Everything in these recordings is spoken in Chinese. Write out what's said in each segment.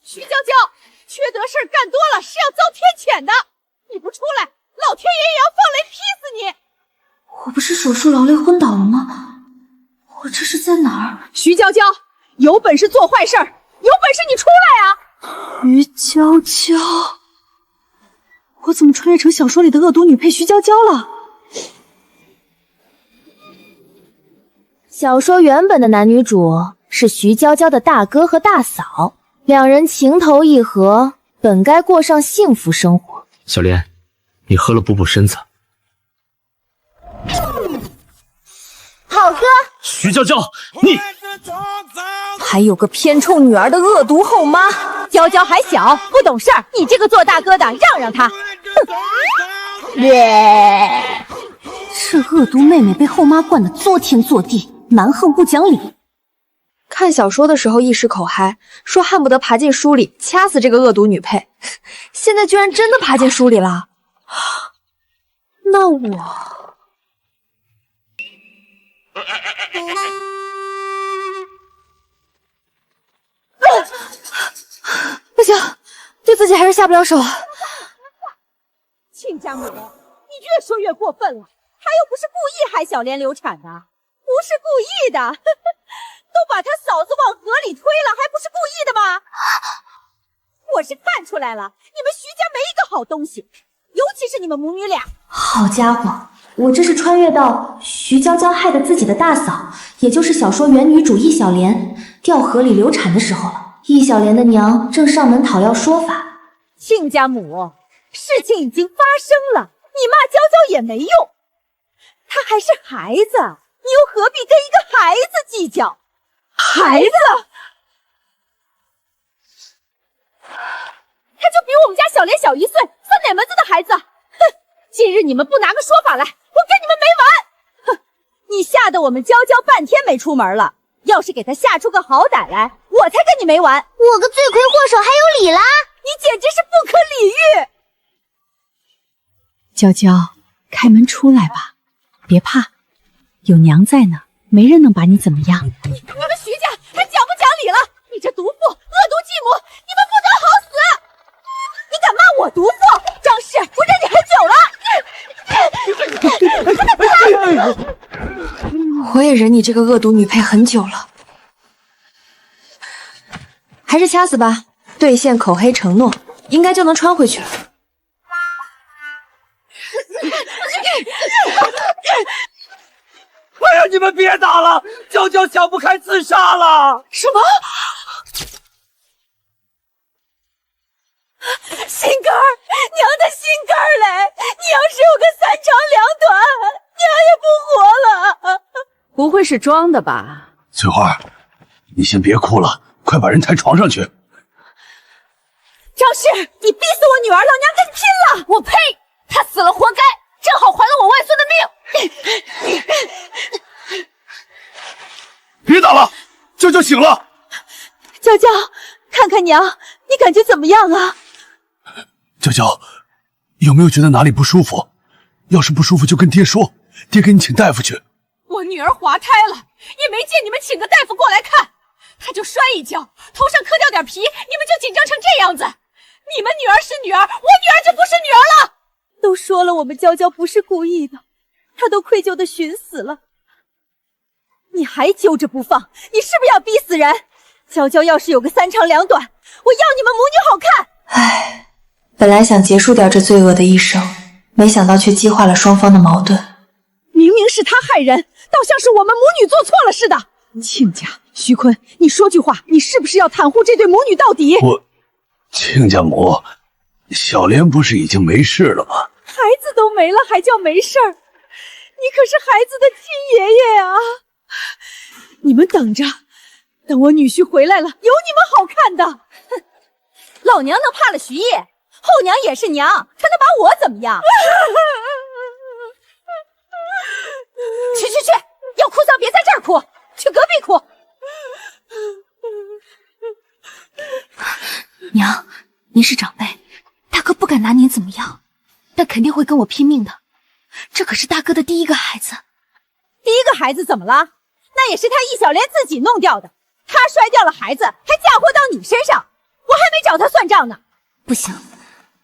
徐娇娇，缺德事儿干多了是要遭天谴的！你不出来，老天爷也要放雷劈死你！我不是手术劳累昏倒了吗？我这是在哪儿？徐娇娇，有本事做坏事儿，有本事你出来啊！徐娇娇，我怎么穿越成小说里的恶毒女配徐娇娇了？小说原本的男女主是徐娇娇的大哥和大嫂，两人情投意合，本该过上幸福生活。小莲，你喝了补补身子。好哥，徐娇娇，你还有个偏宠女儿的恶毒后妈，娇娇还小，不懂事儿，你这个做大哥的让让她。这恶毒妹妹被后妈惯得作天作地，蛮横不讲理。看小说的时候一时口嗨，说恨不得爬进书里掐死这个恶毒女配，现在居然真的爬进书里了。那我……不行，对自己还是下不了手。亲家母，你越说越过分了，他又不是故意害小莲流产的，不是故意的，都把他嫂子往河里推了，还不是故意的吗？我是看出来了，你们徐家没一个好东西，尤其是你们母女俩。好家伙，我这是穿越到徐娇娇害得自己的大嫂，也就是小说原女主易小莲掉河里流产的时候了。易小莲的娘正上门讨要说法。亲家母，事情已经发生了，你骂娇娇也没用，她还是孩子，你又何必跟一个孩子计较？孩子，他就比我们家小莲小1岁，算哪门子的孩子？哼！今日你们不拿个说法来，我跟你们没完！哼！你吓得我们娇娇半天没出门了，要是给他吓出个好歹来，我才跟你没完！我个罪魁祸首还有理啦！你简直是不可理喻！娇娇，开门出来吧，别怕，有娘在呢，没人能把你怎么样。你们徐家还讲不讲理了？你这毒妇，恶毒继母，你们不得好死！你敢骂我毒妇？张氏，我忍你很久了。我也忍你这个恶毒女配很久了，还是掐死吧，兑现口黑承诺，应该就能穿回去了。哎呀，你们别打了，娇娇想不开自杀了。什么？心肝儿，娘的心肝儿嘞！你要是有个3长2短，娘也不活了。不会是装的吧？翠花，你先别哭了，快把人抬床上去。张氏，你逼死我女儿，老娘跟你拼了！我呸！她死了活该，正好还了我外孙的命。别打了，娇娇醒了。娇娇，看看娘，你感觉怎么样啊？娇娇，有没有觉得哪里不舒服？要是不舒服就跟爹说，爹给你请大夫去。我女儿滑胎了，也没见你们请个大夫过来看，她就摔一跤，头上磕掉点皮，你们就紧张成这样子。你们女儿是女儿，我女儿就不是女儿了。都说了，我们娇娇不是故意的，她都愧疚的寻死了。你还揪着不放，你是不是要逼死人？娇娇要是有个3长2短，我要你们母女好看。唉，本来想结束掉这罪恶的一生，没想到却激化了双方的矛盾。明明是他害人，倒像是我们母女做错了似的。亲家，徐坤，你说句话，你是不是要袒护这对母女到底？亲家母，小莲不是已经没事了吗？孩子都没了，还叫没事儿？你可是孩子的亲爷爷啊！你们等着，等我女婿回来了，有你们好看的。哼，老娘能怕了徐烨，后娘也是娘，她能把我怎么样？去，要哭丧别在这儿哭，去隔壁哭。娘，您是长辈，大哥不敢拿您怎么样，但肯定会跟我拼命的。这可是大哥的第一个孩子。第一个孩子怎么了？那也是他易小莲自己弄掉的。他摔掉了孩子，还嫁祸到你身上，我还没样呢？不行，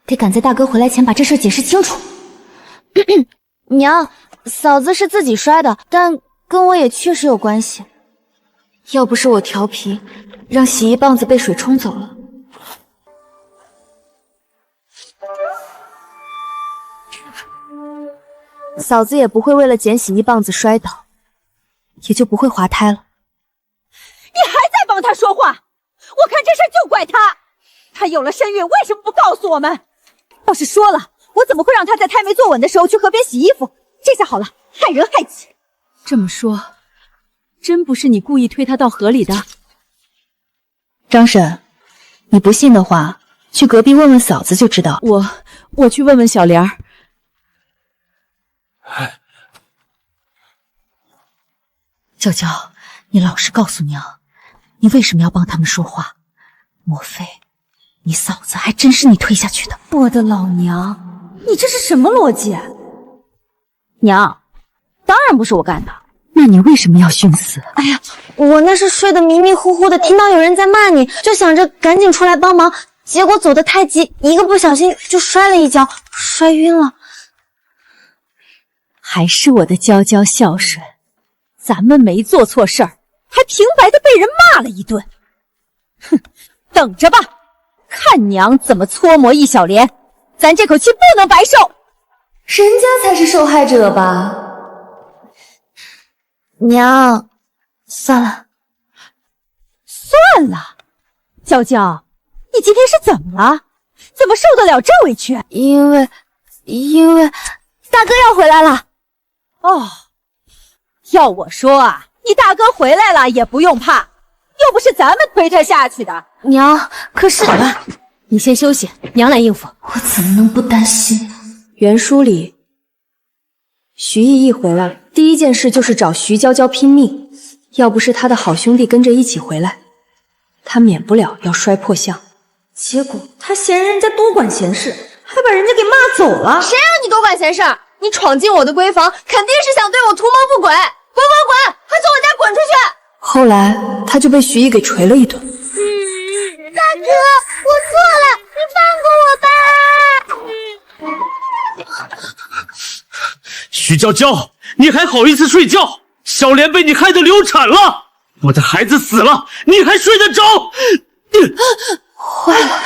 得赶在大哥回来前把这事解释清楚。娘，嫂子是自己摔的，但跟我也确实有关系。要不是我调皮，让洗衣棒子被水冲走了，嫂子也不会为了捡洗衣棒子摔倒，也就不会滑胎了。你还在帮他说话？我看这事就怪他，他有了身孕为什么不告诉我们？要是说了，我怎么会让他在胎没坐稳的时候去河边洗衣服？这下好了，害人害己。这么说，真不是你故意推他到河里的？张婶，你不信的话，去隔壁问问嫂子就知道。我去问问小莲儿。娇娇，你老实告诉娘，你为什么要帮他们说话？莫非你嫂子还真是你推下去的？我的老娘，你这是什么逻辑？娘，当然不是我干的。那你为什么要寻死？哎呀，我那是睡得迷迷糊糊的，听到有人在骂你，就想着赶紧出来帮忙，结果走得太急，一个不小心就摔了一跤，摔晕了。还是我的娇娇孝顺，咱们没做错事儿，还平白的被人骂了一顿。哼，等着吧，看娘怎么搓磨易小莲，咱这口气不能白受。人家才是受害者吧？娘，算了。算了，娇娇，你今天是怎么了？怎么受得了这委屈？因为大哥要回来了。哦，要我说啊，你大哥回来了也不用怕，又不是咱们推他下去的。娘，可是好了，你先休息，娘来应付。我怎么能不担心？原书里，徐艺一回来，第一件事就是找徐娇娇拼命。要不是他的好兄弟跟着一起回来，他免不了要摔破相。结果他嫌人家多管闲事，还把人家给骂走了。谁让你多管闲事？你闯进我的闺房，肯定是想对我图谋不轨！滚滚滚，快从我家滚出去！后来他就被徐艺给捶了一顿。大哥，我错了，你放过我吧！徐娇娇，你还好意思睡觉？小莲被你害得流产了，我的孩子死了，你还睡得着？坏了，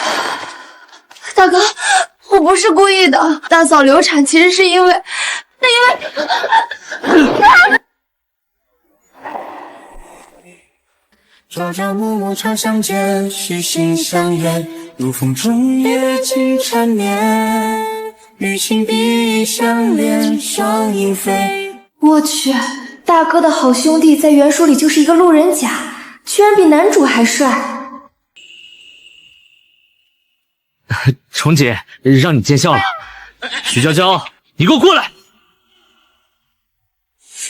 大哥，我不是故意的。大嫂流产其实是因为朝朝暮暮常相见，虚心相约，如风中夜尽缠绵，与情比翼相连，双影飞。我去，大哥的好兄弟在原书里就是一个路人甲，居然比男主还帅。虫姐，让你见笑了。徐娇娇，你给我过来！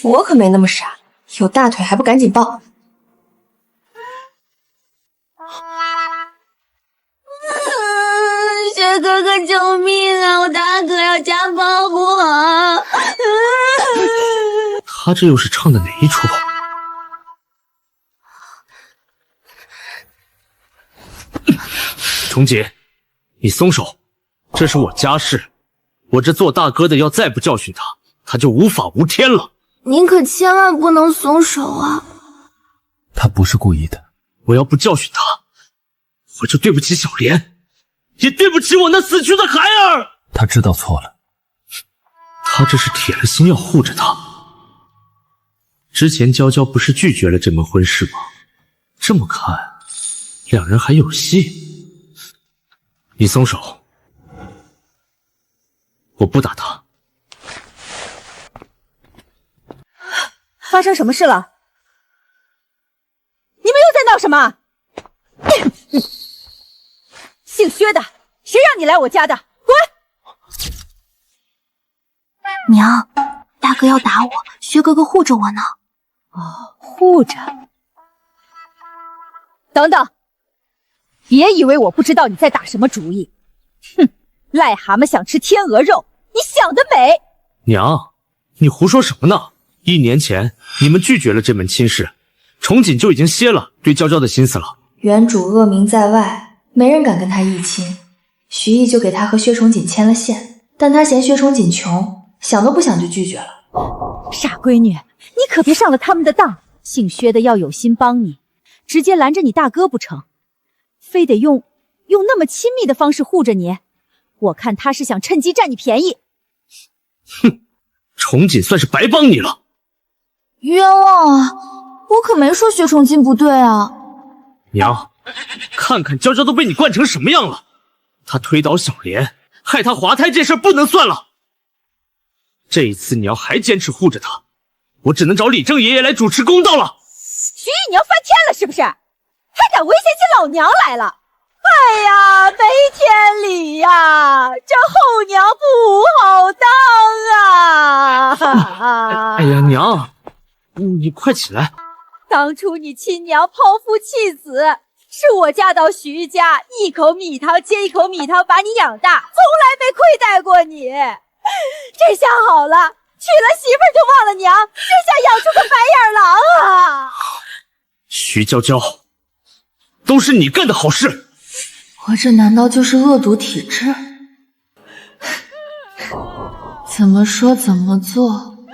我可没那么傻，有大腿还不赶紧抱！薛哥哥，救命啊！我大哥要家暴我！他这又是唱的哪一出？虫姐，你松手，这是我家事，我这做大哥的要再不教训他，他就无法无天了。您可千万不能松手啊！他不是故意的，我要不教训他，我就对不起小莲，也对不起我那死去的孩儿。他知道错了，他这是铁了心要护着他。之前娇娇不是拒绝了这门婚事吗？这么看，两人还有戏。你松手，我不打他。发生什么事了？你们又在闹什么？姓薛的，谁让你来我家的？滚！娘，大哥要打我，薛哥哥护着我呢。哦，护着。等等，别以为我不知道你在打什么主意。哼，癞蛤蟆想吃天鹅肉，你想得美！娘，你胡说什么呢？1年前你们拒绝了这门亲事，崇锦就已经歇了对娇娇的心思了。原主恶名在外，没人敢跟他议亲，徐毅就给他和薛崇锦牵了线，但他嫌薛崇锦穷，想都不想就拒绝了。傻闺女，你可别上了他们的当。姓薛的要有心帮你，直接拦着你大哥不成？非得用那么亲密的方式护着你，我看他是想趁机占你便宜。哼，崇锦算是白帮你了。冤枉啊！我可没说薛崇锦不对啊。娘，看看娇娇都被你惯成什么样了。她推倒小莲，害她滑胎这事不能算了。这一次你要还坚持护着她，我只能找李正爷爷来主持公道了。徐姨，你要翻天了是不是？还敢危险起老娘来了！哎呀，没天理呀！这后娘不好当啊！哎呀，娘，你快起来！当初你亲娘抛夫弃子，是我嫁到徐家，一口米汤接一口米汤把你养大，从来没亏待过你。这下好了，娶了媳妇儿就忘了娘，这下养出个白眼狼啊！徐娇娇，都是你干的好事。我这难道就是恶毒体质？怎么说怎么做，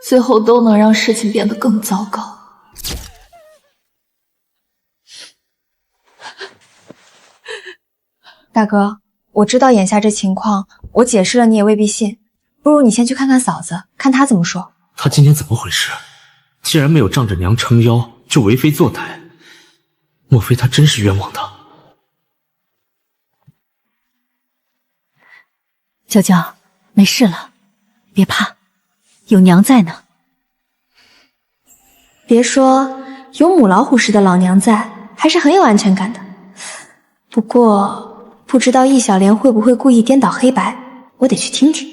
最后都能让事情变得更糟糕。大哥，我知道眼下这情况，我解释了你也未必信，不如你先去看看嫂子，看她怎么说。她今天怎么回事？既然没有仗着娘撑腰就为非作歹，莫非她真是冤枉的？娇娇，没事了，别怕，有娘在呢。别说有母老虎似的老娘在，还是很有安全感的。不过不知道易小莲会不会故意颠倒黑白，我得去听听。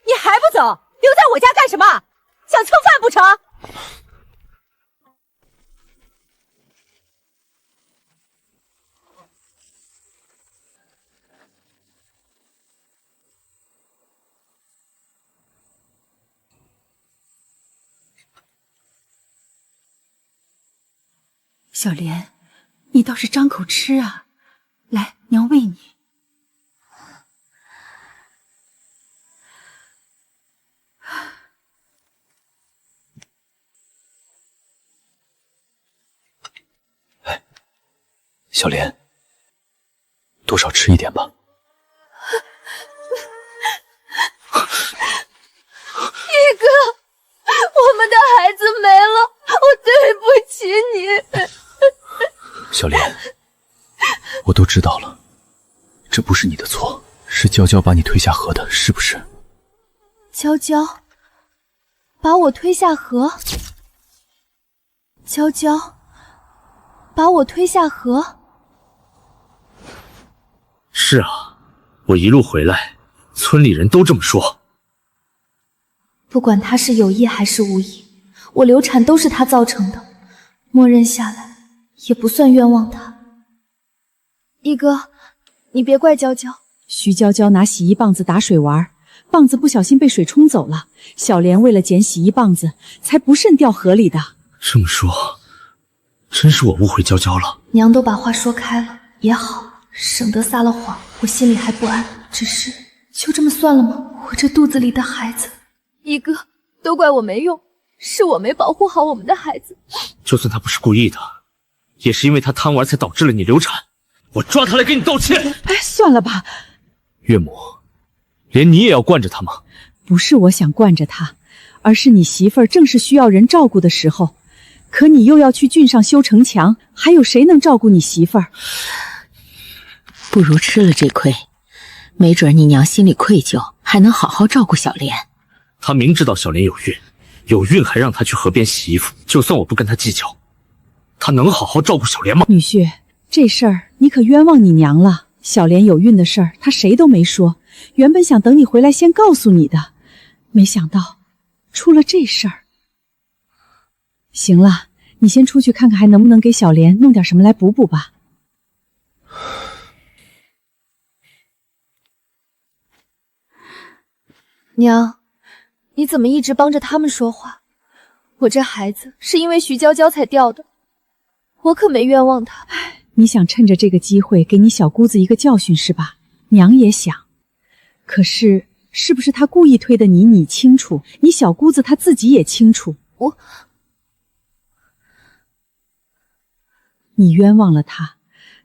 你还不走？留在我家干什么？想蹭饭不成？小莲，你倒是张口吃啊！来，娘喂你。小莲，多少吃一点吧。一哥，我们的孩子没了，我对不起你。小莲，我都知道了，这不是你的错，是娇娇把你推下河的，是不是？娇娇把我推下河，娇娇把我推下河。是啊，我一路回来，村里人都这么说。不管他是有意还是无意，我流产都是他造成的，默认下来也不算冤枉他。一哥，你别怪娇娇。徐娇娇拿洗衣棒子打水玩，棒子不小心被水冲走了，小莲为了捡洗衣棒子，才不慎掉河里的。这么说，真是我误会娇娇了。娘都把话说开了，也好，省得撒了谎，我心里还不安。只是就这么算了吗？我这肚子里的孩子，一哥，都怪我没用，是我没保护好我们的孩子。就算他不是故意的，也是因为他贪玩才导致了你流产。我抓他来给你道歉。哎，算了吧。岳母，连你也要惯着他吗？不是我想惯着他，而是你媳妇儿正是需要人照顾的时候，可你又要去郡上修城墙，还有谁能照顾你媳妇儿？不如吃了这亏，没准你娘心里愧疚，还能好好照顾小莲。他明知道小莲有孕还让她去河边洗衣服，就算我不跟他计较，他能好好照顾小莲吗？女婿，这事儿你可冤枉你娘了。小莲有孕的事儿，她谁都没说，原本想等你回来先告诉你的，没想到出了这事儿。行了，你先出去看看还能不能给小莲弄点什么来补补吧。娘，你怎么一直帮着他们说话？我这孩子是因为徐娇娇才掉的，我可没冤枉她。你想趁着这个机会给你小姑子一个教训是吧？娘也想，可是是不是他故意推的你？你清楚，你小姑子她自己也清楚。你冤枉了他，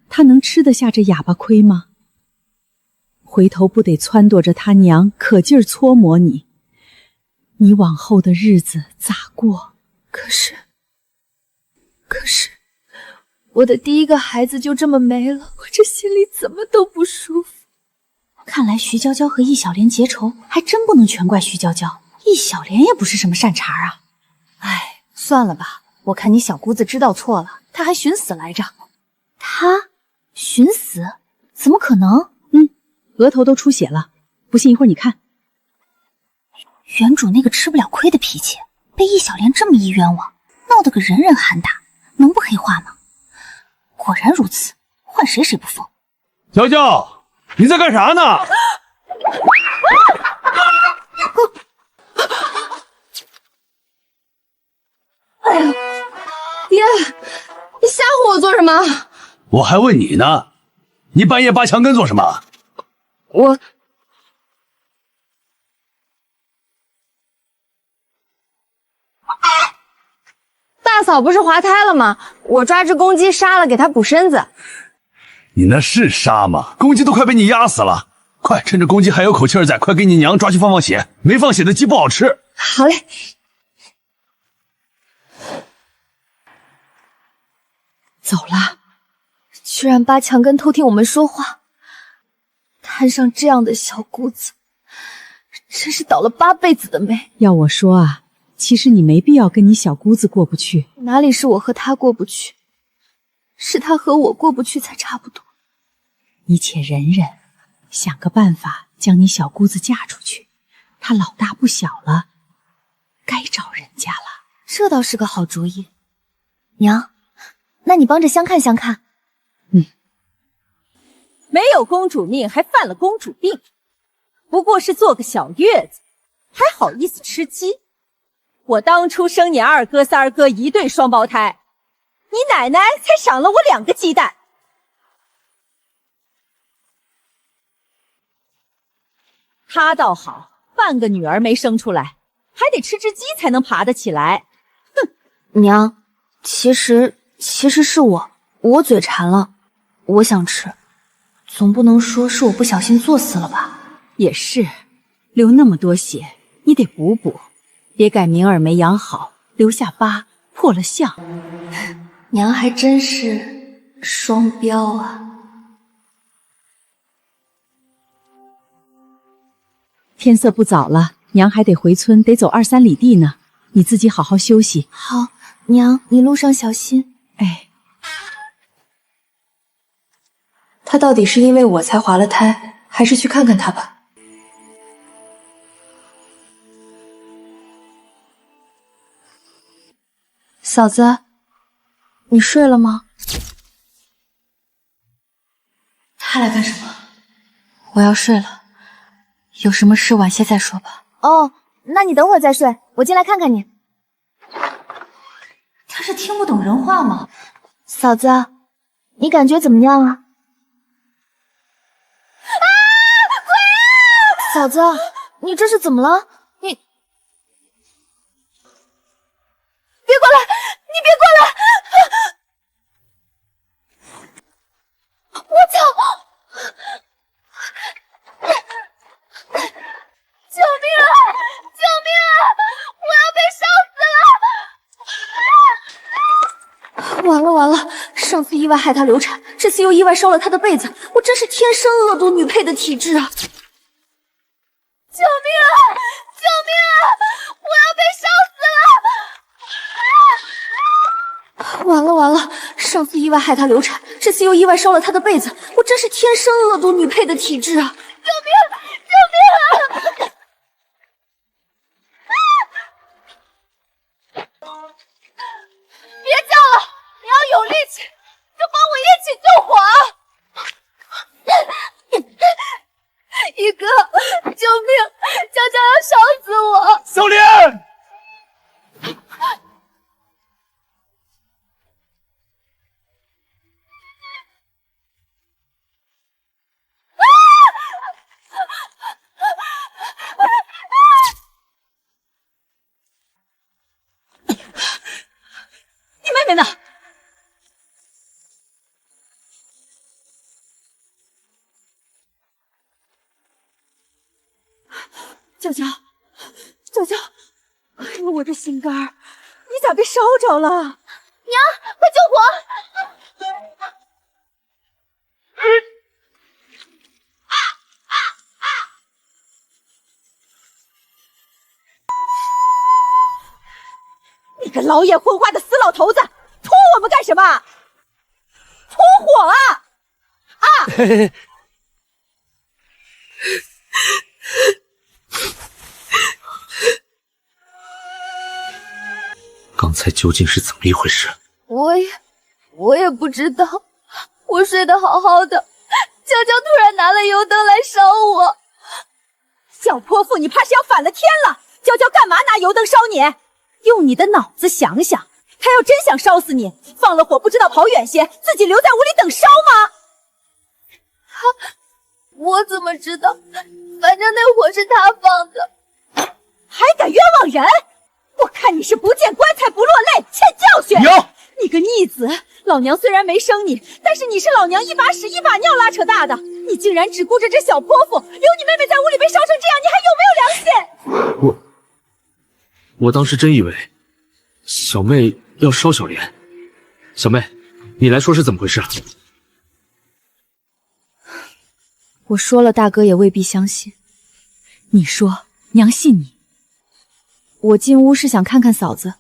他能吃得下这哑巴亏吗？回头不得撺掇着他娘可劲儿搓磨你，你往后的日子咋过？可是，我的第一个孩子就这么没了，我这心里怎么都不舒服。看来徐娇娇和易小莲结仇，还真不能全怪徐娇娇。易小莲也不是什么善茬啊。哎，算了吧，我看你小姑子知道错了，她还寻死来着。她寻死？怎么可能？额头都出血了，不信一会儿你看。原主那个吃不了亏的脾气，被易小莲这么一冤枉，闹得个人人喊打，能不黑化吗？果然如此，换谁谁不疯。娇娇，你在干啥呢？哎呀，爹，你吓唬我做什么？我还问你呢，你半夜扒墙根做什么？我大嫂不是滑胎了吗？我抓只公鸡杀了，给她补身子。你那是杀吗？公鸡都快被你压死了！快，趁着公鸡还有口气儿在，快给你娘抓去放血，没放血的鸡不好吃。好嘞。走了，居然扒墙根偷听我们说话，摊上这样的小姑子，真是倒了8辈子的霉。要我说啊，其实你没必要跟你小姑子过不去。哪里是我和她过不去，是她和我过不去才差不多。你且忍忍，想个办法将你小姑子嫁出去。她老大不小了，该找人家了。这倒是个好主意。娘，那你帮着相看相看。没有公主命，还犯了公主病，不过是做个小月子，还好意思吃鸡？我当初生你2哥3哥1对双胞胎，你奶奶才赏了我2个鸡蛋。她倒好，半个女儿没生出来，还得吃只鸡才能爬得起来。哼，娘，其实是我嘴馋了，我想吃。总不能说是我不小心作死了吧？也是，流那么多血，你得补补，别改名儿没养好，留下疤，破了相。娘还真是双标啊！天色不早了，娘还得回村，得走2、3里地呢。你自己好好休息。好，娘，你路上小心。哎。他到底是因为我才滑了胎，还是去看看他吧。嫂子，你睡了吗？他来干什么？我要睡了，有什么事晚些再说吧。哦，那你等会儿再睡，我进来看看你。他是听不懂人话吗？嫂子，你感觉怎么样啊？嫂子，你这是怎么了？你别过来！你别过来！我操！救命啊！救命啊！我要被烧死了！完了完了！上次意外害她流产，这次又意外烧了她的被子，我真是天生恶毒女配的体质啊！救命啊！救命啊！我要被烧死了！完了完了！上次意外害她流产，这次又意外烧了她的被子，我真是天生恶毒女配的体质啊！救命！救命啊！别叫了，你要有力气，就帮我一起救火啊！一哥，救命！叫娇要烧死我！小莲，你妹妹呢？娇娇，娇娇，哎呦，我的心肝儿，你咋被烧着了？娘，快救我！你个老眼昏花的死老头子，扑我们干什么？扑火啊！啊！刚才究竟是怎么一回事？我也不知道，我睡得好好的，娇娇突然拿了油灯来烧我。小泼妇，你怕是要反了天了！娇娇干嘛拿油灯烧你？用你的脑子想想，她要真想烧死你，放了火不知道跑远些，自己留在屋里等烧吗？我怎么知道？反正那火是他放的。还敢冤枉人！我看你是不见棺材不落泪，欠教训！娘，你个逆子！老娘虽然没生你，但是你是老娘一把屎一把尿拉扯大的，你竟然只顾着这小泼妇，留你妹妹在屋里被烧成这样，你还有没有良心？我当时真以为小妹要烧小莲。小妹，你来说是怎么回事？我说了，大哥也未必相信。你说，娘信你。我进屋是想看看嫂子，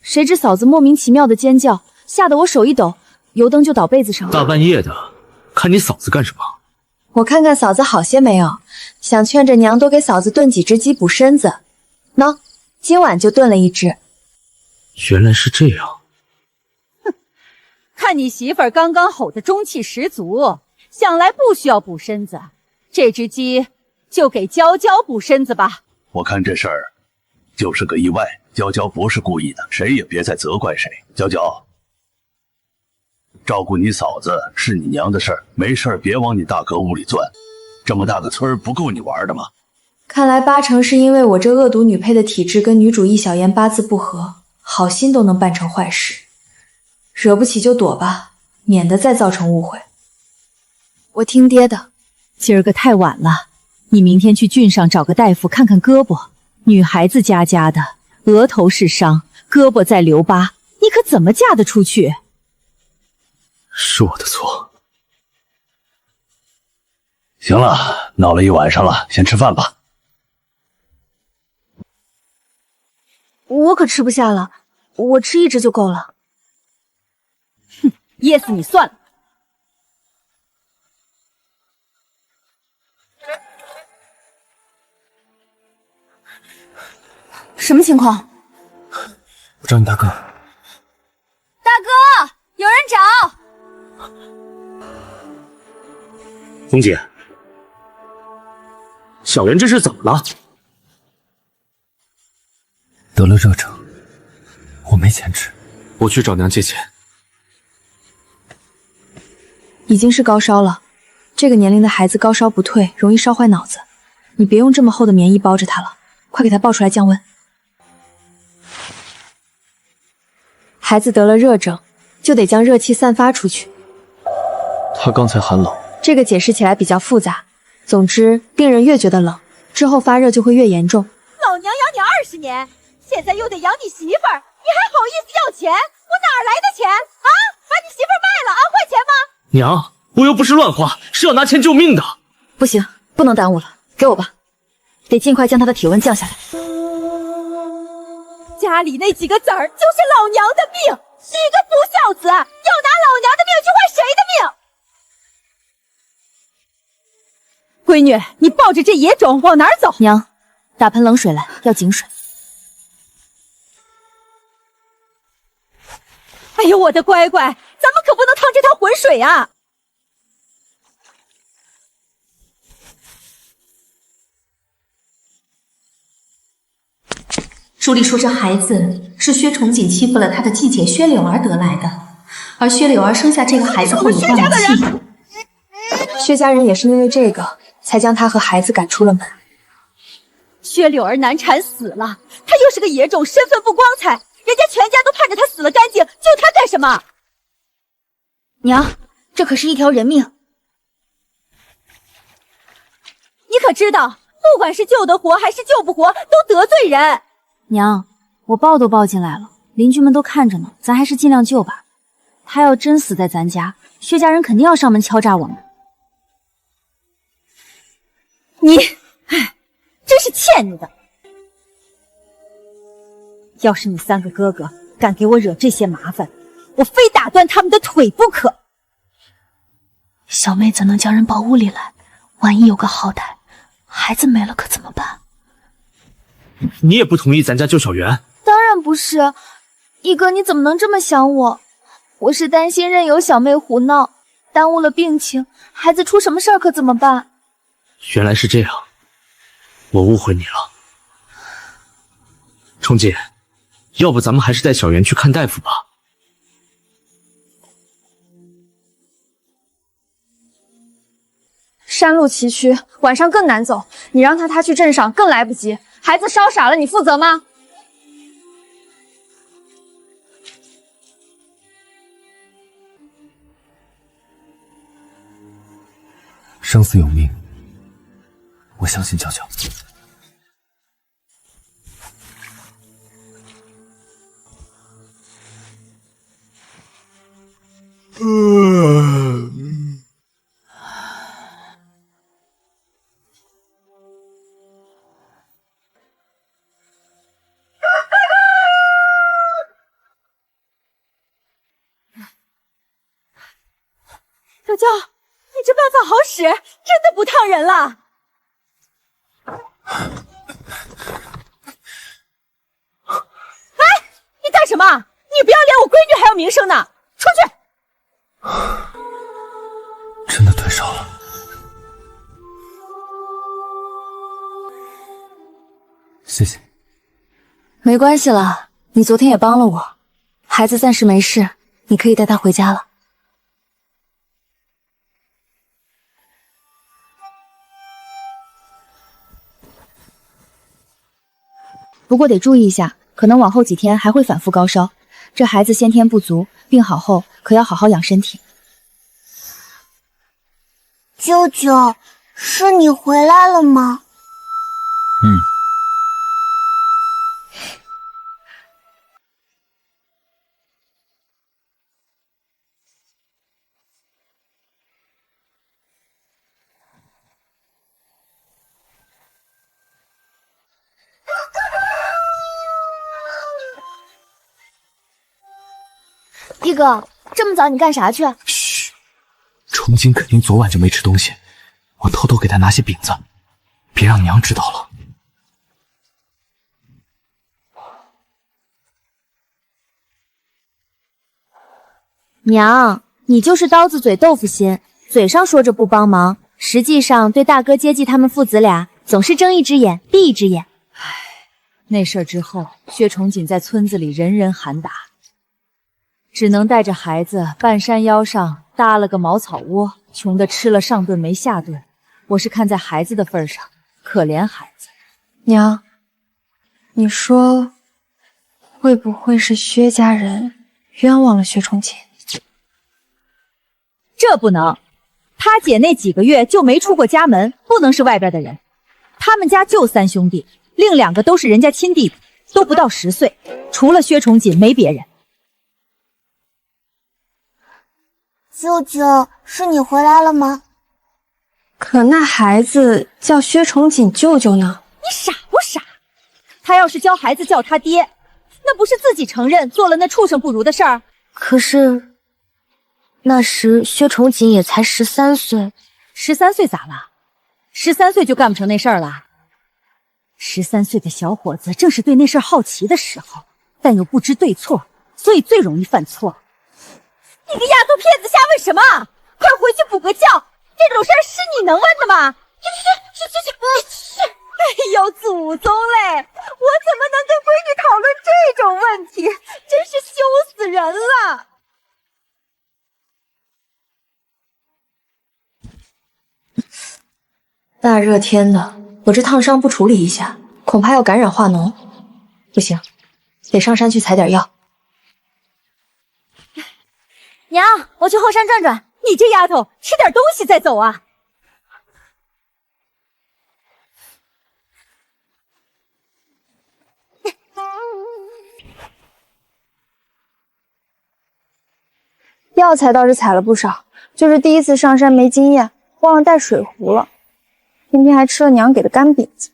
谁知嫂子莫名其妙的尖叫，吓得我手一抖，油灯就倒被子上了。大半夜的，看你嫂子干什么？我看看嫂子好些没有，想劝着娘多给嫂子炖几只鸡补身子。喏，今晚就炖了一只。原来是这样。看你媳妇儿刚刚吼得中气十足，想来不需要补身子，这只鸡就给娇娇补身子吧。我看这事儿就是个意外，娇娇不是故意的，谁也别再责怪谁。娇娇，照顾你嫂子是你娘的事儿，没事儿别往你大哥屋里钻。这么大个村儿不够你玩的吗？看来八成是因为我这恶毒女配的体质跟女主易小言八字不合，好心都能办成坏事。惹不起就躲吧，免得再造成误会。我听爹的。今儿个太晚了，你明天去郡上找个大夫看看胳膊。女孩子家家的，额头是伤，胳膊在留疤，你可怎么嫁得出去？是我的错。行了，闹了一晚上了，先吃饭吧。我可吃不下了，我吃一只就够了。哼，噎死你算了。什么情况？我找你大哥。大哥，有人找。红姐，小莲这是怎么了？得了热症，我没钱吃。我去找娘借钱。已经是高烧了，这个年龄的孩子高烧不退，容易烧坏脑子。你别用这么厚的棉衣包着他了，快给他抱出来降温。孩子得了热症，就得将热气散发出去。他刚才喊冷，这个解释起来比较复杂。总之，病人越觉得冷，之后发热就会越严重。老娘养你20年，现在又得养你媳妇儿，你还好意思要钱？我哪儿来的钱啊？把你媳妇儿卖了，安坏钱吗？娘，我又不是乱花，是要拿钱救命的。不行，不能耽误了，给我吧，得尽快将他的体温降下来。家里那几个子儿就是老娘的命，是一个不孝子，要拿老娘的命去换谁的命？闺女，你抱着这野种往哪儿走？娘，打盆冷水来，要井水。哎呦，我的乖乖，咱们可不能趟这趟浑水啊！书里说这孩子是薛崇锦欺负了他的继姐薛柳儿得来的，而薛柳儿生下这个孩子后也断了气。薛家人也是因为这个，才将他和孩子赶出了门。薛柳儿难产死了，她又是个野种，身份不光彩，人家全家都盼着她死了干净，救她干什么？娘，这可是一条人命。你可知道，不管是救得活还是救不活，都得罪人。娘，我抱都抱进来了，邻居们都看着呢，咱还是尽量救吧。他要真死在咱家，薛家人肯定要上门敲诈我们。你，唉，真是欠你的！要是你三个哥哥敢给我惹这些麻烦，我非打断他们的腿不可。小妹怎能将人抱屋里来？万一有个好歹，孩子没了可怎么办？你也不同意咱家救小媛？当然不是，一哥你怎么能这么想我？我是担心任由小妹胡闹，耽误了病情，孩子出什么事儿可怎么办？原来是这样，我误会你了。冲姐，要不咱们还是带小媛去看大夫吧。山路崎岖，晚上更难走，你让他去镇上更来不及。孩子烧傻了，你负责吗？生死有命，我相信娇娇。娇娇，你这办法好使，真的不烫人了。哎，你干什么？你不要脸，我闺女还有名声呢！出去！真的退烧了。谢谢。没关系了，你昨天也帮了我，孩子暂时没事，你可以带他回家了。不过得注意一下，可能往后几天还会反复高烧。这孩子先天不足，病好后可要好好养身体。舅舅，是你回来了吗？一哥，这么早你干啥去？嘘，重锦肯定昨晚就没吃东西，我偷偷给他拿些饼子，别让娘知道了。娘，你就是刀子嘴豆腐心，嘴上说着不帮忙，实际上对大哥接济他们父子俩总是睁一只眼闭一只眼。那事儿之后，薛崇锦在村子里人人喊打，只能带着孩子半山腰上搭了个茅草窝，穷得吃了上顿没下顿。我是看在孩子的份上，可怜孩子。娘，你说会不会是薛家人冤枉了薛崇锦？这不能，他姐那几个月就没出过家门，不能是外边的人。他们家就3兄弟，另2个都是人家亲弟弟，都不到10岁，除了薛崇锦没别人。舅舅，是你回来了吗？可那孩子叫薛崇锦舅舅呢？你傻不傻？他要是教孩子叫他爹，那不是自己承认做了那畜生不如的事儿？可是那时薛崇锦也才13岁。13岁咋了？13岁就干不成那事儿了？13岁的小伙子正是对那事儿好奇的时候，但又不知对错，所以最容易犯错。你个丫头片子，瞎问什么？快回去补个觉，这种事儿是你能问的吗？去！哎呦，祖宗嘞！我怎么能跟闺女讨论这种问题？真是羞死人了！大热天的，我这烫伤不处理一下，恐怕要感染化脓。不行，得上山去采点药。娘，我去后山转转。你这丫头，吃点东西再走啊！药材倒是采了不少，就是第一次上山没经验，忘了带水壶了，偏偏还吃了娘给的干饼子。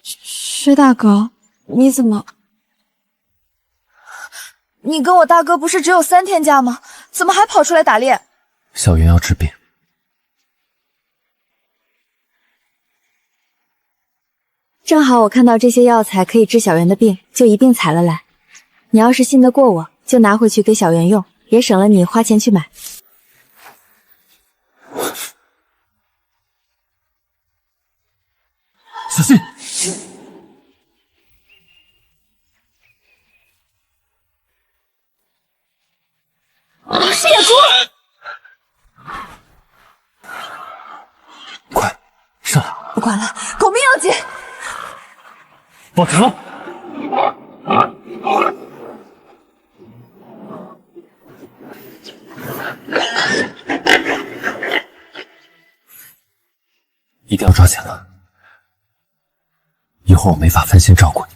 薛大哥，你怎么？你跟我大哥不是只有3天假吗？怎么还跑出来打猎？小袁要治病。正好我看到这些药材可以治小袁的病，就一并采了来。你要是信得过我，就拿回去给小袁用，也省了你花钱去买。小心！是野猪！快上来！不管了，狗命要紧！报警了！一定要抓紧了，一会儿我没法分心照顾你。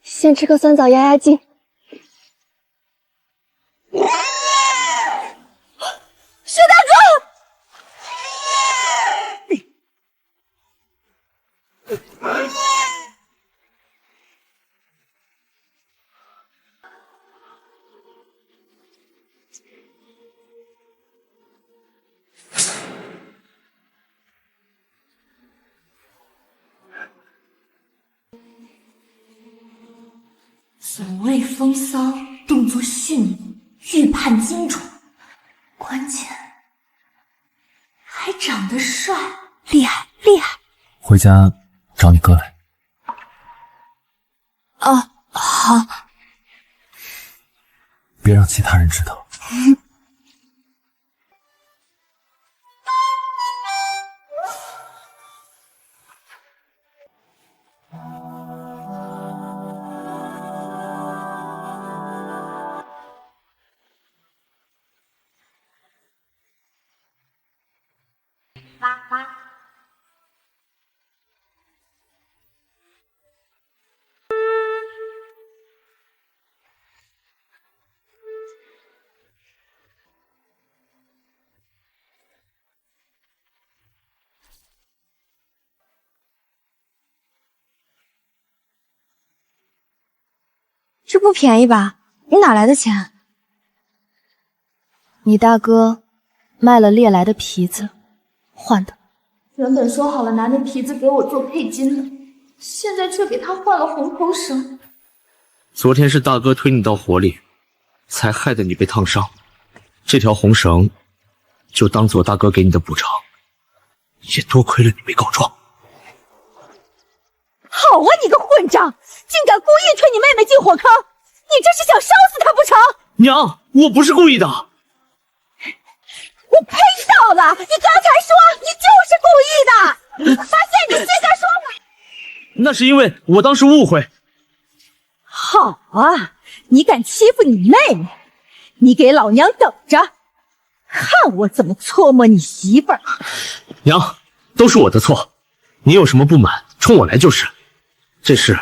先吃颗酸枣压压惊。薛大哥！所谓风骚，动作迅猛，预判精准，关键还长得帅，厉害厉害！回家找你哥来。啊，好。别让其他人知道。这不便宜吧？你哪来的钱？你大哥卖了猎来的皮子换的。原本说好了拿那皮子给我做配金的，现在却给他换了红头绳。昨天是大哥推你到火里，才害得你被烫伤。这条红绳就当做大哥给你的补偿，也多亏了你没告状。好啊，你个混账，竟敢故意推你妹妹进火坑！你这是想烧死她不成？娘，我不是故意的。我呸到了！你刚才说你就是故意的，发现你现在说我……那是因为我当时误会。好啊，你敢欺负你妹妹，你给老娘等着，看我怎么搓磨你媳妇儿！娘，都是我的错，你有什么不满，冲我来就是。这事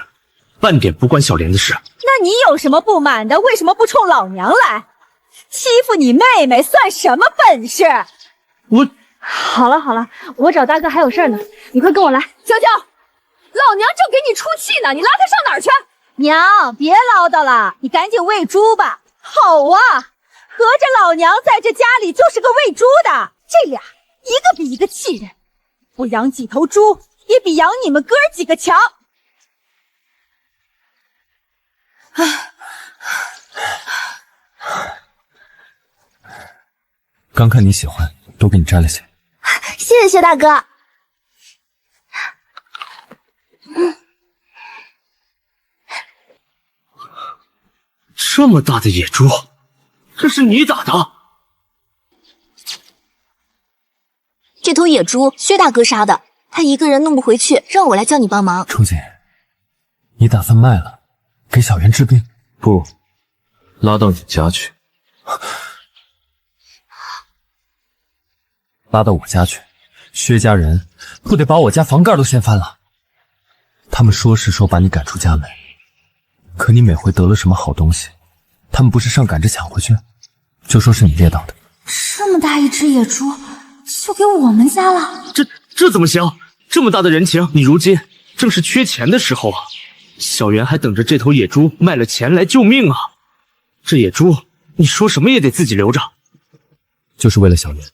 半点不关小莲的事。那你有什么不满的？为什么不冲老娘来？欺负你妹妹算什么本事？我……好了好了，我找大哥还有事呢，你快跟我来。娇娇，老娘正给你出气呢，你拉他上哪儿去？娘，别唠叨了，你赶紧喂猪吧。好啊，合着老娘在这家里就是个喂猪的，这俩一个比一个气人，不养几头猪也比养你们哥儿几个强。刚看你喜欢，都给你摘了些。谢谢薛大哥。这么大的野猪，这是你打的？这头野猪薛大哥杀的，他一个人弄不回去，让我来叫你帮忙。楚锦，你打算卖了，给小袁治病？不，拉到你家去。拉到我家去，薛家人不得把我家房盖都掀翻了。他们说是说把你赶出家门，可你每回得了什么好东西，他们不是上赶着抢回去，就说是你猎到的。这么大一只野猪，就给我们家了？这怎么行？这么大的人情，你如今正是缺钱的时候啊！小袁还等着这头野猪卖了钱来救命啊！这野猪，你说什么也得自己留着。就是为了小袁。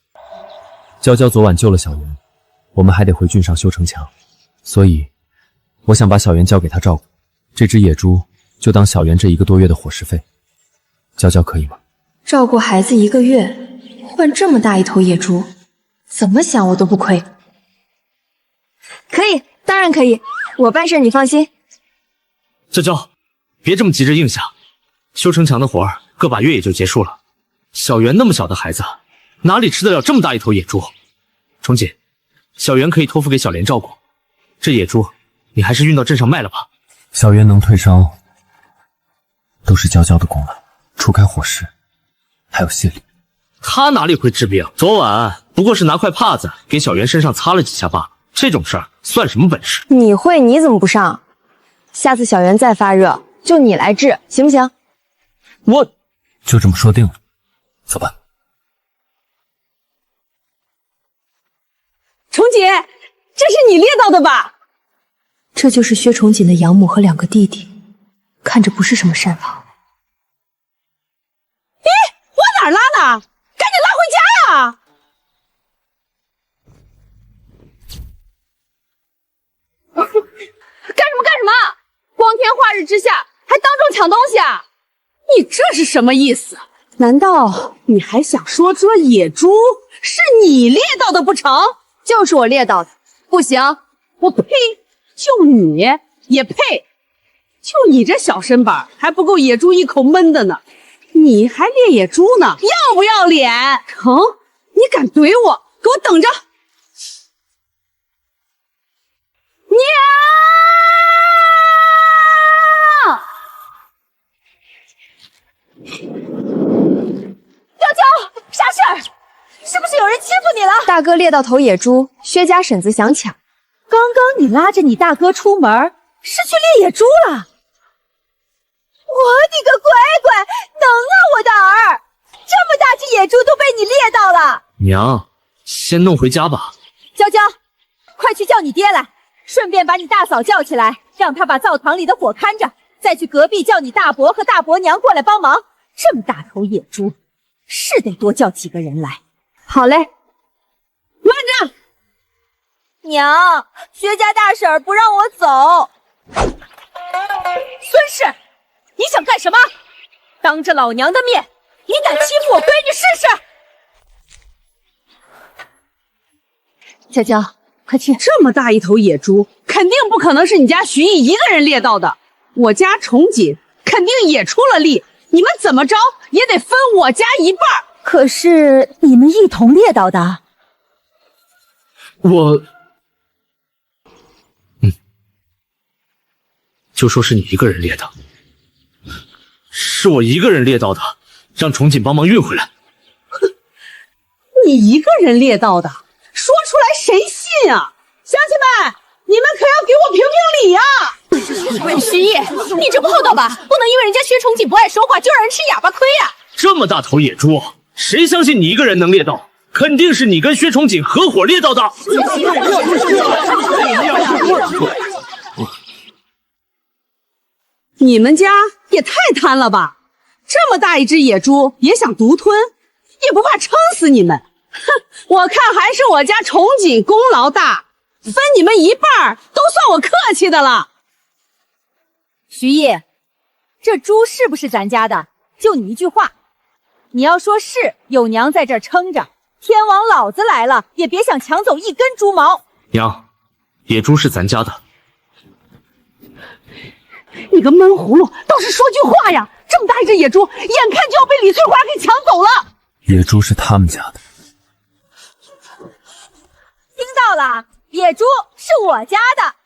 娇娇昨晚救了小袁，我们还得回郡上修城墙，所以我想把小袁交给他照顾，这只野猪就当小袁这1个多月的伙食费。娇娇可以吗？照顾孩子1个月，换这么大一头野猪，怎么想我都不亏。可以，当然可以，我办事你放心。娇娇，别这么急着应下，修城墙的活儿个把月也就结束了。小袁那么小的孩子，哪里吃得了这么大一头野猪？重锦，小袁可以托付给小莲照顾，这野猪你还是运到镇上卖了吧。小袁能退烧，都是娇娇的功劳，除开伙食，还有谢礼。他哪里会治病？昨晚不过是拿块帕子给小袁身上擦了几下罢了，这种事儿算什么本事？你会，你怎么不上？下次小袁再发热，就你来治，行不行？我就这么说定了，走吧。重锦，这是你猎到的吧？这就是薛崇锦的养母和2个弟弟，看着不是什么善房。咦，往哪儿拉呢？赶紧拉回家呀！干什么？光天化日之下还当众抢东西啊！你这是什么意思？难道你还想说这野猪是你猎到的不成？就是我猎到的，不行！我呸！就你也配？就你这小身板，还不够野猪一口闷的呢！你还猎野猪呢？要不要脸？成！你敢怼我，给我等着！娇娇，啥事儿？是不是有人欺负你了？大哥猎到头野猪，薛家婶子想抢。刚刚你拉着你大哥出门，是去猎野猪了？我的个乖乖，能啊我的儿！这么大只野猪都被你猎到了。娘，先弄回家吧。娇娇，快去叫你爹来，顺便把你大嫂叫起来，让她把灶堂里的火看着，再去隔壁叫你大伯和大伯娘过来帮忙。这么大头野猪，是得多叫几个人来。好嘞。慢着！娘，薛家大婶不让我走。孙氏，你想干什么？当着老娘的面，你敢欺负我闺女试试？娇娇，快去！这么大一头野猪，肯定不可能是你家徐毅一个人猎到的。我家重锦肯定也出了力，你们怎么着也得分我家一半。可是你们一同猎到的。就说是你一个人猎的，是我一个人猎到的，让重锦帮忙运回来。你一个人猎到的，说出来谁信啊？乡亲们，你们可要给我评评理呀！徐毅，你这不厚道吧？不能因为人家薛崇锦不爱说话，就让人吃哑巴亏呀！这么大头野猪，谁相信你一个人能猎到？肯定是你跟薛崇锦合伙猎到的。你们家也太贪了吧！这么大一只野猪也想独吞，也不怕撑死你们？哼，我看还是我家崇锦功劳大，分你们一半都算我客气的了。徐毅，这猪是不是咱家的？就你一句话，你要说是，有娘在这儿撑着，天王老子来了也别想抢走一根猪毛。娘，野猪是咱家的。你个闷葫芦，倒是说句话呀！这么大一只野猪，眼看就要被李翠华给抢走了。野猪是他们家的。听到了，野猪是我家的。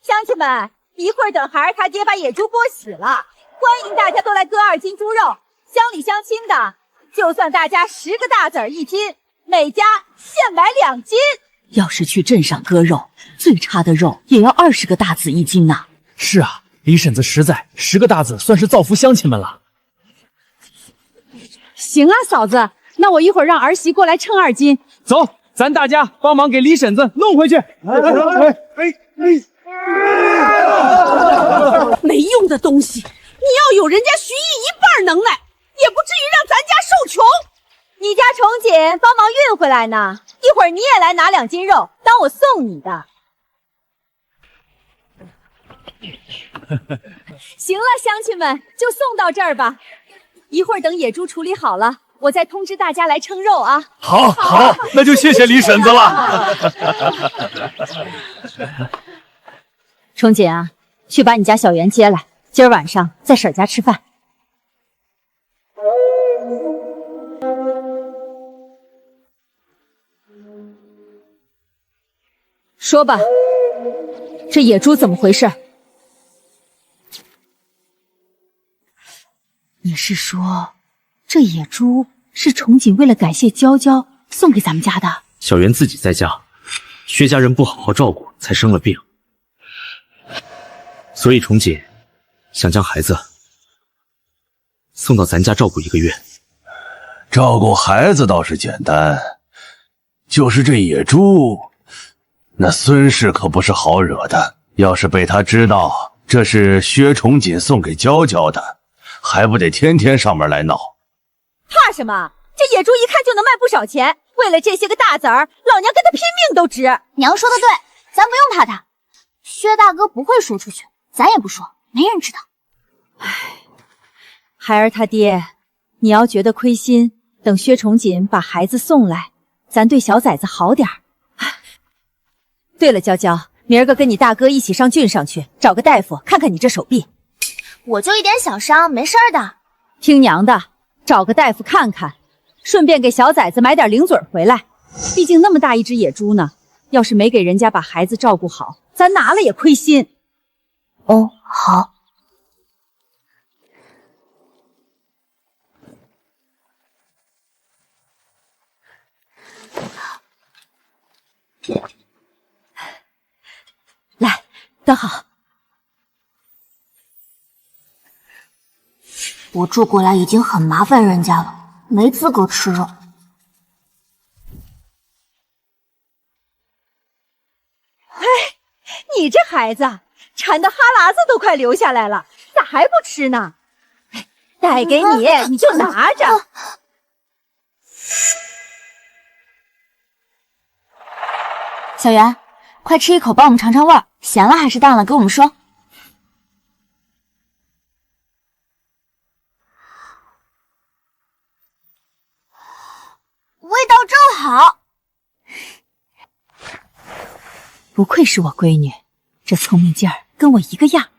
乡亲们，一会儿等孩儿他爹把野猪剥死了，欢迎大家都来割2斤猪肉，乡里乡亲的，就算大家10个大子儿1斤，每家现买2斤。要是去镇上割肉，最差的肉也要20个大子1斤呢。是啊，李婶子实在，10个大子算是造福乡亲们了。行啊，嫂子，那我一会儿让儿媳过来称2斤。走，咱大家帮忙给李婶子弄回去。没用的东西，你要有人家徐毅1半能耐，也不至于让咱家受穷。你家崇锦帮忙运回来呢，一会儿你也来拿2斤肉，当我送你的。行了，乡亲们，就送到这儿吧。一会儿等野猪处理好了，我再通知大家来称肉啊。好，那就谢谢李婶子了。崇锦啊，去把你家小袁接来，今儿晚上在婶儿家吃饭。说吧，这野猪怎么回事？你是说，这野猪是崇锦为了感谢娇娇送给咱们家的？小袁自己在家，薛家人不好好照顾，才生了病，所以崇锦想将孩子送到咱家照顾1个月。照顾孩子倒是简单，就是这野猪，那孙氏可不是好惹的。要是被他知道这是薛崇锦送给娇娇的，还不得天天上门来闹？怕什么？这野猪一看就能卖不少钱，为了这些个大子儿，老娘跟他拼命都值。娘说的对，咱不用怕他。薛大哥不会说出去，咱也不说，没人知道。孩儿他爹，你要觉得亏心，等薛崇锦把孩子送来，咱对小崽子好点儿。对了，娇娇，明儿个跟你大哥一起上郡上去，找个大夫看看你这手臂。我就一点小伤，没事儿的。听娘的，找个大夫看看，顺便给小崽子买点零嘴回来。毕竟那么大一只野猪呢，要是没给人家把孩子照顾好，咱拿了也亏心。哦，好。来，倒好。我住过来已经很麻烦人家了，没资格吃肉。哎，你这孩子馋的哈喇子都快流下来了，咋还不吃呢？带给你，你就拿着。小袁，快吃一口，帮我们尝尝味儿，咸了还是淡了，给我们说。味道正好。不愧是我闺女，这聪明劲儿跟我一个样。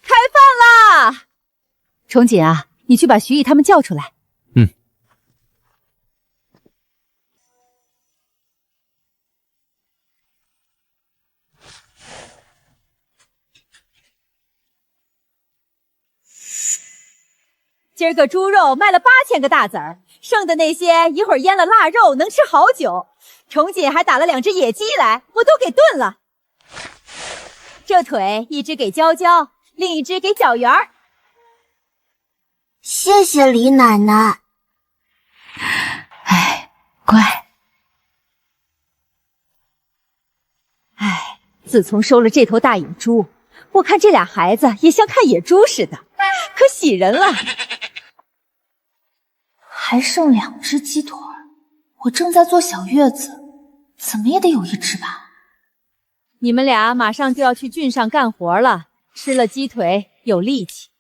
开饭啦！崇锦啊，你去把徐毅他们叫出来。今儿个猪肉卖了8000个大子儿，剩的那些一会儿腌了腊肉，能吃好久。崇锦还打了2只野鸡来，我都给炖了。这腿一只给娇娇，另一只给小圆儿。谢谢李奶奶。哎，乖。自从收了这头大野猪，我看这俩孩子也像看野猪似的，可喜人了。还剩2只鸡腿，我正在坐小月子，怎么也得有1只吧。你们俩马上就要去郡上干活了，吃了鸡腿有力气。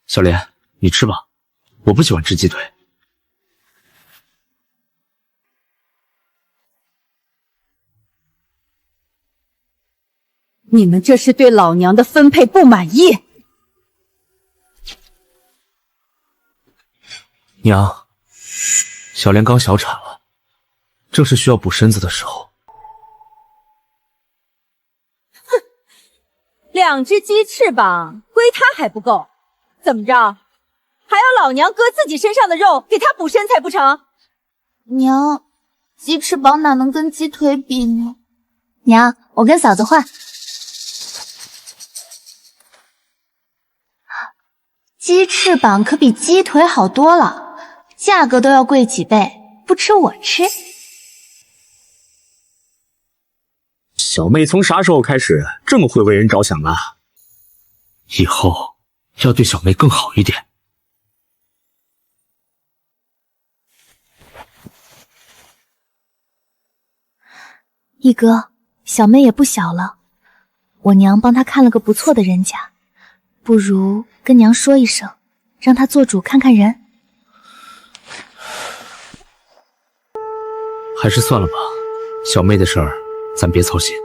小莲，你吃吧，我不喜欢吃鸡腿。你们这是对老娘的分配不满意？娘，小莲刚小产了，正是需要补身子的时候。哼，2只鸡翅膀归他还不够，怎么着，还要老娘割自己身上的肉给他补身材不成？娘，鸡翅膀哪能跟鸡腿比呢？娘，我跟嫂子换。鸡翅膀可比鸡腿好多了，价格都要贵几倍，不吃我吃。小妹从啥时候开始这么会为人着想了？以后要对小妹更好一点。一哥，小妹也不小了，我娘帮她看了个不错的人家，不如跟娘说一声，让她做主看看人。还是算了吧，小妹的事儿咱别操心。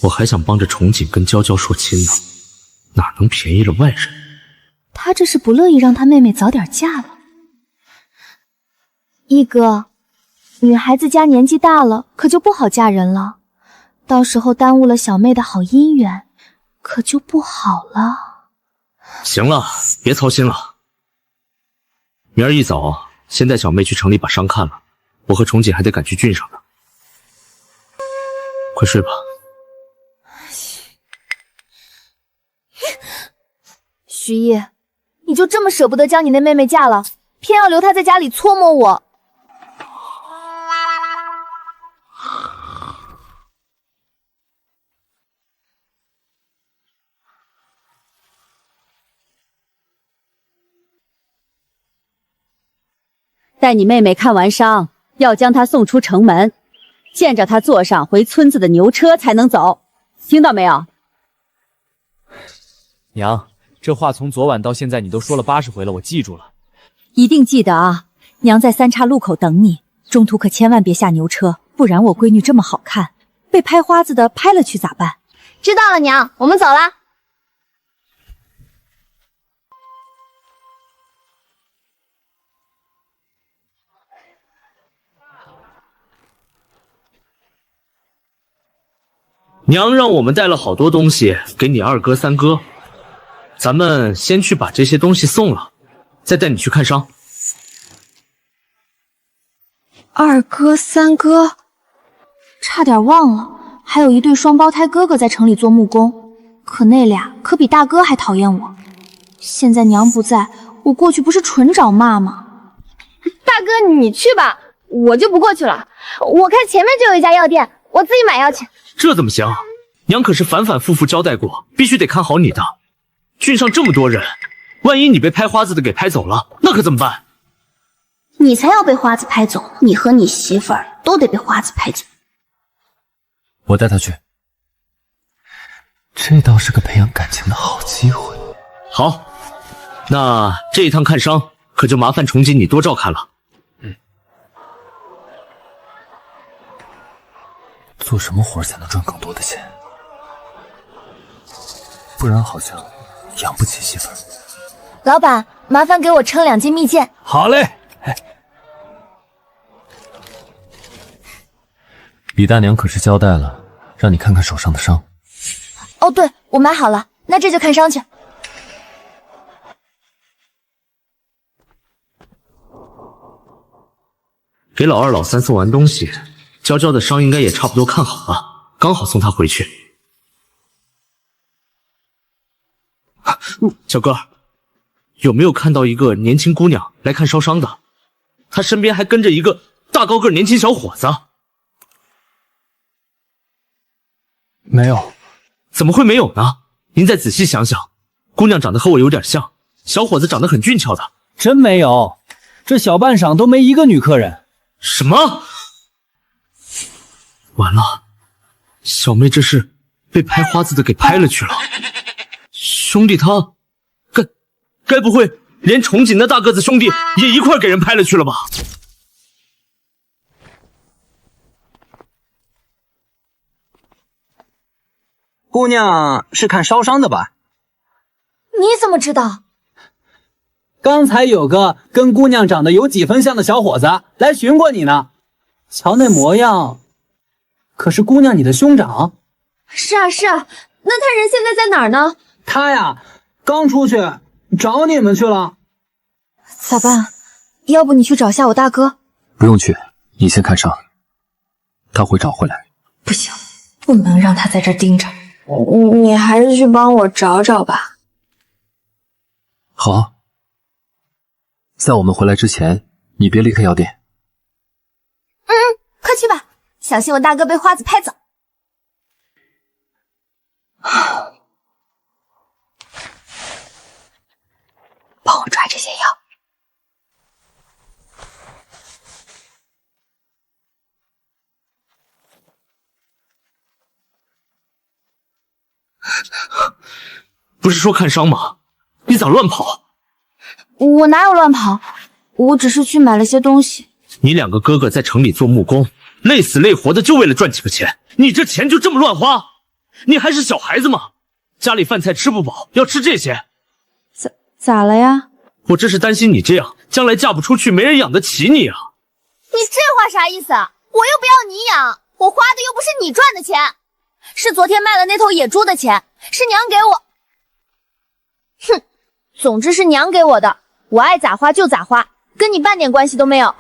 我还想帮着崇景跟娇娇说亲呢，哪能便宜了外人？她这是不乐意让她妹妹早点嫁了。一哥，女孩子家年纪大了，可就不好嫁人了，到时候耽误了小妹的好姻缘，可就不好了。行了，别操心了。明儿一早先带小妹去城里把伤看了，我和崇锦还得赶去郡上呢。快睡吧。徐毅，你就这么舍不得将你那妹妹嫁了，偏要留她在家里搓磨我。待你妹妹看完伤，要将她送出城门，见着她坐上回村子的牛车才能走，听到没有？娘，这话从昨晚到现在你都说了80回了，我记住了。一定记得啊！娘在3岔路口等你，中途可千万别下牛车，不然我闺女这么好看，被拍花子的拍了去咋办？知道了，娘，我们走了。娘让我们带了好多东西给你2哥3哥，咱们先去把这些东西送了，再带你去看伤。2哥3哥，差点忘了，还有一对双胞胎哥哥在城里做木工，可那俩可比大哥还讨厌我。现在娘不在，我过去不是纯找骂吗？大哥，你去吧，我就不过去了。我看前面就有一家药店，我自己买药去。这怎么行？娘可是反反复复交代过，必须得看好你的。郡上这么多人，万一你被拍花子的给拍走了，那可怎么办？你才要被花子拍走，你和你媳妇儿都得被花子拍走。我带他去，这倒是个培养感情的好机会。好，那这一趟看伤可就麻烦崇锦你多照看了。做什么活才能赚更多的钱？不然好像养不起媳妇儿。老板，麻烦给我称2斤蜜饯。好嘞。李大娘可是交代了，让你看看手上的伤。哦，对，我买好了，那这就看伤去。给老2老3送完东西，娇娇的伤应该也差不多看好了，刚好送她回去。小哥，有没有看到一个年轻姑娘来看烧伤的？她身边还跟着一个大高个年轻小伙子。没有。怎么会没有呢？您再仔细想想，姑娘长得和我有点像，小伙子长得很俊俏的。真没有，这小半晌都没一个女客人。什么？完了，小妹这是被拍花子的给拍了去了。兄弟他，该不会连崇锦那大个子兄弟也一块给人拍了去了吧？姑娘是看烧伤的吧？你怎么知道？刚才有个跟姑娘长得有几分像的小伙子来寻过你呢，瞧那模样，可是姑娘你的兄长。是啊是啊，那他人现在在哪儿呢？他呀，刚出去找你们去了。咋办？要不你去找下我大哥？不用去，你先看伤，他会找回来。不行，不能让他在这儿盯着。你还是去帮我找找吧。好，在我们回来之前，你别离开药店。快去吧，小心我大哥被花子拍走。帮我抓这些药。不是说看伤吗？你咋乱跑？我哪有乱跑？我只是去买了些东西。你两个哥哥在城里做木工，累死累活的就为了赚几个钱，你这钱就这么乱花？你还是小孩子吗？家里饭菜吃不饱，要吃这些？咋了呀？我这是担心你这样，将来嫁不出去，没人养得起你啊！你这话啥意思？我又不要你养，我花的又不是你赚的钱，是昨天卖了那头野猪的钱，是娘给我。哼，总之是娘给我的，我爱咋花就咋花，跟你半点关系都没有。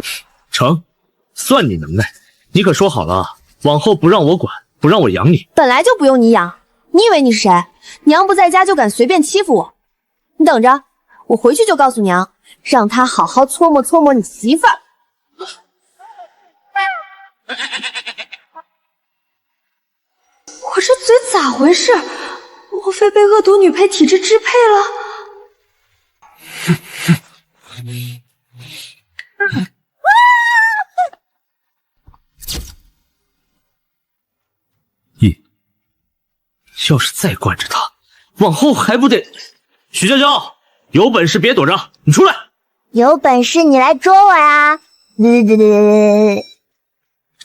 成，算你能耐。你可说好了，往后不让我管，不让我养你。本来就不用你养，你以为你是谁？娘不在家就敢随便欺负我？你等着，我回去就告诉娘，让她好好搓磨搓磨你媳妇儿。我这嘴咋回事？莫非被恶毒女配体质支配了？要是再惯着他，往后还不得……许娇娇，有本事别躲着，你出来！有本事你来捉我呀！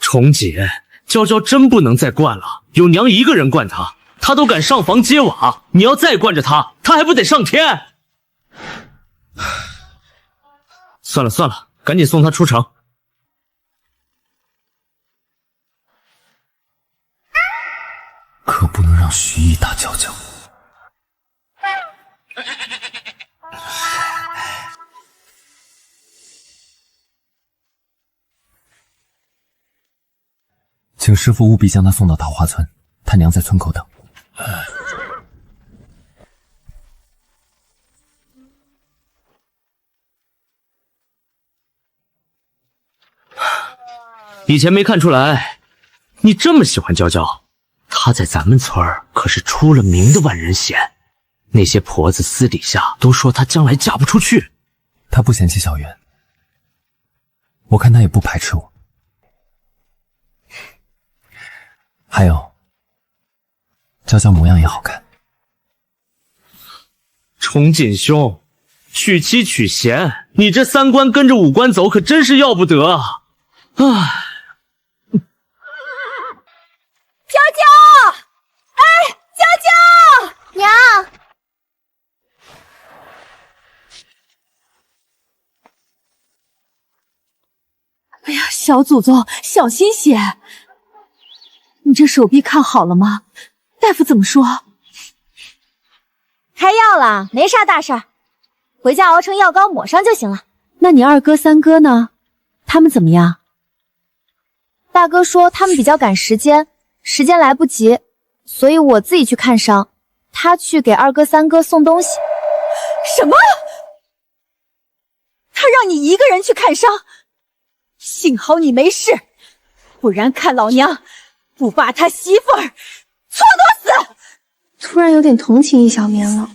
虫姐，娇娇真不能再惯了，有娘一个人惯她，她都敢上房揭瓦，你要再惯着她，她还不得上天？算了算了，赶紧送她出城。可不能让徐毅打娇娇。请师傅务必将他送到桃花村，他娘在村口等。以前没看出来，你这么喜欢娇娇。她在咱们村儿可是出了名的万人嫌，那些婆子私底下都说她将来嫁不出去。她不嫌弃小媛，我看她也不排斥我。还有，娇娇模样也好看。崇锦兄，娶妻娶贤，你这三观跟着五官走，可真是要不得啊！唉。娇娇，哎，娇娇，娘。哎呀，小祖宗，小心些！你这手臂看好了吗？大夫怎么说？开药了，没啥大事儿，回家熬成药膏抹上就行了。那你二哥三哥呢？他们怎么样？大哥说他们比较赶时间来不及，所以我自己去看伤，他去给二哥三哥送东西。什么？他让你一个人去看伤？行幸好你没事，不然看老娘不把他媳妇儿搓多死！突然有点同情易小棉了，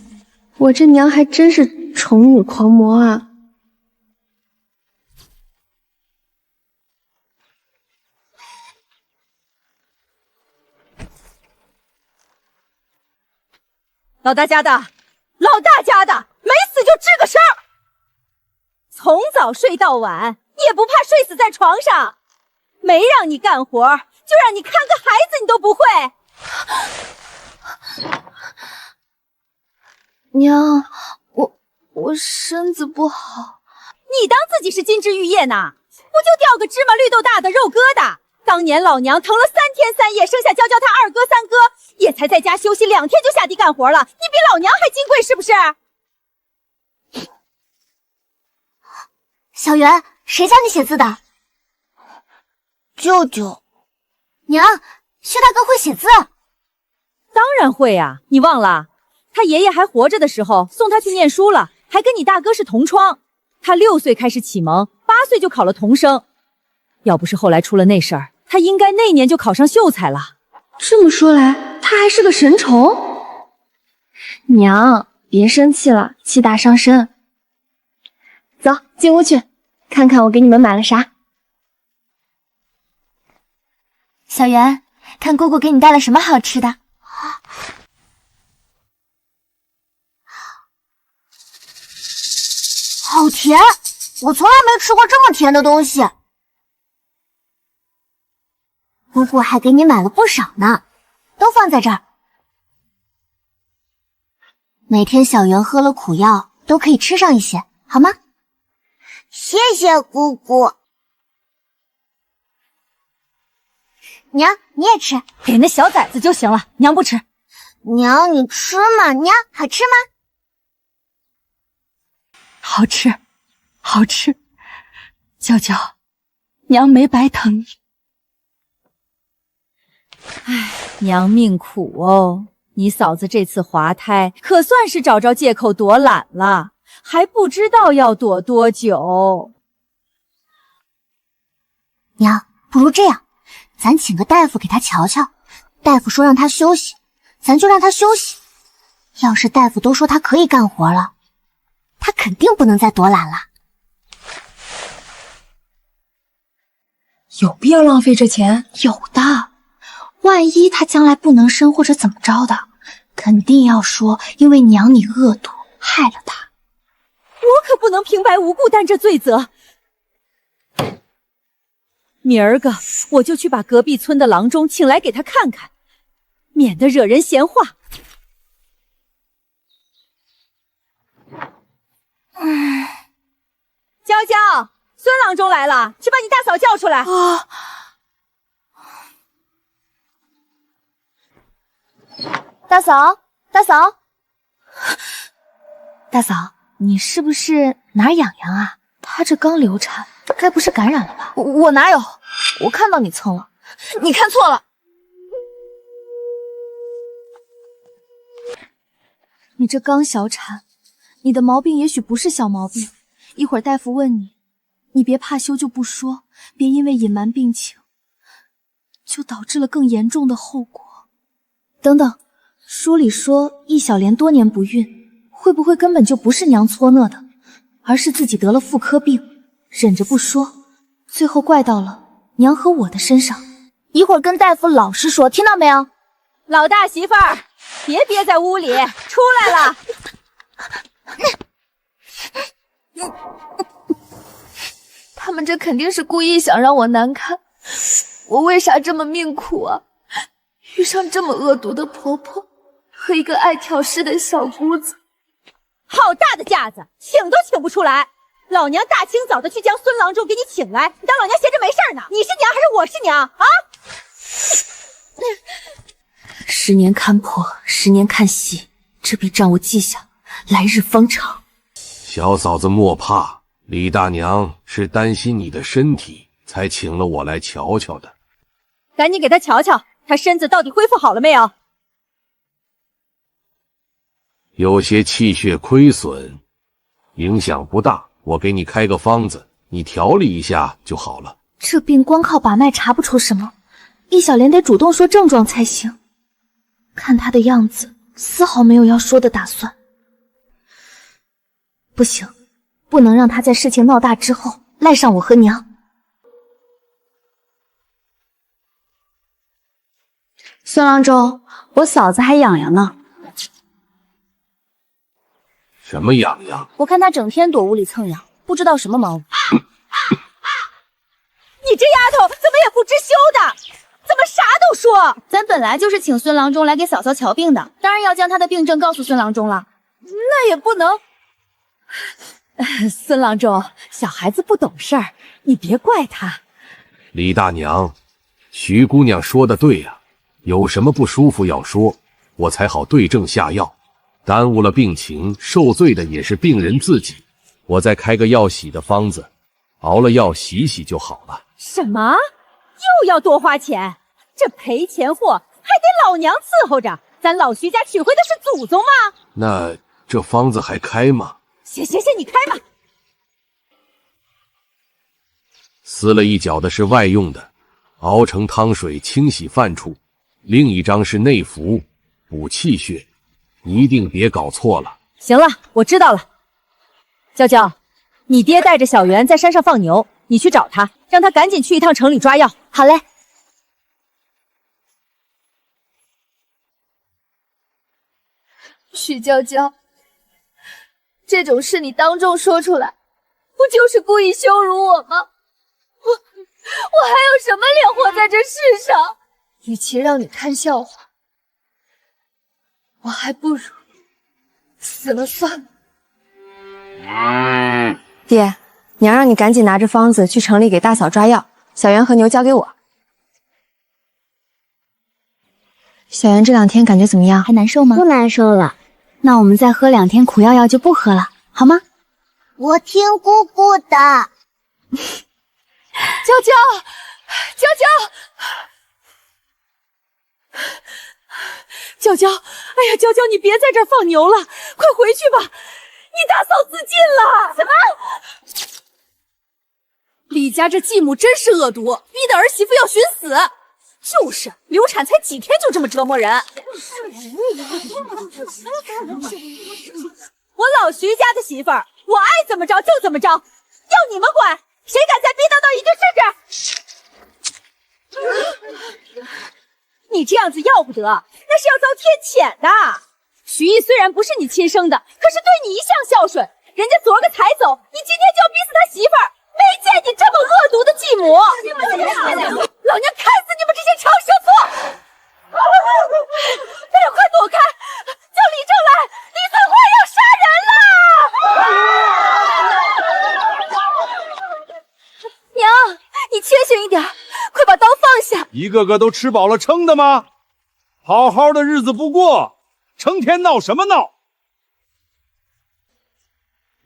我这娘还真是宠女狂魔啊！老大家的，老大家的，没死就吱个声儿，从早睡到晚，也不怕睡死在床上。没让你干活，就让你看个孩子，你都不会。娘，我身子不好。你当自己是金枝玉叶呢？不就掉个芝麻绿豆大的肉疙瘩？当年老娘疼了3天3夜，生下娇娇他2哥3哥，也才在家休息2天就下地干活了。你比老娘还金贵是不是？小圆，谁教你写字的？舅舅。娘，薛大哥会写字？当然会啊，你忘了？他爷爷还活着的时候送他去念书了，还跟你大哥是同窗。他6岁开始启蒙，8岁就考了童生。要不是后来出了那事儿，他应该那年就考上秀才了。这么说来，他还是个神童。娘，别生气了，气大伤身。走，进屋去，看看我给你们买了啥。小圆，看姑姑给你带了什么好吃的。好甜，我从来没吃过这么甜的东西。姑姑还给你买了不少呢，都放在这儿。每天小圆喝了苦药，都可以吃上一些，好吗？谢谢姑姑。娘，你也吃，给那小崽子就行了，娘不吃。娘，你吃嘛，娘，好吃吗？好吃，好吃。娇娇，娘没白疼你。唉，娘命苦哦，你嫂子这次滑胎，可算是找着借口躲懒了，还不知道要躲多久。娘，不如这样，咱请个大夫给她瞧瞧。大夫说让她休息，咱就让她休息。要是大夫都说她可以干活了，她肯定不能再躲懒了。有必要浪费这钱？有的。万一他将来不能生或者怎么着的，肯定要说因为娘你恶毒害了他。我可不能平白无故担这罪责。明儿个我就去把隔壁村的郎中请来给他看看，免得惹人闲话。娇娇，孙郎中来了，去把你大嫂叫出来。啊！大嫂，大嫂，大嫂，你是不是哪儿痒痒啊？她这刚流产，该不是感染了吧？我哪有？我看到你蹭了，你看错了。你这刚小产，你的毛病也许不是小毛病。一会儿大夫问你，你别怕羞就不说，别因为隐瞒病情，就导致了更严重的后果。等等，书里说易小莲多年不孕，会不会根本就不是娘搓讷的，而是自己得了妇科病，忍着不说，最后怪到了娘和我的身上？一会儿跟大夫老实说，听到没有？老大媳妇儿，别憋在屋里，出来了。他们这肯定是故意想让我难堪，我为啥这么命苦啊？遇上这么恶毒的婆婆和一个爱挑事的小姑子，好大的架子，请都请不出来！老娘大清早的去将孙郎中给你请来，你当老娘闲着没事呢？你是娘还是我是娘啊？10年看破，10年看细，这笔账我记下，来日方长。小嫂子莫怕，李大娘是担心你的身体，才请了我来瞧瞧的。赶紧给她瞧瞧，她身子到底恢复好了没有？有些气血亏损，影响不大，我给你开个方子，你调理一下就好了。这病光靠把脉查不出什么，易小莲得主动说症状才行。看她的样子，丝毫没有要说的打算。不行，不能让她在事情闹大之后赖上我和娘。孙郎中，我嫂子还痒痒呢。什么痒痒？我看她整天躲屋里蹭痒，不知道什么毛病。你这丫头怎么也不知羞的，怎么啥都说？咱本来就是请孙郎中来给嫂嫂瞧病的，当然要将她的病症告诉孙郎中了。那也不能。孙郎中，小孩子不懂事儿，你别怪他。李大娘，徐姑娘说的对呀，有什么不舒服要说，我才好对症下药。耽误了病情，受罪的也是病人自己。我再开个药洗的方子，熬了药洗洗就好了。什么？又要多花钱？这赔钱货还得老娘伺候着。咱老徐家娶回的是祖宗吗？那这方子还开吗？行，你开吧。撕了一角的是外用的，熬成汤水清洗犯处；另一张是内服，补气血。一定别搞错了。行了，我知道了。娇娇，你爹带着小袁在山上放牛，你去找他，让他赶紧去一趟城里抓药。好嘞。许娇娇，这种事你当众说出来，不就是故意羞辱我吗？我还有什么脸活在这世上？与其让你看笑话，我还不如死了算了。爹，娘让你赶紧拿着方子去城里给大嫂抓药，小袁和牛交给我。小袁这2天感觉怎么样？还难受吗？不难受了。那我们再喝2天苦药就不喝了，好吗？我听姑姑的。娇娇，哎呀，娇娇，你别在这儿放牛了，快回去吧，你大嫂自尽了。什么？李家这继母真是恶毒，逼得儿媳妇要寻死。就是，流产才几天就这么折磨人。我老徐家的媳妇儿，我爱怎么着就怎么着，要你们管？谁敢再逼叨叨一句试试？你这样子要不得，那是要遭天谴的。徐毅虽然不是你亲生的，可是对你一向孝顺，人家昨个才走，你今天就要逼死他媳妇儿，没见你这么恶毒的继母！老娘看死你们这些长舌妇！哎呀，快躲开！叫李正来，李存花要杀人了！娘，你清醒一点，快把刀放下！一个个都吃饱了撑的吗？好好的日子不过，成天闹什么闹？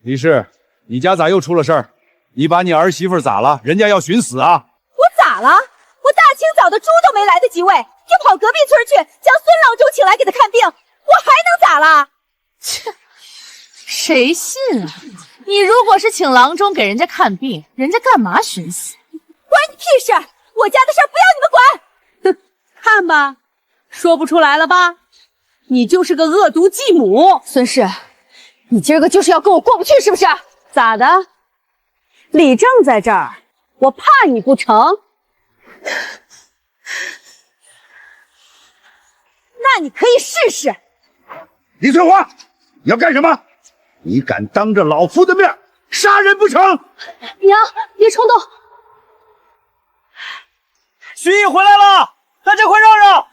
李氏，你家咋又出了事儿？你把你儿媳妇咋了？人家要寻死啊！我咋了？我大清早的猪都没来得及喂，就跑隔壁村去将孙郎中请来给他看病，我还能咋了？切，谁信啊？你如果是请郎中给人家看病，人家干嘛寻死？关你屁事！我家的事不要你们管！哼，看吧，说不出来了吧？你就是个恶毒继母。孙氏，你今儿个就是要跟我过不去是不是？咋的？李正在这儿，我怕你不成？那你可以试试。李翠花，你要干什么？你敢当着老夫的面杀人不成？娘，别冲动。徐毅回来了，大家快让让！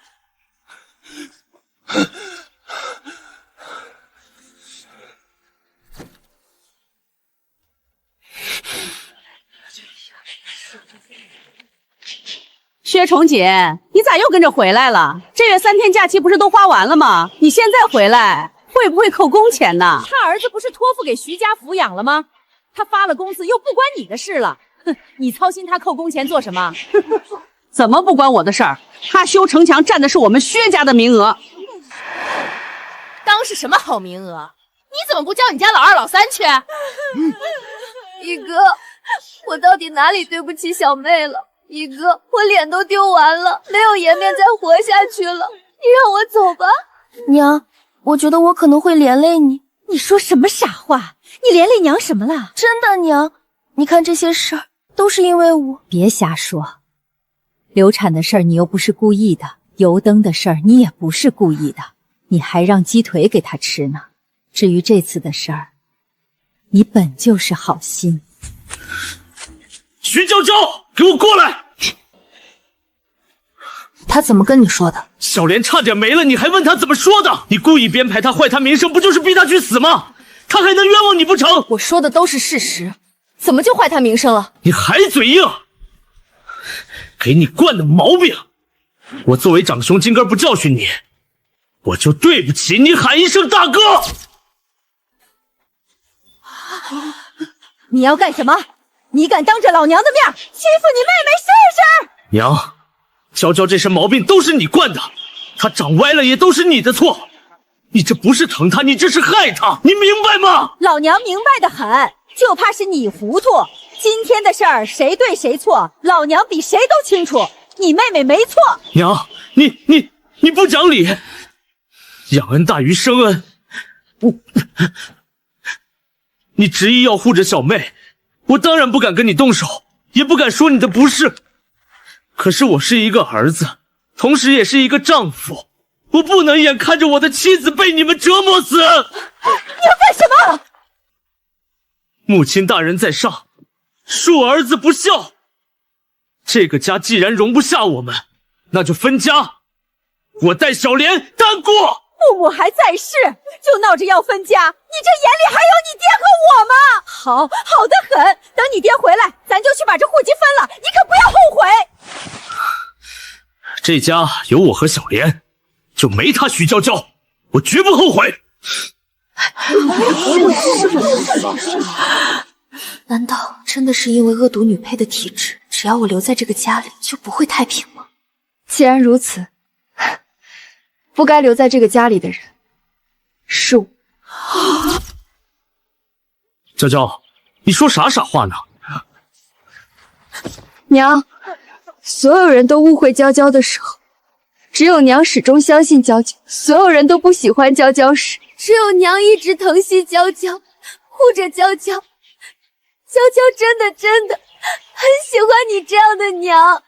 薛崇姐，你咋又跟着回来了？这月3天假期不是都花完了吗？你现在回来，会不会扣工钱呢？他儿子不是托付给徐家抚养了吗？他发了工资又不关你的事了，哼，你操心他扣工钱做什么？怎么不关我的事儿？他修城墙占的是我们薛家的名额。当是什么好名额？你怎么不叫你家老二老三去？一哥，我到底哪里对不起小妹了？一个我脸都丢完了，没有颜面再活下去了。你让我走吧。娘，我觉得我可能会连累你。你说什么傻话？你连累娘什么了？真的，娘，你看这些事儿都是因为我。别瞎说，流产的事儿你又不是故意的，油灯的事儿你也不是故意的，你还让鸡腿给他吃呢。至于这次的事儿，你本就是好心。徐娇娇，给我过来！他怎么跟你说的？小莲差点没了，你还问他怎么说的？你故意编排他坏他名声，不就是逼他去死吗？他还能冤枉你不成？我说的都是事实，怎么就坏他名声了？你还嘴硬，给你惯的毛病。我作为长兄，今根不教训你，我就对不起你喊一声大哥。你要干什么？你敢当着老娘的面欺负你妹妹试试？娘，娇娇这身毛病都是你惯的，她长歪了也都是你的错。你这不是疼她，你这是害她，你明白吗？老娘明白的很，就怕是你糊涂。今天的事儿谁对谁错，老娘比谁都清楚。你妹妹没错。娘，你不讲理，养恩大于生恩。你执意要护着小妹，我当然不敢跟你动手，也不敢说你的不是。可是我是一个儿子，同时也是一个丈夫，我不能眼看着我的妻子被你们折磨死。你要干什么？母亲大人在上，恕儿子不孝。这个家既然容不下我们，那就分家。我带小莲担过。父母还在世，就闹着要分家，你这眼里还有你爹和我吗？好得很，等你爹回来，咱就去把这户籍分了，你可不要后悔。这家有我和小莲，就没他徐娇娇，我绝不后悔。难道真的是因为恶毒女配的体质，只要我留在这个家里就不会太平吗？既然如此，不该留在这个家里的人是我。娇娇，你说啥傻话呢？娘，所有人都误会娇娇的时候，只有娘始终相信娇娇；所有人都不喜欢娇娇时，只有娘一直疼惜娇娇，护着娇娇。娇娇真的很喜欢你这样的娘。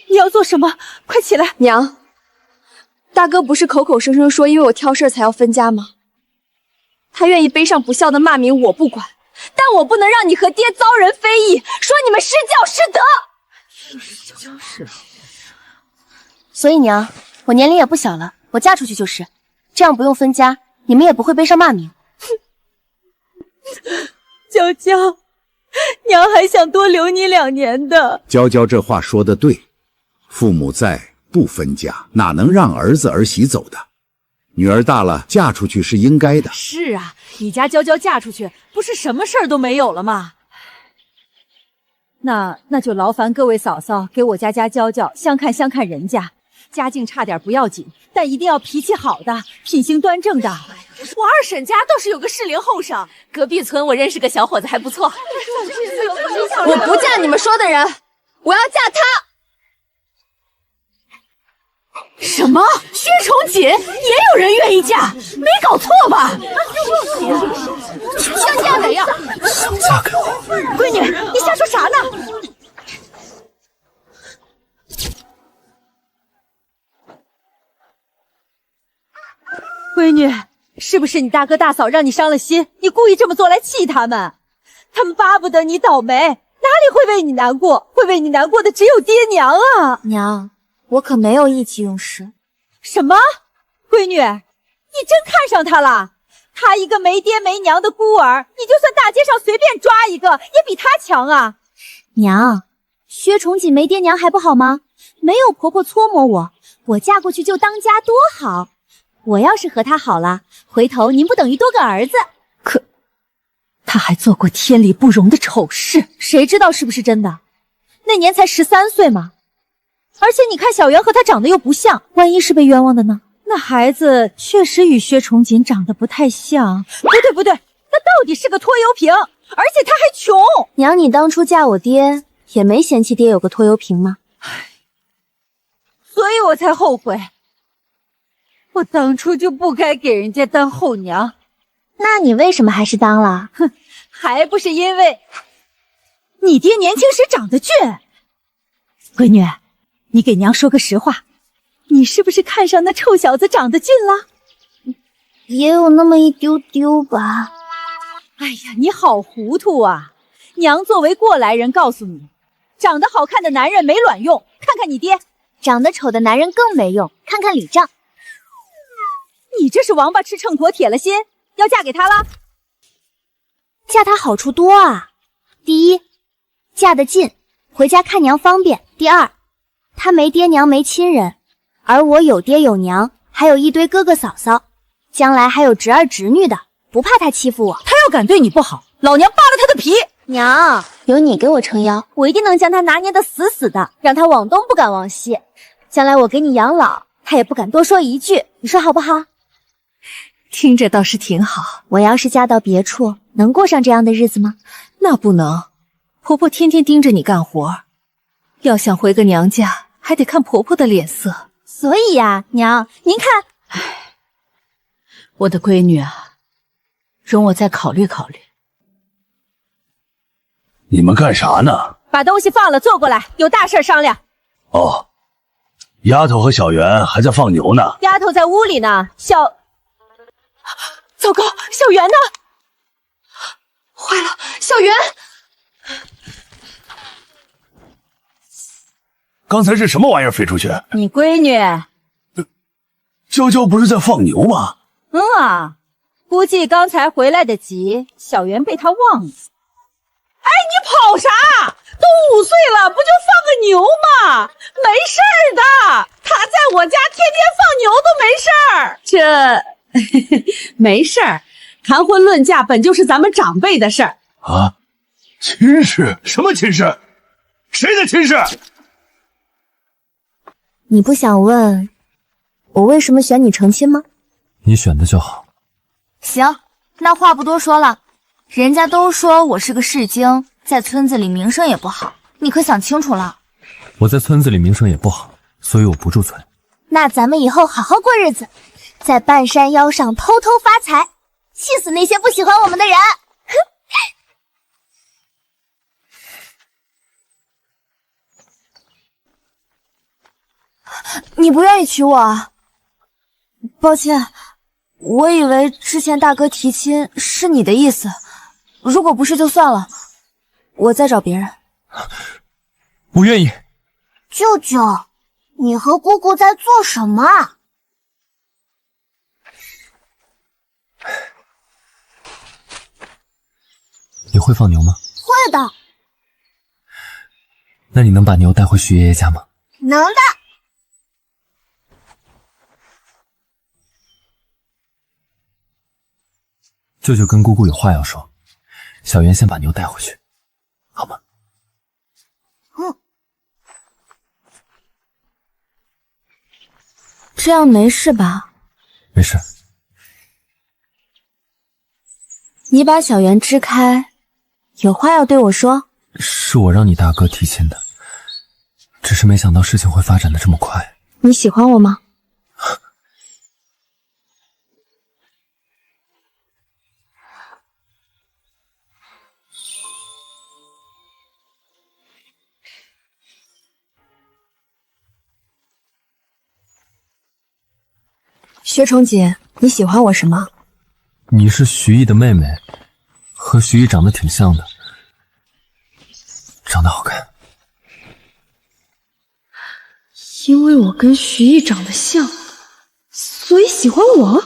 你要做什么？快起来！娘，大哥不是口口声声说因为我挑事才要分家吗？他愿意背上不孝的骂名我不管，但我不能让你和爹遭人非议，说你们失教失德。是。所以娘，我年龄也不小了，我嫁出去就是，这样不用分家，你们也不会背上骂名。娇娇，娘还想多留你2年的。娇娇这话说得对，父母在不分家，哪能让儿子儿媳走的？女儿大了，嫁出去是应该的。是啊，你家娇娇嫁出去，不是什么事儿都没有了吗？那就劳烦各位嫂嫂给我家娇娇相看人家，家境差点不要紧，但一定要脾气好的，品行端正的。我二婶家倒是有个适龄后生，隔壁村我认识个小伙子还不错。我不嫁你们说的人，我要嫁他。什么？薛崇锦也有人愿意嫁？没搞错吧？想嫁谁呀？嫁给我！闺女，你瞎说啥呢？闺女，是不是你大哥大嫂让你伤了心？你故意这么做来气他们？他们巴不得你倒霉，哪里会为你难过？会为你难过的只有爹娘啊！娘，我可没有意气用事。什么？闺女，你真看上他了？他一个没爹没娘的孤儿，你就算大街上随便抓一个，也比他强啊！娘，薛崇锦没爹娘还不好吗？没有婆婆搓磨我，我嫁过去就当家多好。我要是和他好了，回头您不等于多个儿子？可他还做过天理不容的丑事，谁知道是不是真的？那年才13岁嘛。而且你看小圆和他长得又不像，万一是被冤枉的呢？那孩子确实与薛崇锦长得不太像。不对，那到底是个拖油瓶，而且他还穷。娘，你当初嫁我爹也没嫌弃爹有个拖油瓶吗？所以我才后悔，我当初就不该给人家当后娘。那你为什么还是当了？哼，还不是因为你爹年轻时长得俊。闺女，你给娘说个实话，你是不是看上那臭小子长得俊了？也有那么一丢丢吧。哎呀，你好糊涂啊！娘作为过来人告诉你，长得好看的男人没卵用，看看你爹。长得丑的男人更没用，看看李丈。你这是王八吃秤砣铁了心，要嫁给他了？嫁他好处多啊。第一，嫁得近，回家看娘方便。第二，他没爹娘没亲人，而我有爹有娘，还有一堆哥哥嫂嫂，将来还有侄儿侄女的，不怕他欺负我。他要敢对你不好，老娘扒了他的皮。娘，有你给我撑腰，我一定能将他拿捏得死死的，让他往东不敢往西。将来我给你养老，他也不敢多说一句，你说好不好？听着倒是挺好。我要是嫁到别处，能过上这样的日子吗？那不能，婆婆天天盯着你干活，要想回个娘家，还得看婆婆的脸色。所以呀，娘，您看，唉，我的闺女啊，容我再考虑考虑。你们干啥呢？把东西放了，坐过来，有大事商量。哦，丫头和小圆还在放牛呢。丫头在屋里呢，糟糕，小圆呢？坏了，小圆！刚才是什么玩意儿飞出去？你闺女娇娇不是在放牛吗？估计刚才回来的急，小圆被她忘了。哎，你跑啥？都5岁了，不就放个牛吗？没事儿的，他在我家天天放牛都没事儿。这没事儿，谈婚论嫁本就是咱们长辈的事儿啊。亲事？什么亲事？谁的亲事？你不想问我为什么选你成亲吗？你选的就好。行，那话不多说了。人家都说我是个世经，在村子里名声也不好，你可想清楚了。我在村子里名声也不好，所以我不住村。那咱们以后好好过日子，在半山腰上偷偷发财，气死那些不喜欢我们的人。你不愿意娶我啊？抱歉，我以为之前大哥提亲是你的意思。如果不是就算了，我再找别人。不愿意。舅舅，你和姑姑在做什么？你会放牛吗？会的。那你能把牛带回许爷爷家吗？能的。舅舅跟姑姑有话要说，小圆先把牛带回去，好吗？这样没事吧？没事。你把小圆支开，有话要对我说？是我让你大哥提亲的，只是没想到事情会发展的这么快。你喜欢我吗？薛崇锦，你喜欢我什么？你是徐艺的妹妹，和徐艺长得挺像的，长得好看。因为我跟徐艺长得像，所以喜欢我？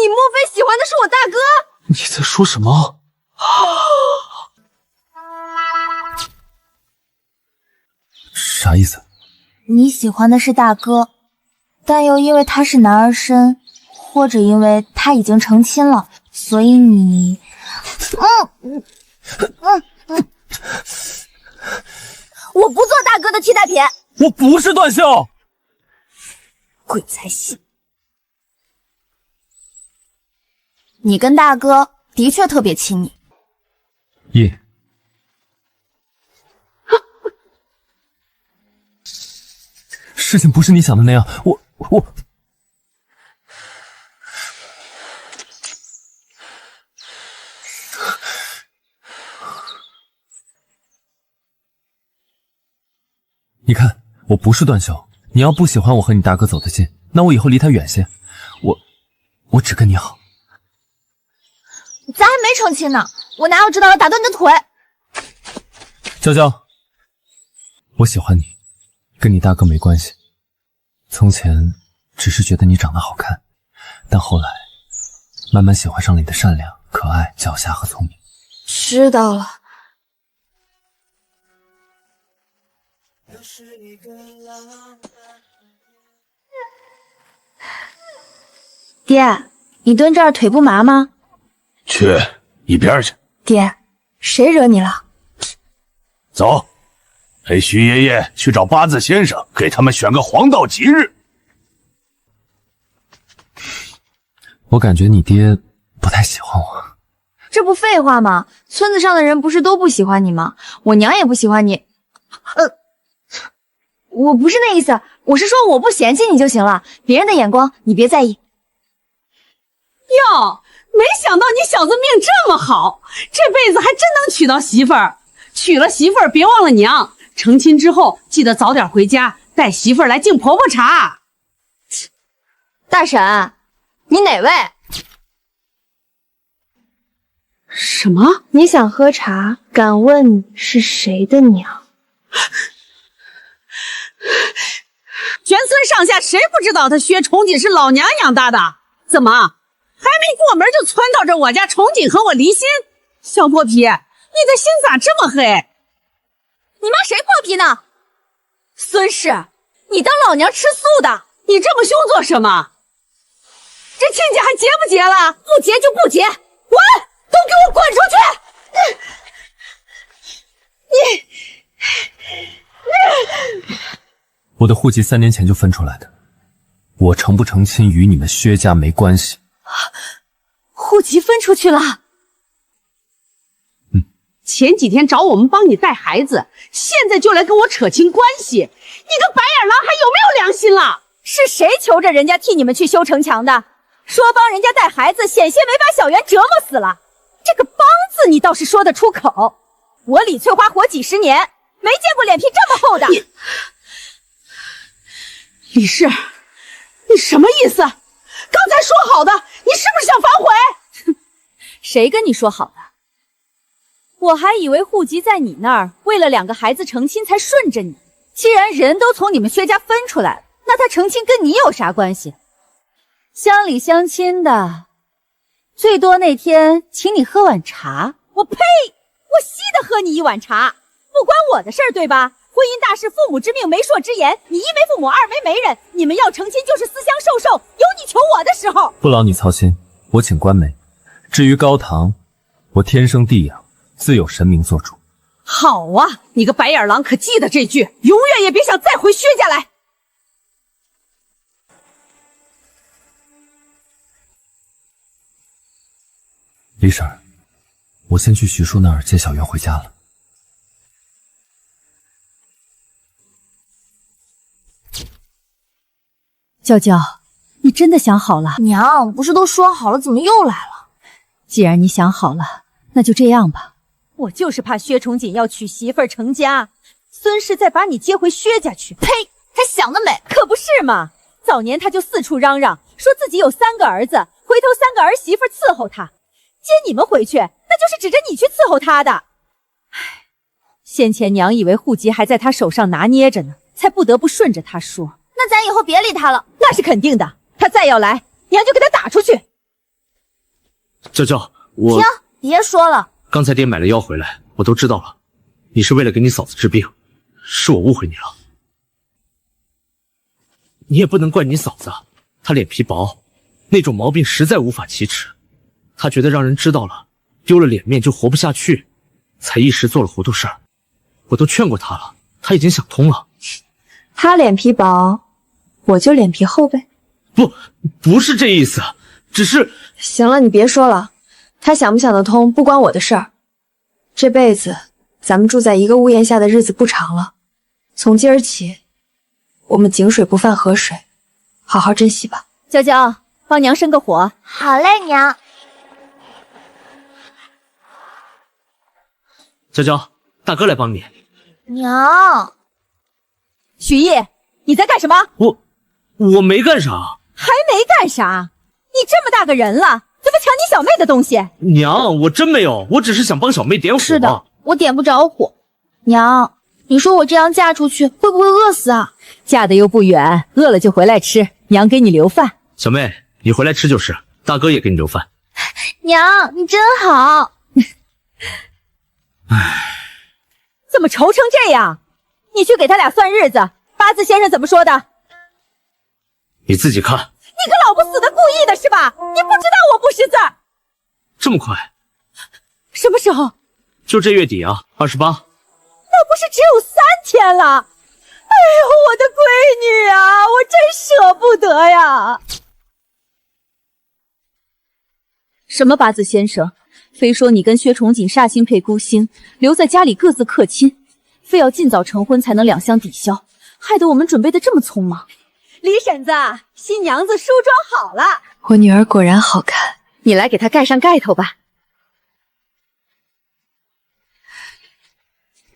你莫非喜欢的是我大哥？你在说什么？啥意思？你喜欢的是大哥，但又因为他是男儿身，或者因为他已经成亲了，所以你……我不做大哥的替代品。我不是段笑，鬼才信！你跟大哥的确特别亲密。叶，事情不是你想的那样，我。你看，我不是段秀。你要不喜欢我和你大哥走得近，那我以后离他远些。我只跟你好。咱还没成亲呢，我哪有知道要打断你的腿？娇娇，我喜欢你，跟你大哥没关系。从前只是觉得你长得好看，但后来慢慢喜欢上了你的善良、可爱、狡黠和聪明。知道了。爹，你蹲这儿腿不麻吗？去一边去。爹，谁惹你了？走，陪徐爷爷去找八字先生，给他们选个黄道吉日。我感觉你爹不太喜欢我。这不废话吗？村子上的人不是都不喜欢你吗？我娘也不喜欢你。我不是那意思，我是说我不嫌弃你就行了，别人的眼光你别在意。哟，没想到你小子命这么好，这辈子还真能娶到媳妇儿。娶了媳妇儿别忘了娘，成亲之后记得早点回家，带媳妇儿来敬婆婆茶。大婶，你哪位？什么？你想喝茶？敢问是谁的娘？全村上下谁不知道他薛崇锦是老娘养大的？怎么还没过门就撺掇着我家崇锦和我离心？小破皮，你的心咋这么黑？你骂谁破皮呢？孙氏，你当老娘吃素的？你这么凶做什么？这亲家还结不结了？不结就不结，滚！都给我滚出去！我的户籍3年前就分出来的，我成不成亲与你们薛家没关系。户籍分出去了？前几天找我们帮你带孩子，现在就来跟我扯清关系，你个白眼狼还有没有良心了？是谁求着人家替你们去修城墙的？说帮人家带孩子，险些没把小袁折磨死了。这个帮字你倒是说得出口。我李翠花活几十年，没见过脸皮这么厚的。李氏，你什么意思？刚才说好的，你是不是想反悔？谁跟你说好的？我还以为户籍在你那儿，为了2个孩子成亲才顺着你。既然人都从你们薛家分出来了，那他成亲跟你有啥关系？乡里乡亲的，最多那天请你喝碗茶。我呸！我稀得喝你1碗茶，不关我的事儿，对吧？婚姻大事，父母之命，媒妁之言。你1没父母，2没媒人，你们要成亲就是思乡受寿，有你求我的时候。不劳你操心，我请官媒。至于高堂，我天生地养，自有神明做主。好啊，你个白眼狼，可记得这句，永远也别想再回薛家来。李婶儿，我先去徐叔那儿接小袁回家了。娇娇，你真的想好了？娘，不是都说好了，怎么又来了？既然你想好了，那就这样吧。我就是怕薛崇锦要娶媳妇儿成家，孙氏再把你接回薛家去。呸！他想得美，可不是嘛！早年他就四处嚷嚷，说自己有3个儿子，回头3个儿媳妇伺候他。接你们回去，那就是指着你去伺候他的。唉，先前娘以为户籍还在他手上拿捏着呢，才不得不顺着他说。那咱以后别理他了。那是肯定的，他再要来，娘就给他打出去。娇娇，我停，别说了。刚才爹买了药回来，我都知道了。你是为了给你嫂子治病，是我误会你了。你也不能怪你嫂子，她脸皮薄，那种毛病实在无法启齿。她觉得让人知道了，丢了脸面就活不下去，才一时做了糊涂事儿。我都劝过她了，她已经想通了。她脸皮薄，我就脸皮厚呗。不是这意思。只是……行了，你别说了，他想不想得通不关我的事儿。这辈子咱们住在一个屋檐下的日子不长了，从今儿起，我们井水不犯河水，好好珍惜吧。娇娇，帮娘生个火。好嘞，娘。娇娇，大哥来帮你。娘，许毅，你在干什么？我没干啥。还没干啥？你这么大个人了，怎么抢你小妹的东西？娘，我真没有，我只是想帮小妹点火。是的，我点不着火。娘，你说我这样嫁出去会不会饿死啊？嫁的又不远，饿了就回来吃，娘给你留饭。小妹，你回来吃就是，大哥也给你留饭。娘，你真好。唉，怎么愁成这样？你去给他俩算日子，八字先生怎么说的？你自己看。你个老不死的，故意的是吧？你不知道我不识字。这么快？什么时候？就这月底啊，28。那不是只有3天了？哎呦，我的闺女啊，我真舍不得呀！什么八字先生？非说你跟薛崇锦煞星配孤星，留在家里各自克亲，非要尽早成婚才能两相抵消，害得我们准备的这么匆忙。李婶子，新娘子梳妆好了。我女儿果然好看，你来给她盖上盖头吧。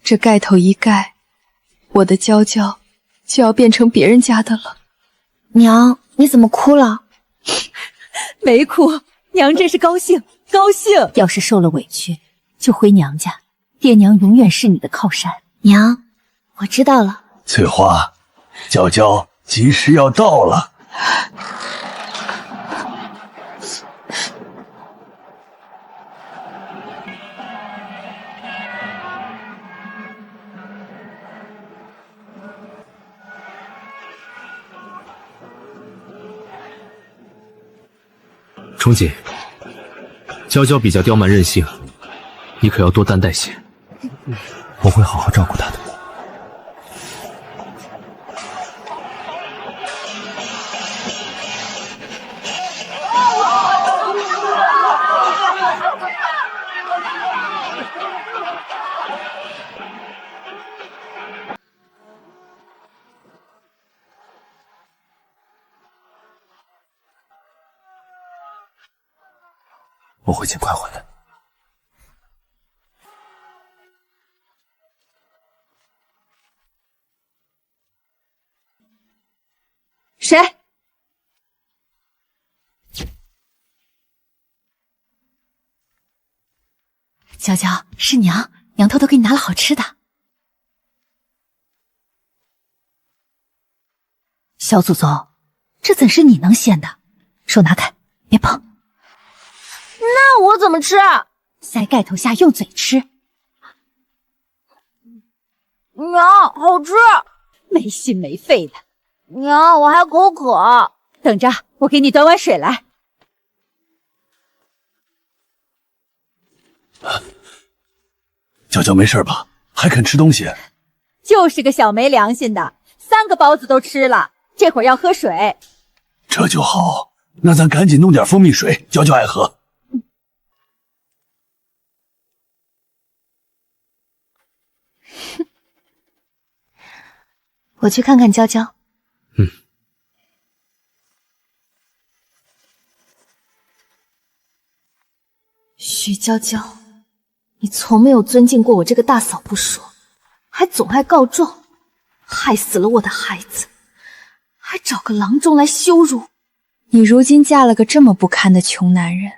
这盖头一盖，我的娇娇就要变成别人家的了。娘，你怎么哭了？没哭，娘真是高兴，高兴。要是受了委屈，就回娘家，爹娘永远是你的靠山。娘，我知道了。翠花，娇娇吉时要到了。崇锦，娇娇比较刁蛮任性，你可要多担待些。我会好好照顾她的。我会尽快回来。谁？娇娇，是娘，娘偷偷给你拿了好吃的。小祖宗，这怎是你能掀的？手拿开，别碰。那我怎么吃？塞盖头下，用嘴吃。娘，好吃。没心没肺的。娘，我还口渴。等着，我给你端碗水来。娇娇没事吧？还肯吃东西？就是个小没良心的，3个包子都吃了，这会儿要喝水。这就好，那咱赶紧弄点蜂蜜水，娇娇爱喝。我去看看娇娇。徐娇娇，你从没有尊敬过我这个大嫂不说，还总爱告状，害死了我的孩子，还找个郎中来羞辱。你如今嫁了个这么不堪的穷男人，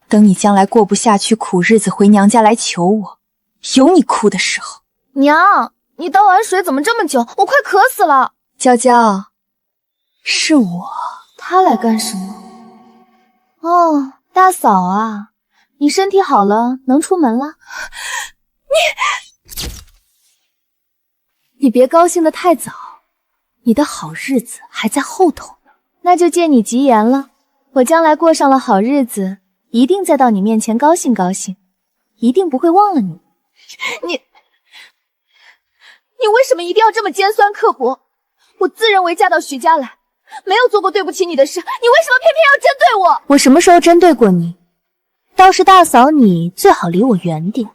等你将来过不下去苦日子回娘家来求我，有你哭的时候。娘，你倒碗水怎么这么久？我快渴死了。娇娇，是我。他来干什么？哦，大嫂啊，你身体好了，能出门了？你别高兴得太早，你的好日子还在后头呢。那就借你吉言了，我将来过上了好日子，一定再到你面前高兴高兴，一定不会忘了你。你为什么一定要这么尖酸刻薄？我自认为嫁到徐家来，没有做过对不起你的事，你为什么偏偏要针对我？我什么时候针对过你？倒是大嫂你最好离我远点。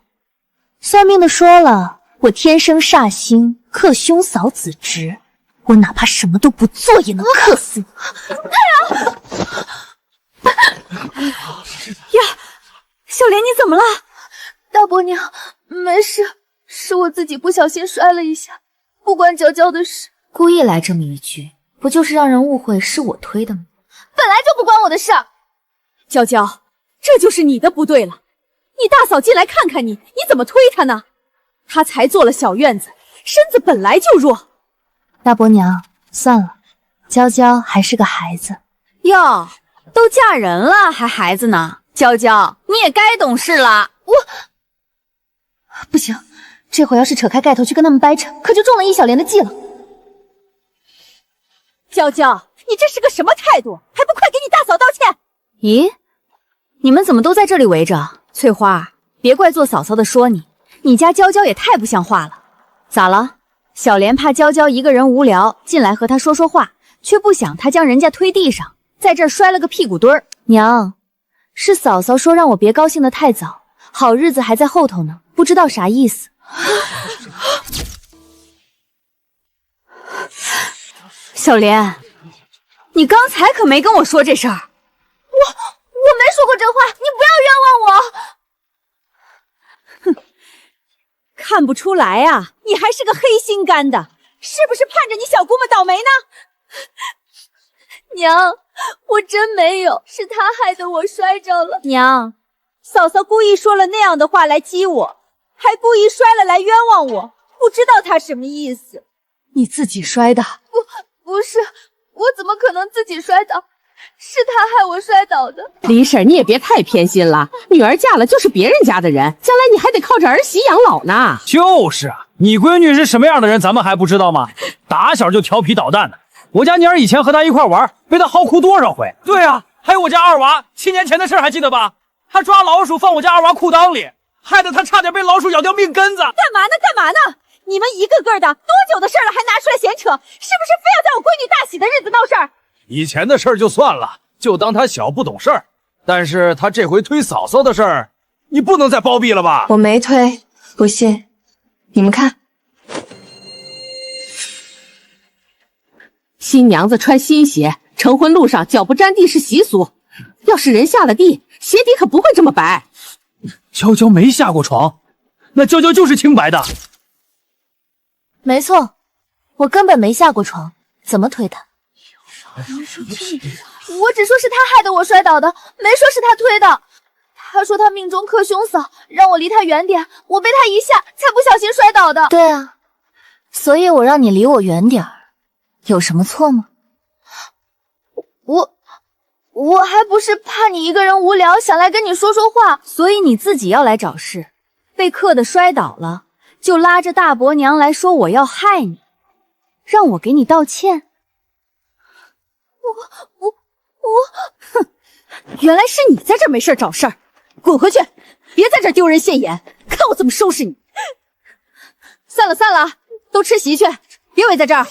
算命的说了，我天生煞星，克兄嫂子直，我哪怕什么都不做也能克死你。呀，小莲你怎么了？大伯娘，没事，是我自己不小心摔了一下，不关娇娇的事。故意来这么一句，不就是让人误会是我推的吗？本来就不关我的事。娇娇，这就是你的不对了。你大嫂进来看看你，你怎么推她呢？她才做了小院子，身子本来就弱。大伯娘，算了，娇娇还是个孩子。哟，都嫁人了还孩子呢？娇娇，你也该懂事了。不行，这回要是扯开盖头去跟他们掰扯，可就中了易小莲的计了。娇娇，你这是个什么态度？还不快给你大嫂道歉！咦，你们怎么都在这里围着？翠花，别怪做嫂嫂的说你，你家娇娇也太不像话了。咋了？小莲怕娇娇一个人无聊，进来和她说说话，却不想她将人家推地上，在这儿摔了个屁股墩儿。娘，是嫂嫂说让我别高兴得太早，好日子还在后头呢，不知道啥意思。小莲，你刚才可没跟我说这事儿。我没说过这话，你不要冤枉我。哼，看不出来啊，你还是个黑心肝的，是不是盼着你小姑们倒霉呢？娘，我真没有，是他害得我摔着了。娘，嫂嫂故意说了那样的话来激我，还故意摔了来冤枉我，不知道她什么意思。你自己摔的？不是，我怎么可能自己摔倒？是他害我摔倒的。李婶，你也别太偏心了，女儿嫁了就是别人家的人，将来你还得靠着儿媳养老呢。就是啊，你闺女是什么样的人，咱们还不知道吗？打小就调皮捣蛋的。我家妮儿以前和她一块玩，被她薅哭多少回。对啊，还有我家二娃7年前的事还记得吧？他抓老鼠放我家二娃裤裆里，害得他差点被老鼠咬掉命根子。干嘛呢？干嘛呢？你们一个个的多久的事了，还拿出来闲扯，是不是非要在我闺女大喜的日子闹事儿？以前的事儿就算了，就当他小不懂事儿。但是他这回推嫂嫂的事儿，你不能再包庇了吧？我没推，不信，你们看。新娘子穿新鞋，成婚路上脚不沾地是习俗。要是人下了地，鞋底可不会这么白。娇娇没下过床，那娇娇就是清白的。没错，我根本没下过床，怎么推她？我只说是他害得我摔倒的，没说是他推的。他说他命中克兄嫂，让我离他远点，我被他一吓，才不小心摔倒的。对啊，所以我让你离我远点儿，有什么错吗？我还不是怕你一个人无聊，想来跟你说说话，所以你自己要来找事，被磕得摔倒了，就拉着大伯娘来说我要害你，让我给你道歉。哼，原来是你在这没事找事儿，滚回去，别在这丢人现眼，看我怎么收拾你。散了散了，都吃席去，别围在这儿。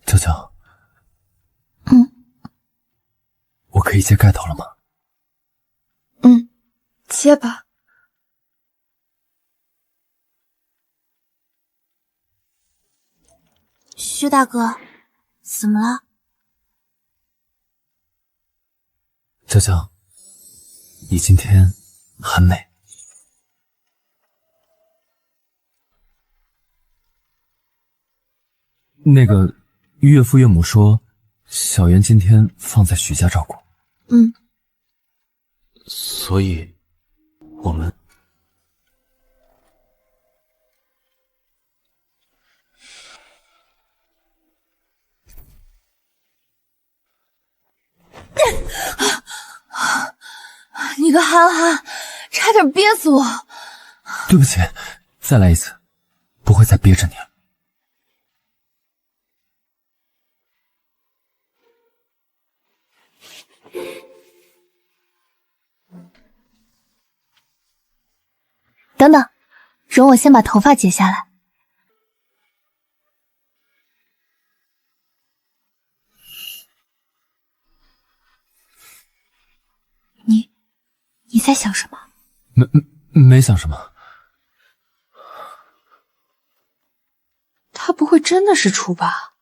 娇娇，我可以揭盖头了吗？揭吧。薛大哥，怎么了？娇娇，你今天很美。那个岳父岳母说，小媛今天放在许家照顾。所以，我们你个憨憨，差点憋死我。对不起，再来一次，不会再憋着你了。等等，容我先把头发解下来。你在想什么？没想什么。他不会真的是猪吧？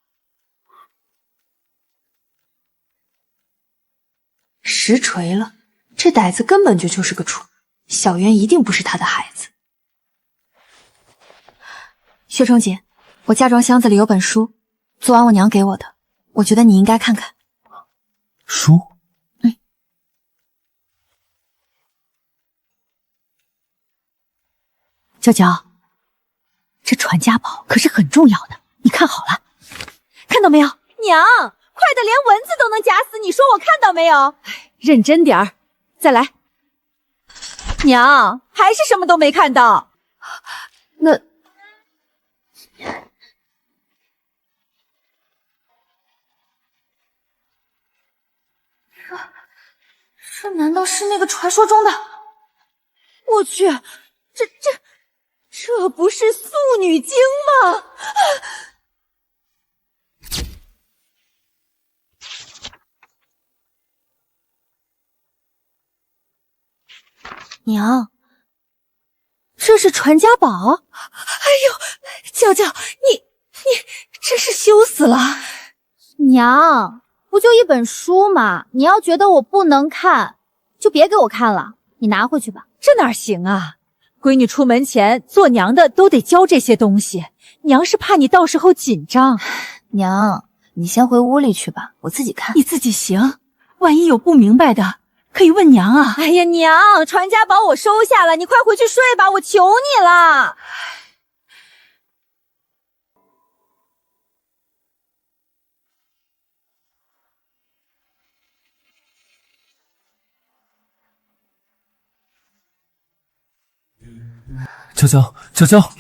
实锤了，这歹子根本就是个猪，小圆一定不是他的孩子。薛冲姐，我嫁妆箱子里有本书，昨晚我娘给我的，我觉得你应该看看。书？娇娇，这传家宝可是很重要的，你看好了，看到没有？娘，快的连蚊子都能夹死，你说我看到没有？认真点儿，再来。娘，还是什么都没看到。那这难道是那个传说中的？我去，这不是素女经吗？娘，这是传家宝。哎呦，娇娇，你真是羞死了。娘，不就一本书嘛，你要觉得我不能看，就别给我看了，你拿回去吧。这哪行啊？闺女出门前做娘的都得教这些东西，娘是怕你到时候紧张。娘，你先回屋里去吧，我自己看。你自己行，万一有不明白的，可以问娘啊。哎呀，娘，传家宝我收下了，你快回去睡吧，我求你了。娇娇，娇娇，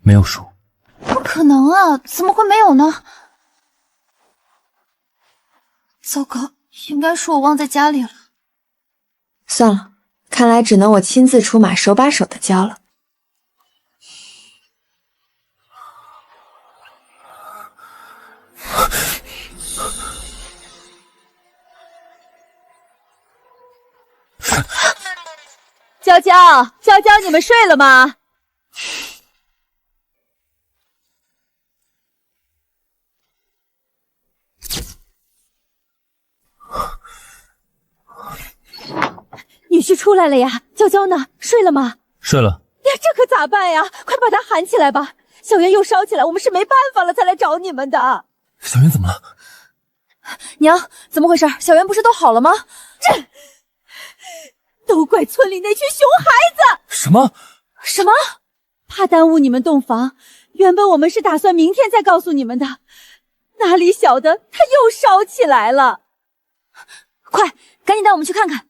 没有书。不可能啊，怎么会没有呢？糟糕，应该是我忘在家里了。算了，看来只能我亲自出马，手把手的教了。娇娇，娇娇，你们睡了吗？女婿出来了呀，娇娇呢？睡了吗？睡了。呀，这可咋办呀？快把他喊起来吧！小圆又烧起来，我们是没办法了才来找你们的。小圆怎么了？娘，怎么回事？小圆不是都好了吗？这都怪村里那群熊孩子！什么？什么？怕耽误你们洞房，原本我们是打算明天再告诉你们的，哪里晓得他又烧起来了。快，赶紧带我们去看看。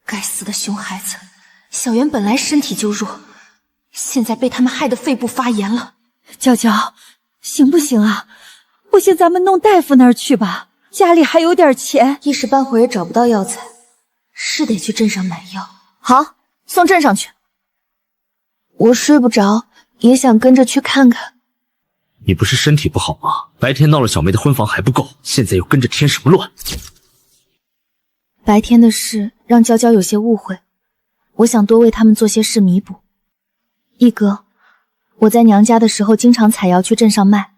该死的熊孩子！小圆本来身体就弱，现在被他们害得肺部发炎了。娇娇，行不行啊？不行，咱们弄大夫那儿去吧，家里还有点钱，一时半会儿也找不到药材，是得去镇上买药。好，送镇上去。我睡不着，也想跟着去看看。你不是身体不好吗？白天闹了小梅的婚房还不够，现在又跟着添什么乱？白天的事让娇娇有些误会，我想多为他们做些事弥补。一哥，我在娘家的时候经常采药去镇上卖，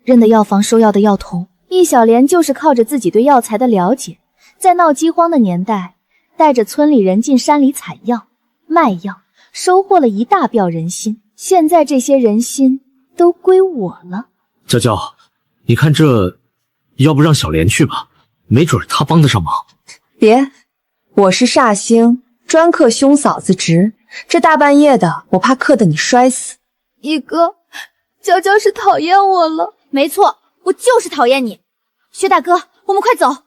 认得药房收药的药童。易小莲就是靠着自己对药材的了解，在闹饥荒的年代，带着村里人进山里采药、卖药，收获了一大票人心。现在这些人心都归我了。娇娇，你看这，要不让小莲去吧，没准她帮得上忙。别，我是煞星，专克兄嫂子职，这大半夜的，我怕克得你摔死。一哥，娇娇是讨厌我了。没错，我就是讨厌你。薛大哥，我们快走。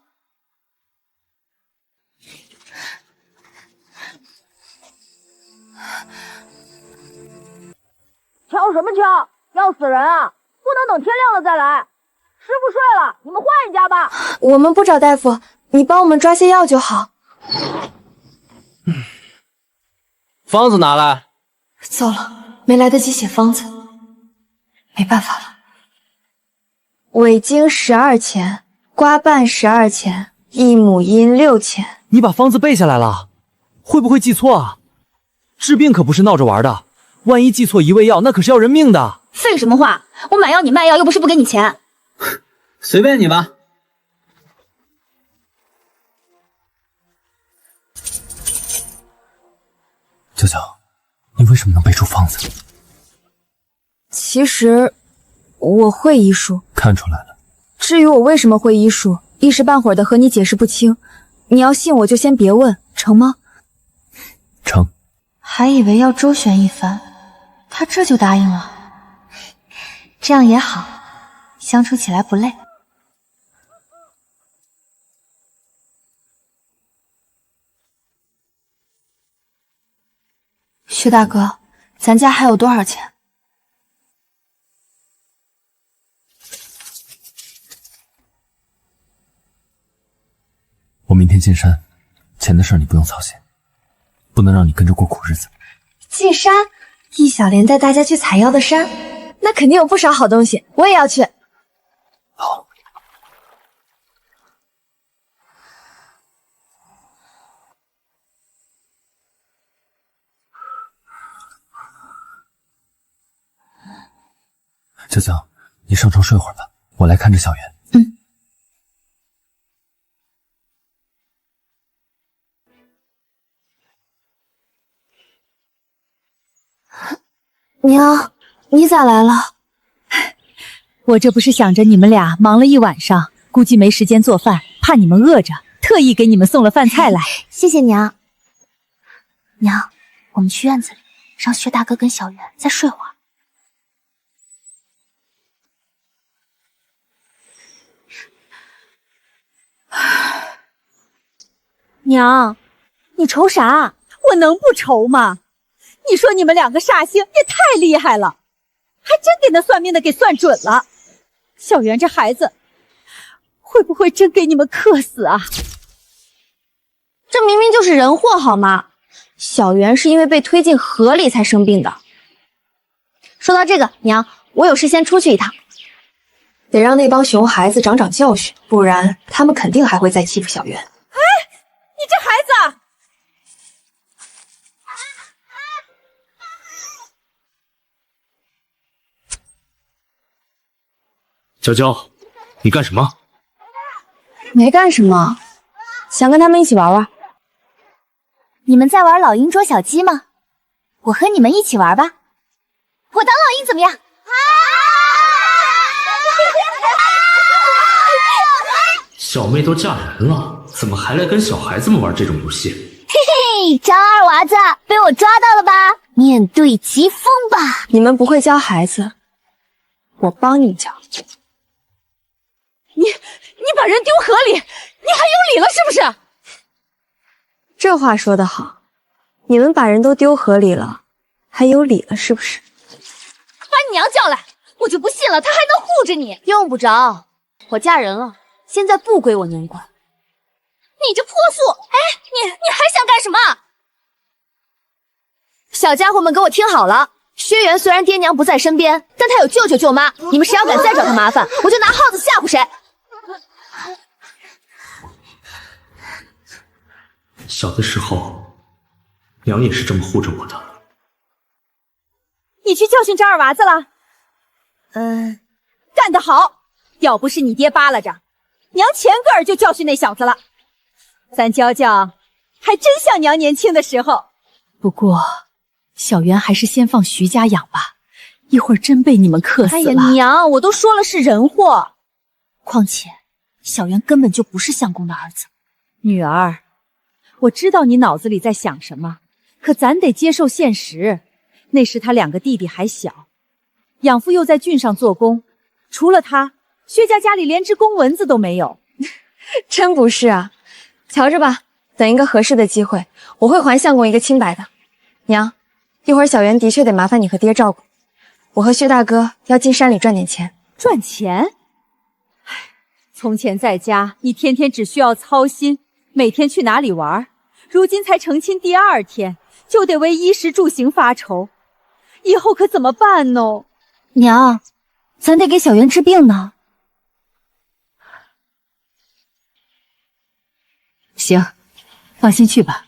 敲什么敲？要死人啊！不能等天亮了再来。师傅睡了，你们换一家吧。我们不找大夫，你帮我们抓些药就好。方子拿来。糟了，没来得及写方子，没办法了。尾经12钱，瓜瓣12钱，一母音6钱。你把方子背下来了，会不会记错啊？治病可不是闹着玩的，万一记错一味药，那可是要人命的。废什么话！我买药你卖药，又不是不给你钱。随便你吧。娇娇，你为什么能背出方子？其实我会医术，看出来了。至于我为什么会医术，一时半会儿的和你解释不清。你要信我就先别问，成吗？成。还以为要周旋一番，他这就答应了。这样也好，相处起来不累。薛大哥，咱家还有多少钱？我明天进山，钱的事儿你不用操心，不能让你跟着过苦日子。进山？易小莲带大家去采药的山，那肯定有不少好东西，我也要去。好。娇娇，你上床睡会儿吧，我来看着小圆。娘，你咋来了？我这不是想着你们俩忙了一晚上，估计没时间做饭，怕你们饿着，特意给你们送了饭菜来。谢谢娘。娘，我们去院子里，让薛大哥跟小圆再睡会儿。娘，你愁啥？我能不愁吗？你说你们两个煞星也太厉害了，还真给那算命的给算准了。小圆这孩子，会不会真给你们克死啊？这明明就是人祸好吗？小圆是因为被推进河里才生病的。说到这个，娘，我有事先出去一趟。得让那帮熊孩子长长教训，不然他们肯定还会再欺负小圆。哎，你这孩子！娇娇，你干什么？没干什么，想跟他们一起玩玩。你们在玩老鹰捉小鸡吗？我和你们一起玩吧。我当老鹰怎么样？小妹都嫁人了，怎么还来跟小孩子们玩这种游戏？嘿嘿，张二娃子被我抓到了吧？面对疾风吧！你们不会教孩子，我帮你们教。你把人丢河里，你还有理了是不是？这话说得好，你们把人都丢河里了，还有理了是不是？把你娘叫来，我就不信了，她还能护着你。用不着，我嫁人了，现在不归我娘管。你这泼妇！哎，你还想干什么？小家伙们给我听好了，薛元虽然爹娘不在身边，但他有舅舅舅妈，你们谁要敢再找他麻烦，我就拿耗子吓唬谁。小的时候，娘也是这么护着我的。你去教训这二娃子了？干得好！要不是你爹扒拉着，娘前个儿就教训那小子了。咱娇娇还真像娘年轻的时候。不过，小圆还是先放徐家养吧，一会儿真被你们克死了。哎呀，娘，我都说了是人祸。况且，小圆根本就不是相公的儿子。女儿，我知道你脑子里在想什么，可咱得接受现实。那时他两个弟弟还小，养父又在郡上做工，除了他，薛家家里连只公蚊子都没有。真不是啊，瞧着吧，等一个合适的机会，我会还相公一个清白的。娘，一会儿小圆的确得麻烦你和爹照顾，我和薛大哥要进山里赚点钱。赚钱？唉，从前在家，你天天只需要操心每天去哪里玩，如今才成亲第2天，就得为衣食住行发愁，以后可怎么办呢？娘，咱得给小袁治病呢。行，放心去吧，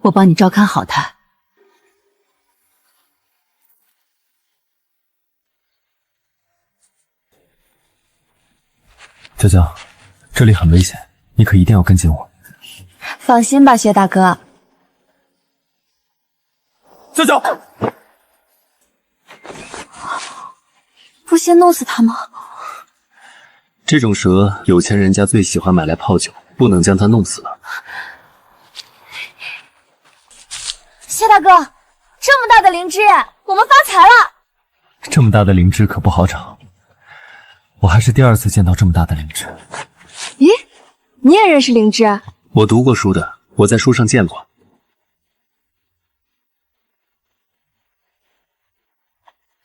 我帮你照看好他。娇娇，这里很危险，你可一定要跟紧我。放心吧，薛大哥。娇娇，不先弄死他吗？这种蛇，有钱人家最喜欢买来泡酒，不能将它弄死了。薛大哥，这么大的灵芝，我们发财了！这么大的灵芝可不好找，我还是第2次见到这么大的灵芝。咦，你也认识灵芝？我读过书的，我在书上见过。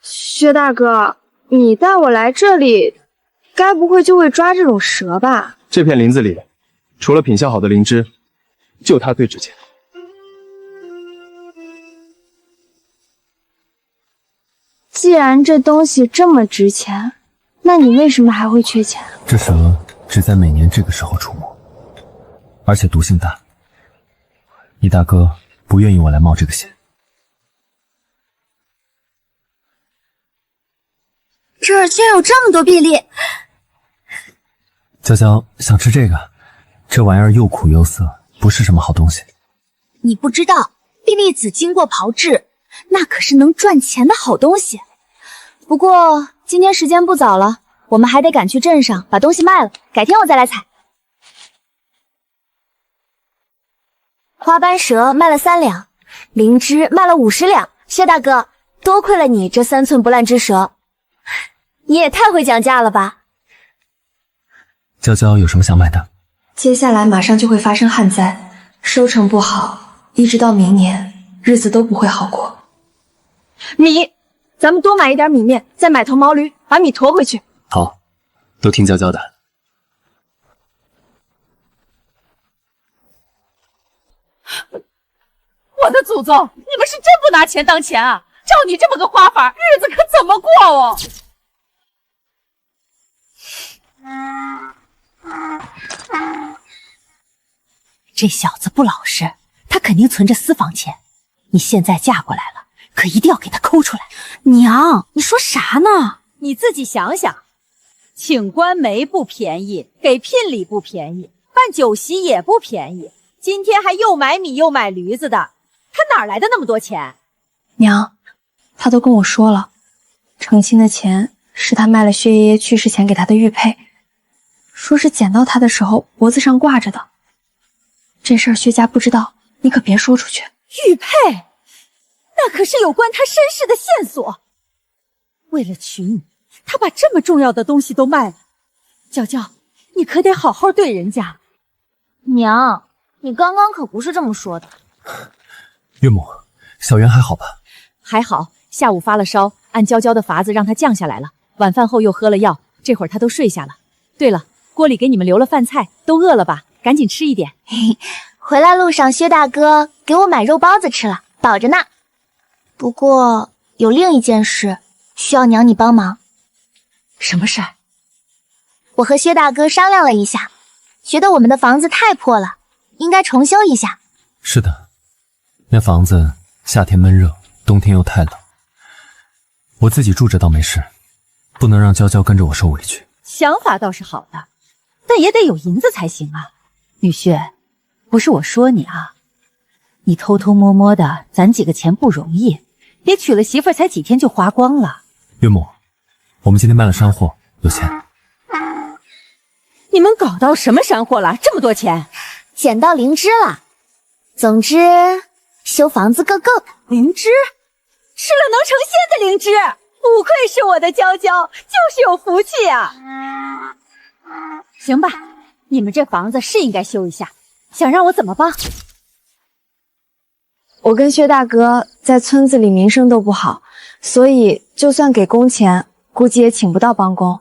薛大哥，你带我来这里，该不会就会抓这种蛇吧？这片林子里，除了品相好的灵芝，就它最值钱。既然这东西这么值钱，那你为什么还会缺钱？这蛇只在每年这个时候出没，而且毒性大。你大哥不愿意我来冒这个险。这儿居然有这么多薜粒！娇娇想吃这个，这玩意儿又苦又涩，不是什么好东西。你不知道，薜粒子经过炮制，那可是能赚钱的好东西。不过今天时间不早了，我们还得赶去镇上把东西卖了，改天我再来采。花斑蛇卖了3两，灵芝卖了50两。薛大哥，多亏了你这3寸不烂之舌，你也太会讲价了吧！娇娇有什么想买的？接下来马上就会发生旱灾，收成不好，一直到明年，日子都不会好过。米，咱们多买一点米面，再买头毛驴，把米驮回去。好，都听娇娇的。我的祖宗，你们是真不拿钱当钱啊！照你这么个花法，日子可怎么过哦？这小子不老实，他肯定存着私房钱。你现在嫁过来了，可一定要给他抠出来。娘，你说啥呢？你自己想想，请官媒不便宜，给聘礼不便宜，办酒席也不便宜，今天还又买米又买驴子的，他哪来的那么多钱？娘，他都跟我说了，成亲的钱是他卖了薛爷爷去世前给他的玉佩，说是捡到他的时候脖子上挂着的。这事儿薛家不知道，你可别说出去。玉佩，那可是有关他身世的线索。为了娶你，他把这么重要的东西都卖了。娇娇，你可得好好对人家。娘，你刚刚可不是这么说的。岳母，小袁还好吧？还好，下午发了烧，按娇娇的法子让他降下来了。晚饭后又喝了药，这会儿他都睡下了。对了，锅里给你们留了饭菜，都饿了吧？赶紧吃一点。回来路上，薛大哥给我买肉包子吃了，饱着呢。不过有另一件事需要娘你帮忙。什么事儿？我和薛大哥商量了一下，觉得我们的房子太破了，应该重修一下。是的，那房子夏天闷热，冬天又太冷。我自己住着倒没事，不能让娇娇跟着我受委屈。想法倒是好的，但也得有银子才行啊。女婿，不是我说你啊，你偷偷摸摸的攒几个钱不容易，别娶了媳妇儿才几天就花光了。岳母，我们今天卖了山货，有钱。你们搞到什么山货了？这么多钱？捡到灵芝了。总之，修房子够够的。灵芝，吃了能成仙的灵芝，不愧是我的娇娇，就是有福气啊。行吧，你们这房子是应该修一下，想让我怎么帮？我跟薛大哥在村子里名声都不好，所以就算给工钱，估计也请不到帮工。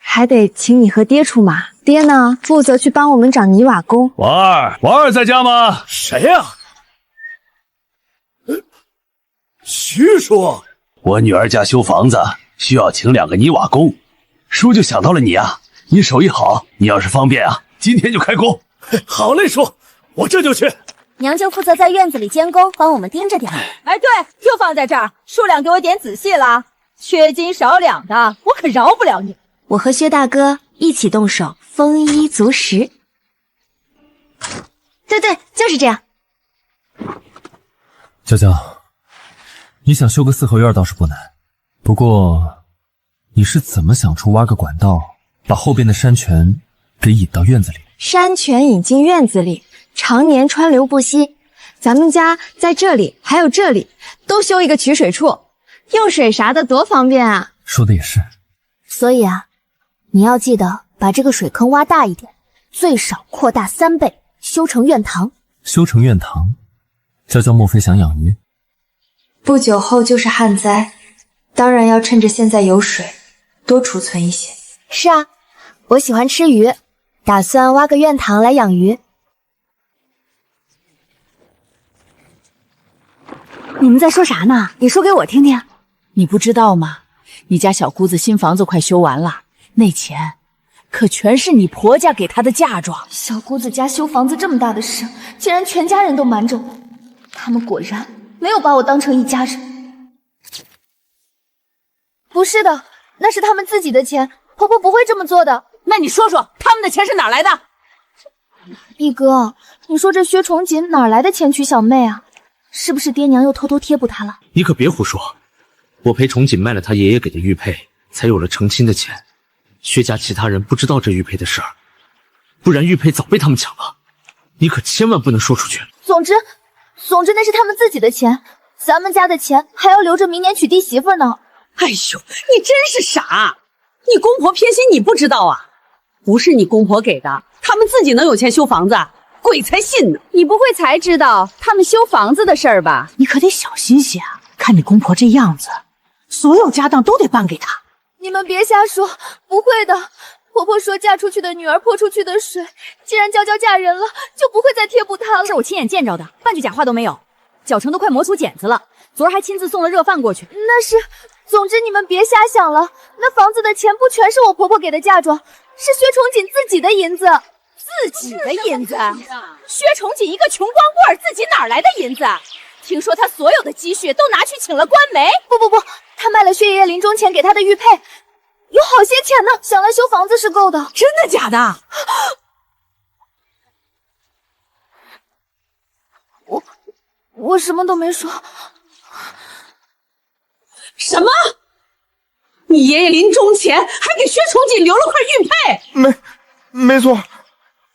还得请你和爹出马。爹呢，负责去帮我们找泥瓦工。王二在家吗？谁呀？徐叔，我女儿家修房子需要请2个泥瓦工，叔就想到了你啊。你手艺好，你要是方便啊，今天就开工。好嘞，叔，我这就去。娘就负责在院子里监工，帮我们盯着点。哎，对，就放在这儿，数量给我点仔细了，缺斤少两的，我可饶不了你。我和薛大哥一起动手，丰衣足食。对，就是这样。娇娇，你想修个4合院倒是不难，不过你是怎么想出挖个管道，把后边的山泉给引到院子里？山泉引进院子里，常年川流不息。咱们家在这里，还有这里，都修一个取水处，用水啥的多方便啊！说的也是。所以啊，你要记得把这个水坑挖大一点，最少扩大3倍，修成院塘。修成院塘，娇娇莫非想养鱼？不久后就是旱灾，当然要趁着现在有水，多储存一些。是啊，我喜欢吃鱼，打算挖个院塘来养鱼。你们在说啥呢？你说给我听听。你不知道吗？你家小姑子新房子快修完了，那钱可全是你婆家给她的嫁妆。小姑子家修房子这么大的事，竟然全家人都瞒着我，他们果然没有把我当成一家人。不是的，那是他们自己的钱，婆婆不会这么做的。那你说说，他们的钱是哪来的？一哥，你说这薛崇锦哪来的钱娶小妹啊？是不是爹娘又偷偷贴补他了？你可别胡说，我陪崇锦卖了他爷爷给的玉佩，才有了成亲的钱。薛家其他人不知道这玉佩的事儿，不然玉佩早被他们抢了。你可千万不能说出去。总之那是他们自己的钱，咱们家的钱还要留着明年娶弟媳妇呢。哎呦，你真是傻！你公婆偏心你不知道啊？不是你公婆给的，他们自己能有钱修房子？鬼才信呢！你不会才知道他们修房子的事儿吧？你可得小心些啊！看你公婆这样子，所有家当都得办给他。你们别瞎说，不会的。婆婆说嫁出去的女儿泼出去的水，既然娇娇嫁人了，就不会再贴补她了。是我亲眼见着的，半句假话都没有，脚程都快磨出茧子了。昨儿还亲自送了热饭过去。那是，总之你们别瞎想了。那房子的钱不全是我婆婆给的嫁妆，是薛崇锦自己的银子。自己的银子？薛崇锦一个穷光棍，自己哪来的银子？听说他所有的积蓄都拿去请了官媒。不，他卖了薛爷爷临终前给他的玉佩，有好些钱呢，想来修房子是够的。真的假的？我什么都没说。什么？你爷爷临终前还给薛崇锦留了块玉佩？没错，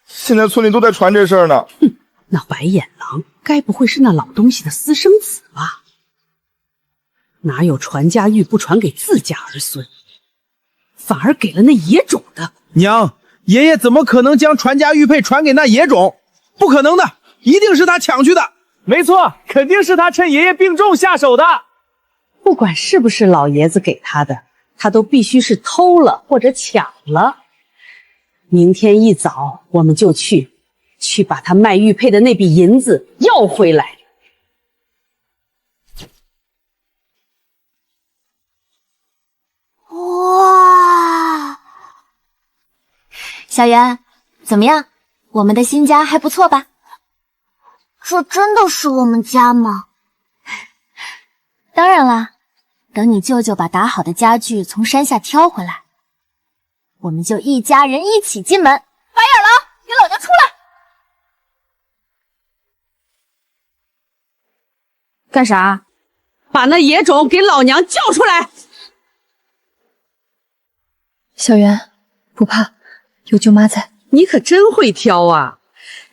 现在村里都在传这事儿呢。哼，那白眼狼该不会是那老东西的私生子吧？哪有传家玉不传给自家儿孙，反而给了那野种的？娘，爷爷怎么可能将传家玉佩传给那野种？不可能的，一定是他抢去的。没错，肯定是他趁爷爷病重下手的。不管是不是老爷子给他的，他都必须是偷了或者抢了。明天一早我们就去把他卖玉佩的那笔银子要回来。哇，小袁，怎么样？我们的新家还不错吧？这真的是我们家吗？当然啦，等你舅舅把打好的家具从山下挑回来，我们就一家人一起进门。白眼狼，给老娘出来！干啥？把那野种给老娘叫出来！小袁，不怕，有舅妈在。你可真会挑啊！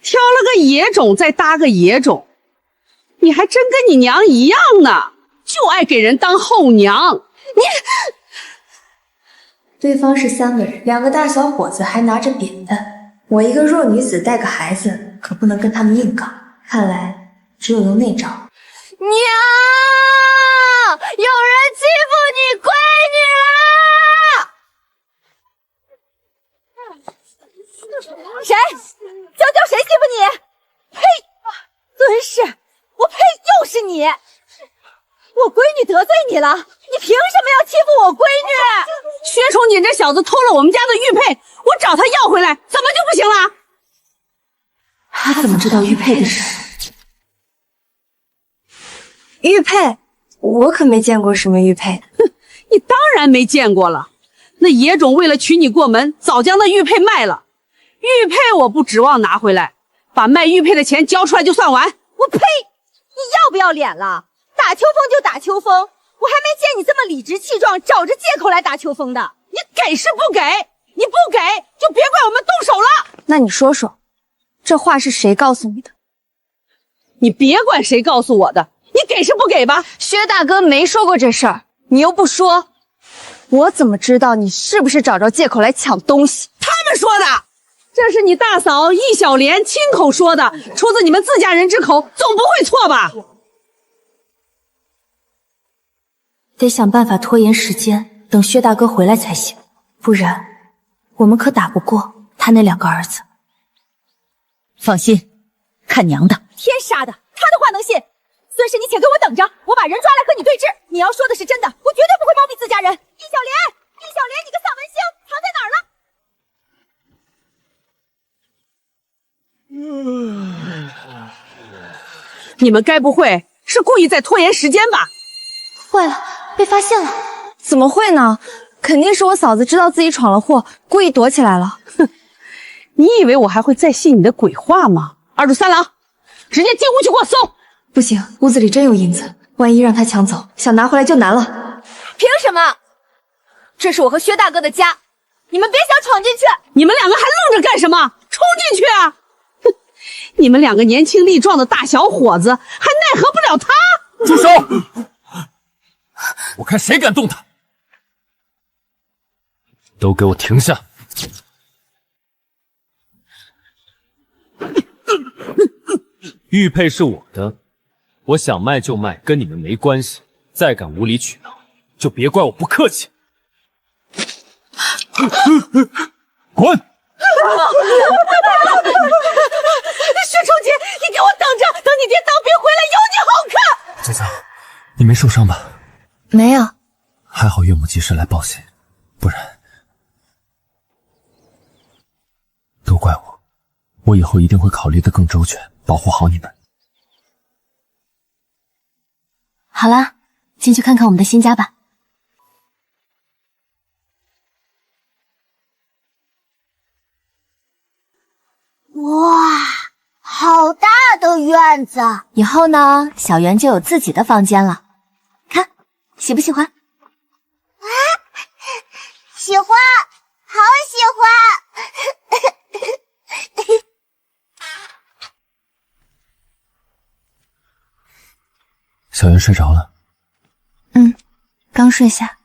挑了个野种，再搭个野种，你还真跟你娘一样呢，就爱给人当后娘。你，对方是3个人，2个大小伙子还拿着扁担，我一个弱女子带个孩子，可不能跟他们硬刚。看来只有用那招。娘，有人欺负你闺女了！谁？娇娇谁欺负你？呸！尊氏，我呸！又是你！我闺女得罪你了，你凭什么要欺负我闺女？薛崇锦这小子偷了我们家的玉佩，我找他要回来，怎么就不行了？他怎么知道玉佩的事？玉佩，我可没见过什么玉佩。哼，你当然没见过了。那野种为了娶你过门，早将那玉佩卖了。玉佩我不指望拿回来，把卖玉佩的钱交出来就算完。我呸！你要不要脸了？打秋风就打秋风，我还没见你这么理直气壮，找着借口来打秋风的。你给是不给？你不给就别怪我们动手了。那你说说，这话是谁告诉你的？你别管谁告诉我的，你给是不给吧？薛大哥没说过这事儿，你又不说，我怎么知道你是不是找着借口来抢东西？他们说的，这是你大嫂易小莲亲口说的，出自你们自家人之口，总不会错吧？得想办法拖延时间，等薛大哥回来才行，不然我们可打不过他那2个儿子。放心，看娘的！天杀的，他的话能信？孙氏，你且给我等着，我把人抓来和你对质。你要说的是真的，我绝对不会包庇自家人。易小莲，易小莲，你个丧门星，藏在哪儿了？你们该不会是故意在拖延时间吧？坏了，被发现了！怎么会呢？肯定是我嫂子知道自己闯了祸，故意躲起来了。哼，你以为我还会再信你的鬼话吗？二主三郎，直接进屋去给我搜！不行，屋子里真有银子，万一让他抢走，想拿回来就难了。凭什么？这是我和薛大哥的家，你们别想闯进去！你们2个还愣着干什么？冲进去啊！哼，你们2个年轻力壮的大小伙子，还奈何不了他！住手！我看谁敢动他！都给我停下！玉佩是我的，我想卖就卖，跟你们没关系。再敢无理取闹，就别怪我不客气。滚！薛崇锦，你给我等着，等你爹当兵回来有你好看！娇娇，你没受伤吧？没有。还好岳母及时来报信，不然都怪我，我以后一定会考虑得更周全，保护好你们。好啦，进去看看我们的新家吧。哇，好大的院子！以后呢，小圆就有自己的房间了。看，喜不喜欢？啊，喜欢，好喜欢！小圆睡着了。刚睡下。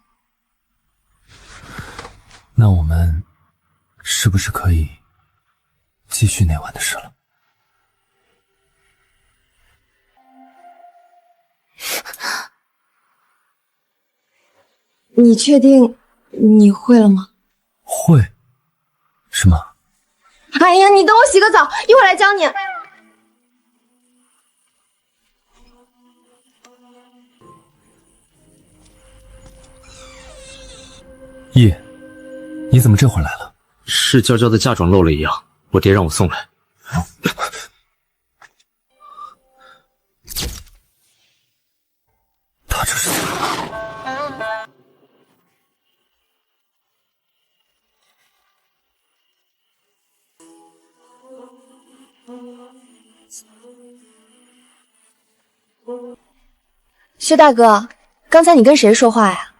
那我们是不是可以继续那晚的事了？你确定你会了吗？会。是吗？哎呀，你等我洗个澡，一会儿来教你。叶，你怎么这会儿来了？是娇娇的嫁妆漏了一样，我爹让我送来。他这是……薛大哥，刚才你跟谁说话呀？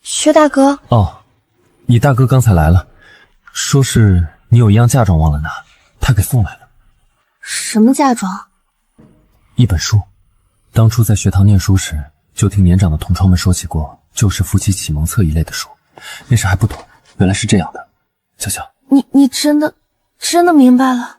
薛大哥，哦，你大哥刚才来了，说是你有一样嫁妆忘了拿，他给送来了。什么嫁妆？一本书。当初在学堂念书时，就听年长的同窗们说起过旧式夫妻启蒙册一类的书，那时还不懂，原来是这样的。娇娇，你真的明白了？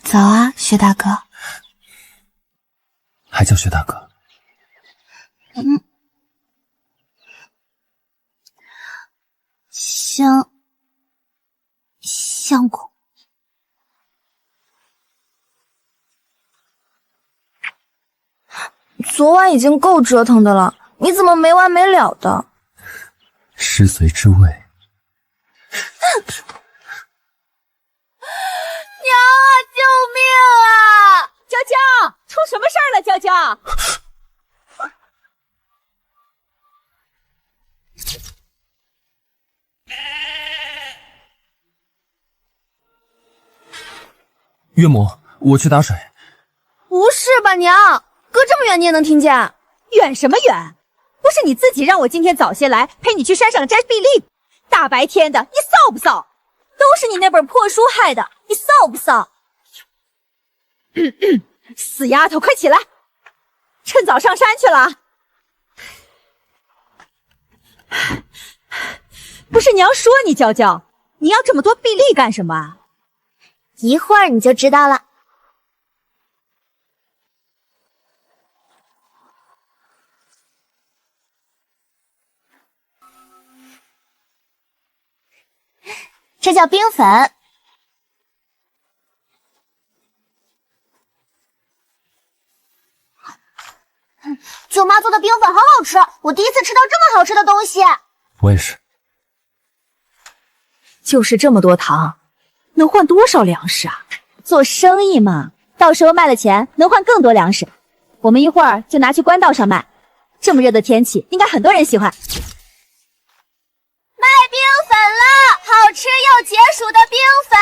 早啊，薛大哥。还叫薛大哥？相公。昨晚已经够折腾的了，你怎么没完没了的？食髓知味。娘啊！救命啊！娇娇，出什么事儿了？娇娇，岳母，我去打水。不是吧，娘？隔这么远你也能听见？远什么远？不是你自己让我今天早些来陪你去山上摘碧丽，大白天的，你臊不臊？都是你那本破书害的，你臊不臊？死丫头，快起来，趁早上山去了。不是娘说你娇娇，你要这么多碧丽干什么啊？一会儿你就知道了。这叫冰粉。舅妈做的冰粉好好吃，我第一次吃到这么好吃的东西。我也是。就是这么多糖，能换多少粮食啊？做生意嘛，到时候卖了钱能换更多粮食。我们一会儿就拿去官道上卖。这么热的天气，应该很多人喜欢。卖冰粉了，好吃又解暑的冰粉。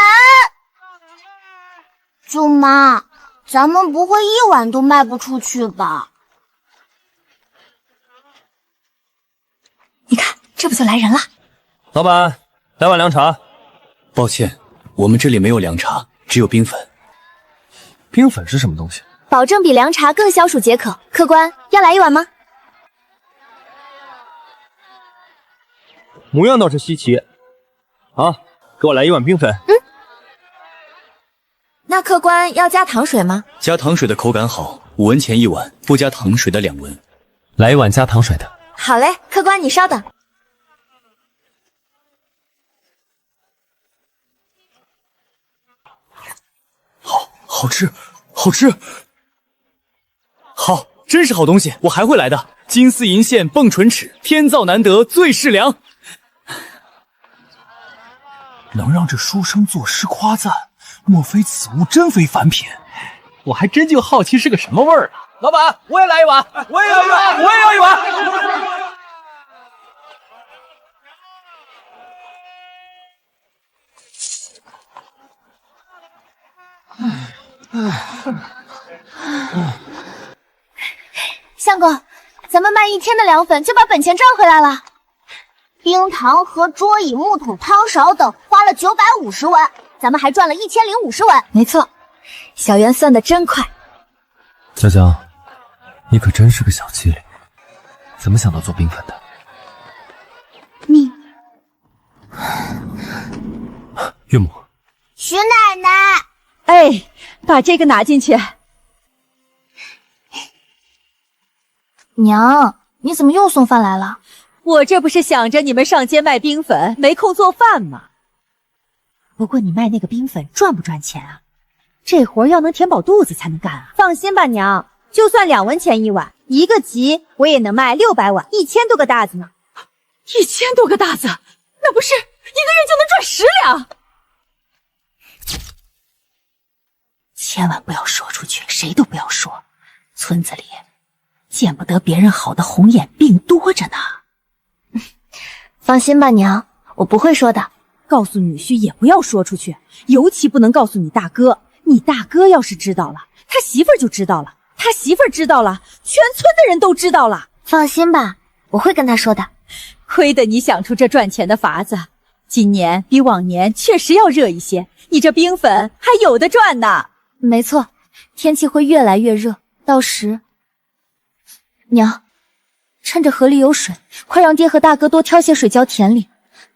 舅妈，咱们不会一碗都卖不出去吧？你看，这不就来人了？老板，来碗凉茶。抱歉，我们这里没有凉茶，只有冰粉。冰粉是什么东西？保证比凉茶更消暑解渴。客官，要来一碗吗？模样倒是稀奇。啊，给我来一碗冰粉。那客官要加糖水吗？加糖水的口感好，5文钱一碗，不加糖水的2文。来一碗加糖水的。好嘞，客官你稍等。好吃，好吃，好，真是好东西，我还会来的。金丝银线蹦唇齿，天造难得最是良。能让这书生作诗夸赞，莫非此物真非凡品？我还真就好奇是个什么味儿呢。老板，我也来一碗，我也要一碗，我也要一碗。相公，咱们卖1天的凉粉就把本钱赚回来了。冰糖和桌椅、木桶、汤勺等花了950文，咱们还赚了1050文。没错，小袁算得真快。娇娇，你可真是个小机灵，怎么想到做冰粉的？你，岳母，徐奶奶，哎，把这个拿进去。娘，你怎么又送饭来了？我这不是想着你们上街卖冰粉，没空做饭吗？不过你卖那个冰粉赚不赚钱啊？这活要能填饱肚子才能干啊！放心吧，娘，就算2文钱一碗，一个集我也能卖600碗，1000多个大子呢。1000多个大子，那不是1个月就能赚10两？千万不要说出去，谁都不要说。村子里见不得别人好的红眼病多着呢。放心吧，娘，我不会说的。告诉女婿也不要说出去，尤其不能告诉你大哥。你大哥要是知道了，他媳妇儿就知道了，他媳妇儿知道了，全村的人都知道了。放心吧，我会跟他说的。亏得你想出这赚钱的法子，今年比往年确实要热一些，你这冰粉还有的赚呢。没错，天气会越来越热，到时……娘，趁着河里有水，快让爹和大哥多挑些水浇田里。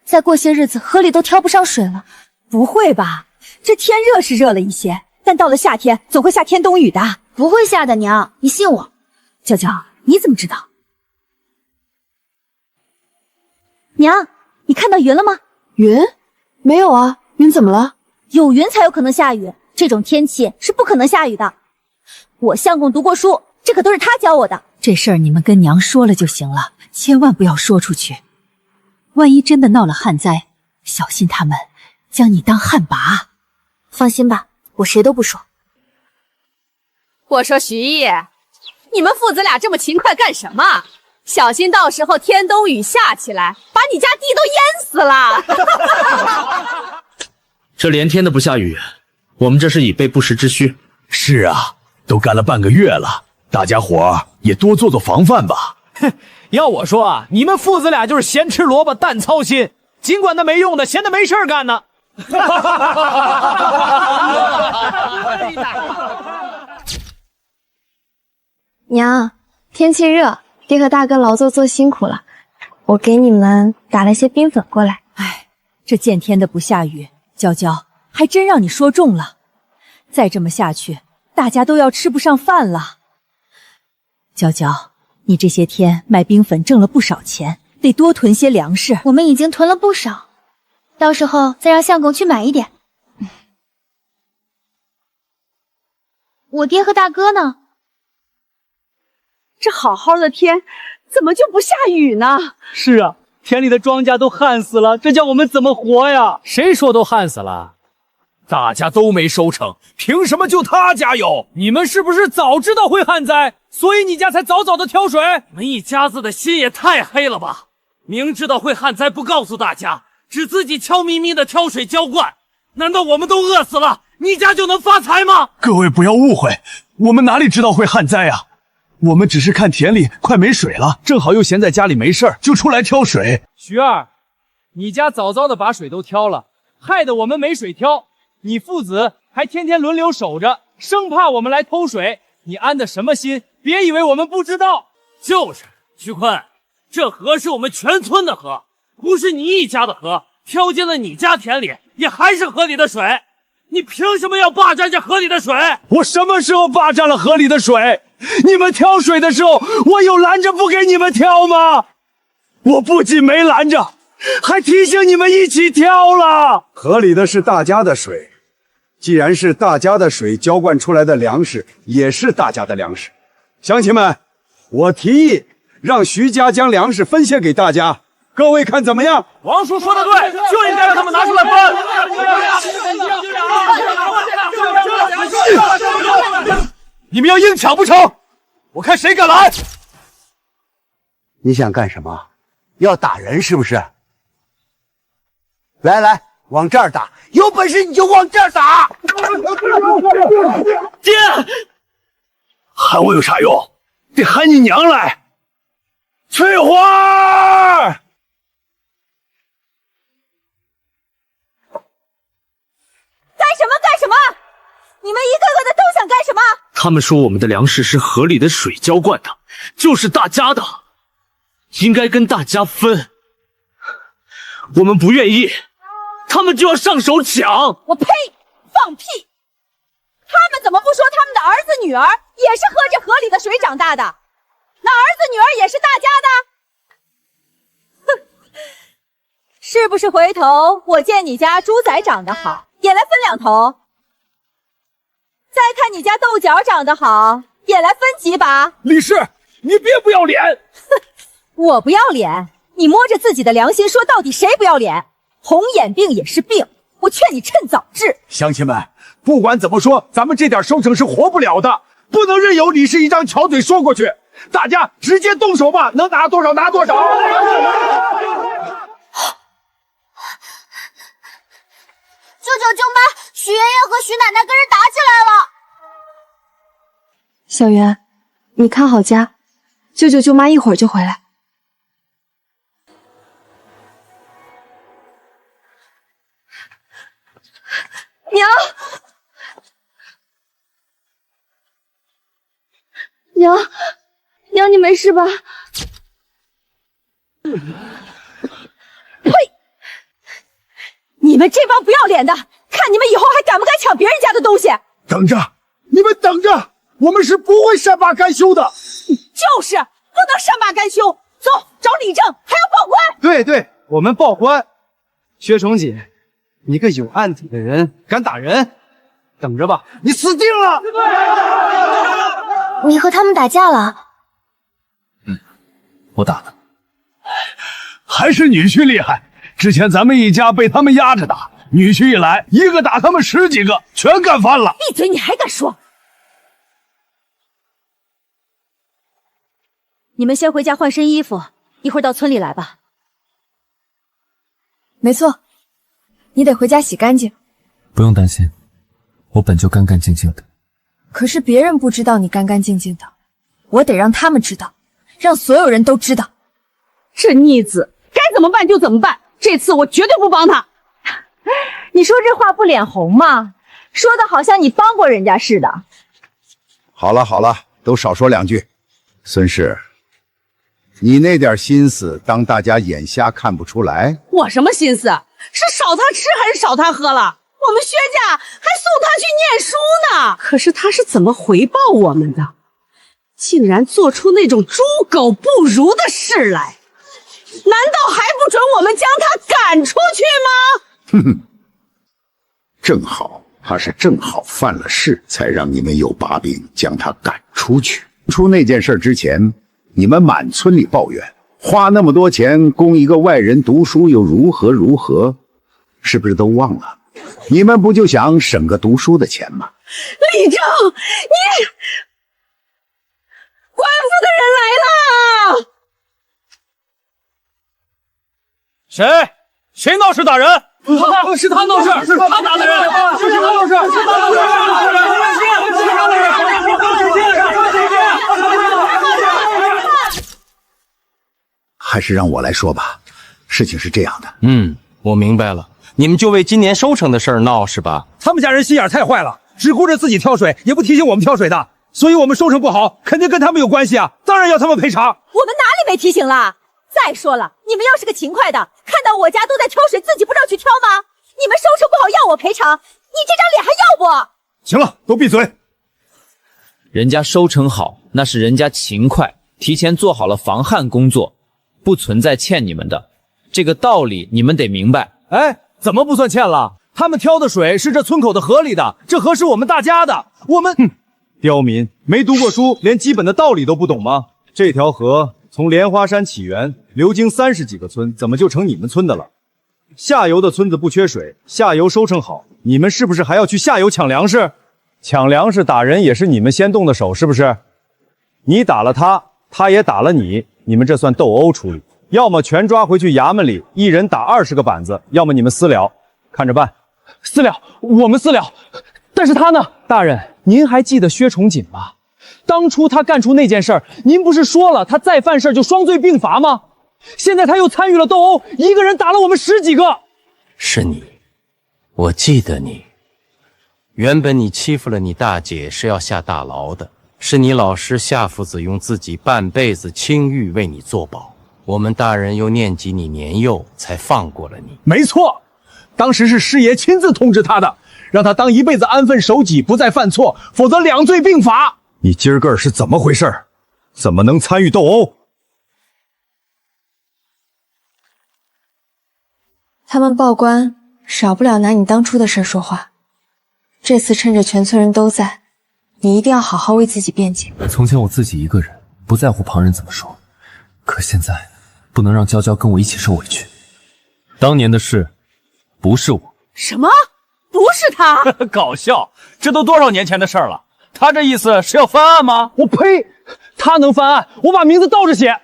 再过些日子，河里都挑不上水了。不会吧？这天热是热了一些，但到了夏天总会下天冬雨的。不会下的，娘，你信我。娇娇，你怎么知道？娘，你看到云了吗？云？没有啊，云怎么了？有云才有可能下雨，这种天气是不可能下雨的。我相公读过书，这可都是他教我的。这事儿你们跟娘说了就行了，千万不要说出去。万一真的闹了旱灾，小心他们将你当旱魃。放心吧，我谁都不说。我说徐毅，你们父子俩这么勤快干什么？小心到时候天冬雨下起来，把你家地都淹死了。这连天的不下雨，我们这是以备不时之需。是啊，都干了半个月了，大家伙也多做做防范吧。哼，要我说啊，你们父子俩就是闲吃萝卜淡操心，尽管那没用的，闲得没事儿干呢。娘，天气热，爹和大哥劳作做辛苦了，我给你们打了些冰粉过来。哎，这见天的不下雨，娇娇还真让你说中了。再这么下去，大家都要吃不上饭了。娇娇，你这些天卖冰粉挣了不少钱，得多囤些粮食。我们已经囤了不少，到时候再让相公去买一点。我爹和大哥呢？这好好的天，怎么就不下雨呢？是啊，田里的庄稼都旱死了，这叫我们怎么活呀？谁说都旱死了？大家都没收成，凭什么就他家有？你们是不是早知道会旱灾，所以你家才早早的挑水？你们一家子的心也太黑了吧！明知道会旱灾不告诉大家，只自己悄咪咪的挑水浇灌，难道我们都饿死了，你家就能发财吗？各位不要误会，我们哪里知道会旱灾啊？我们只是看田里快没水了，正好又闲在家里没事儿，就出来挑水。徐二，你家早早的把水都挑了，害得我们没水挑。你父子还天天轮流守着，生怕我们来偷水，你安的什么心？别以为我们不知道。就是，徐坤，这河是我们全村的河，不是你一家的河，挑进了你家田里，也还是河里的水。你凭什么要霸占这河里的水？我什么时候霸占了河里的水？你们挑水的时候，我有拦着不给你们挑吗？我不仅没拦着，还提醒你们一起挑了。河里的是大家的水，既然是大家的水，浇灌出来的粮食也是大家的粮食。乡亲们，我提议让徐家将粮食分献给大家，各位看怎么样？王叔说的对，就应该让他们拿出来分。你们要硬抢不成？我看谁敢来！你想干什么？要打人是不是？来来，往这儿打，有本事你就往这儿打！爹，喊我有啥用？得喊你娘来！翠花！干什么干什么？你们一个个的都想干什么？他们说我们的粮食是河里的水浇灌的，就是大家的，应该跟大家分。我们不愿意，他们就要上手抢。我呸！放屁！他们怎么不说他们的儿子女儿也是喝着河里的水长大的？那儿子女儿也是大家的？哼！是不是回头我见你家猪仔长得好，也来分2头？再看你家豆角长得好，也来分几把。李氏，你别不要脸！哼，我不要脸，你摸着自己的良心说，到底谁不要脸？红眼病也是病，我劝你趁早治。乡亲们，不管怎么说，咱们这点收成是活不了的，不能任由李氏一张巧嘴说过去。大家直接动手吧，能拿多少拿多少。舅舅舅妈，许爷爷和许奶奶跟人打起来了。小袁，你看好家，舅舅舅妈一会儿就回来。娘，娘，你没事吧？呸！你们这帮不要脸的，看你们以后还敢不敢抢别人家的东西！等着，你们等着，我们是不会善罢甘休的。就是不能善罢甘休。走，找李正，还要报官。对，我们报官。薛崇锦，你个有案底的人，敢打人，等着吧，你死定了！你和他们打架了？我打的。还是女婿厉害。之前咱们一家被他们压着打，女婿一来，一个打他们10几个，全干翻了。闭嘴，你还敢说？你们先回家换身衣服，一会儿到村里来吧。没错，你得回家洗干净。不用担心，我本就干干净净的。可是别人不知道你干干净净的，我得让他们知道，让所有人都知道。这逆子该怎么办就怎么办，这次我绝对不帮他。你说这话不脸红吗？说的好像你帮过人家似的。好了好了，都少说2句。孙氏，你那点心思，当大家眼瞎看不出来？我什么心思？是少他吃还是少他喝了？我们薛家还送他去念书呢。可是他是怎么回报我们的？竟然做出那种猪狗不如的事来，难道还不准我们将他赶出去吗？哼哼，正好他是正好犯了事，才让你们有把柄将他赶出去。出那件事之前，你们满村里抱怨，花那么多钱供一个外人读书又如何，是不是都忘了？你们不就想省个读书的钱吗？李正，你官府的人来了！谁闹事打人？是他闹事，是他打的人，是他闹事，是他闹事。还是让我来说吧。事情是这样的，我明白了，你们就为今年收成的事儿闹是吧？他们家人心眼太坏了，只顾着自己挑水，也不提醒我们挑水的，所以我们收成不好，肯定跟他们有关系啊！当然要他们赔偿。我们哪里被提醒了？再说了，你们要是个勤快的，看到我家都在挑水，自己不知道去挑吗？你们收成不好要我赔偿，你这张脸还要不？行了，都闭嘴。人家收成好，那是人家勤快，提前做好了防旱工作，不存在欠你们的。这个道理你们得明白。哎，怎么不算欠了？他们挑的水是这村口的河里的，这河是我们大家的。我们刁民，没读过书，连基本的道理都不懂吗？这条河从莲花山起源，流经30几个村，怎么就成你们村的了？下游的村子不缺水，下游收成好，你们是不是还要去下游抢粮食？抢粮食打人也是你们先动的手，是不是？你打了他，他也打了你，你们这算斗殴处理，要么全抓回去衙门里，一人打20个板子，要么你们私了，看着办。私了，我们私了。但是他呢？大人，您还记得薛崇锦吗？当初他干出那件事儿，您不是说了他再犯事就双罪并罚吗？现在他又参与了斗殴，一个人打了我们10几个。是你，我记得你。原本你欺负了你大姐是要下大牢的，是你老师夏父子用自己半辈子清誉为你作保，我们大人又念及你年幼，才放过了你。没错，当时是师爷亲自通知他的，让他当一辈子安分守己，不再犯错，否则2罪并罚。你今儿个是怎么回事？怎么能参与斗殴？他们报官，少不了拿你当初的事说话。这次趁着全村人都在，你一定要好好为自己辩解。从前我自己一个人，不在乎旁人怎么说，可现在不能让娇娇跟我一起受委屈。当年的事，不是我。什么？不是他？搞笑，这都多少年前的事了。他这意思是要翻案吗？我呸！他能翻案，我把名字倒着写。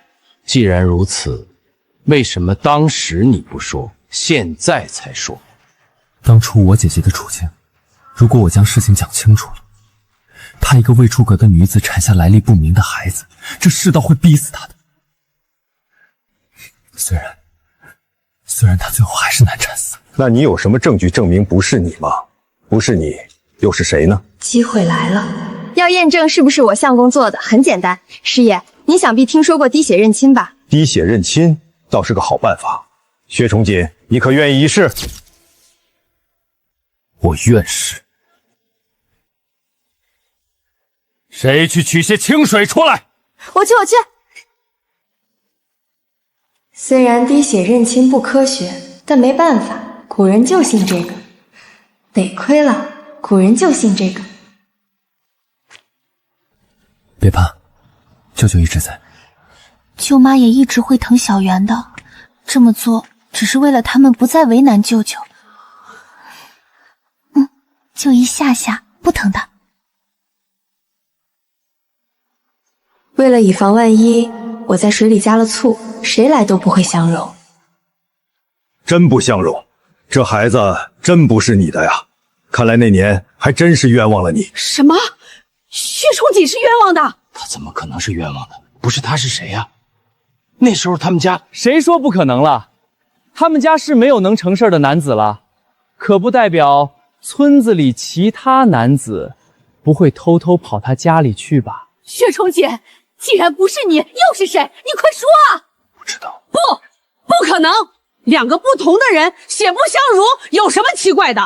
既然如此，为什么当时你不说，现在才说？当初我姐姐的处境，如果我将事情讲清楚了，她一个未出阁的女子产下来历不明的孩子，这世道会逼死她的。虽然她最后还是难产死。那你有什么证据证明不是你吗？不是你，又是谁呢？机会来了，要验证是不是我相公做的，很简单。师爷，你想必听说过滴血认亲吧？滴血认亲倒是个好办法。薛崇锦，你可愿意一试？我愿试。谁去取些清水出来？我去。虽然滴血认亲不科学，但没办法，古人就信这个。得亏了，古人就信这个。别怕，舅舅一直在。舅妈也一直会疼小圆的，这么做只是为了他们不再为难舅舅。就一下下，不疼的。为了以防万一，我在水里加了醋，谁来都不会相容。真不相容，这孩子真不是你的呀！看来那年还真是冤枉了你。什么？薛崇锦是冤枉的？他怎么可能是冤枉的？不是他是谁呀？那时候他们家谁说不可能了？他们家是没有能成事的男子了，可不代表村子里其他男子不会偷偷跑他家里去吧？薛崇锦，既然不是你，又是谁？你快说啊！不知道。不可能，两个不同的人血不相容，有什么奇怪的？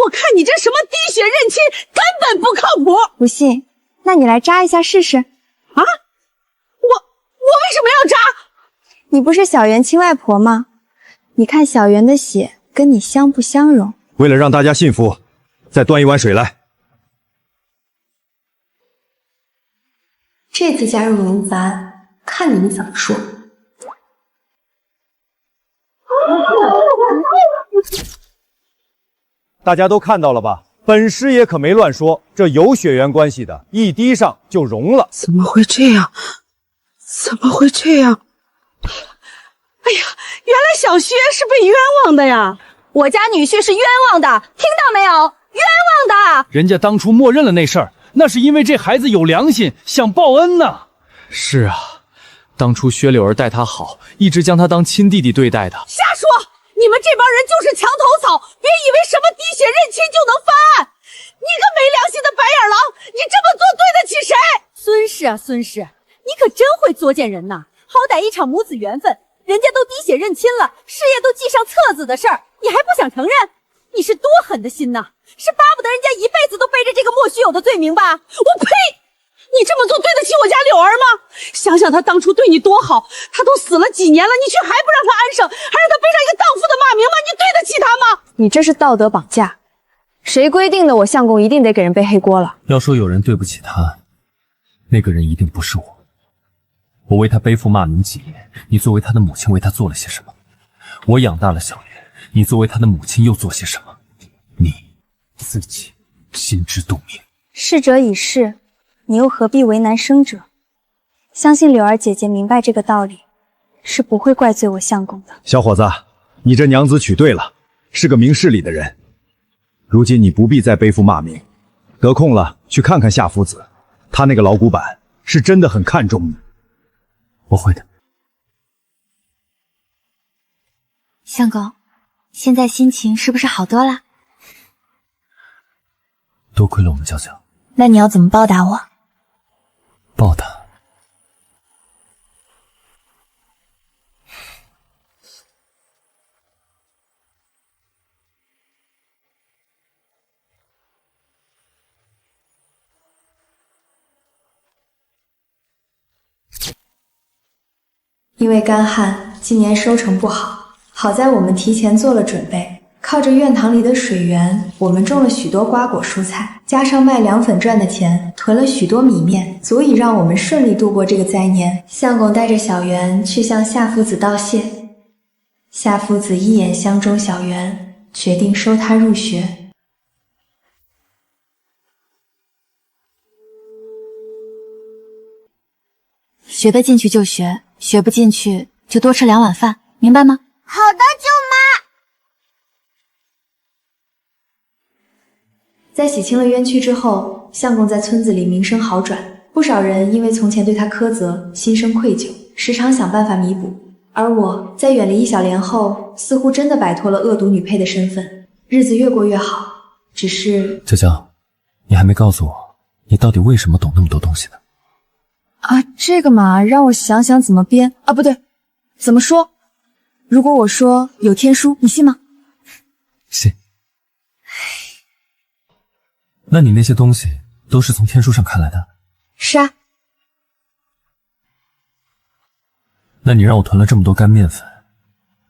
我看你这什么滴血认亲，根本不靠谱。不信，那你来扎一下试试。啊？我为什么要扎？你不是小圆亲外婆吗？你看小圆的血跟你相不相容？为了让大家信服，再端一碗水来。这次加入民凡，看你们怎么说。大家都看到了吧？本师爷可没乱说，这有血缘关系的，一滴上就融了。怎么会这样？怎么会这样？哎呀，原来小薛是被冤枉的呀！我家女婿是冤枉的，听到没有？冤枉的！人家当初默认了那事儿，那是因为这孩子有良心，想报恩呢。是啊，当初薛柳儿待他好，一直将他当亲弟弟对待的。瞎说！你们这帮人就是墙头草，别以为什么滴血认亲就能翻案！你个没良心的白眼狼，你这么做对得起谁？孙氏啊，孙氏，你可真会作践人呐！好歹一场母子缘分，人家都滴血认亲了，事业都记上册子的事儿，你还不想承认？你是多狠的心呐！是巴不得人家一辈子都背着这个莫须有的罪名吧？我呸！你这么做对得起我家柳儿吗？想想他当初对你多好，他都死了几年了，你却还不让他安生，还让他背上一个荡妇的骂名吗？你对得起他吗？你这是道德绑架！谁规定的我相公一定得给人背黑锅了？要说有人对不起他，那个人一定不是我。我为他背负骂名几年，你作为他的母亲为他做了些什么？我养大了小莲，你作为他的母亲又做些什么？你自己心知肚明。逝者已逝，你又何必为难生者？相信柳儿姐姐明白这个道理，是不会怪罪我相公的。小伙子，你这娘子娶对了，是个明事理的人。如今你不必再背负骂名，得空了去看看夏夫子，他那个老古板是真的很看重你。我会的。相公，现在心情是不是好多了？多亏了我们娇娇。那你要怎么报答我？报答？因为干旱，今年收成不好，好在我们提前做了准备。靠着院堂里的水源，我们种了许多瓜果蔬菜，加上卖凉粉赚的钱，囤了许多米面，足以让我们顺利度过这个灾年。相公带着小圆去向夏夫子道谢，夏夫子一眼相中小圆，决定收她入学。学得进去就学，学不进去就多吃2碗饭，明白吗？好的，舅妈。在洗清了冤屈之后，相公在村子里名声好转，不少人因为从前对他苛责，心生愧疚，时常想办法弥补。而我在远离一小莲后，似乎真的摆脱了恶毒女配的身份，日子越过越好。只是娇娇，你还没告诉我，你到底为什么懂那么多东西呢？啊，这个嘛，让我想想怎么编啊，不对，怎么说？如果我说有天书，你信吗？信。那你那些东西都是从天书上看来的。是啊。那你让我囤了这么多干面粉，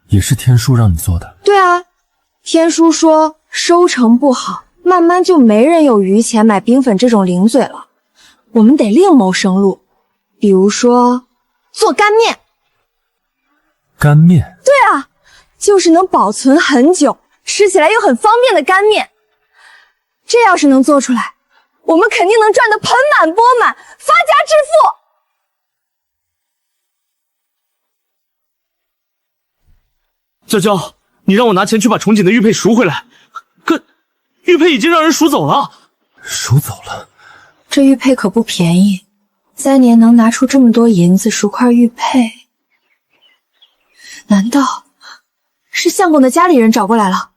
也是天书让你做的？对啊，天书说收成不好，慢慢就没人有余钱买冰粉这种零嘴了。我们得另谋生路，比如说做干面。干面？对啊，就是能保存很久，吃起来又很方便的干面。这要是能做出来，我们肯定能赚得盆满钵满，发家致富。娇娇，你让我拿钱去把崇锦的玉佩赎回来，可玉佩已经让人赎走了。赎走了？这玉佩可不便宜，3年能拿出这么多银子赎块玉佩，难道是相公的家里人找过来了？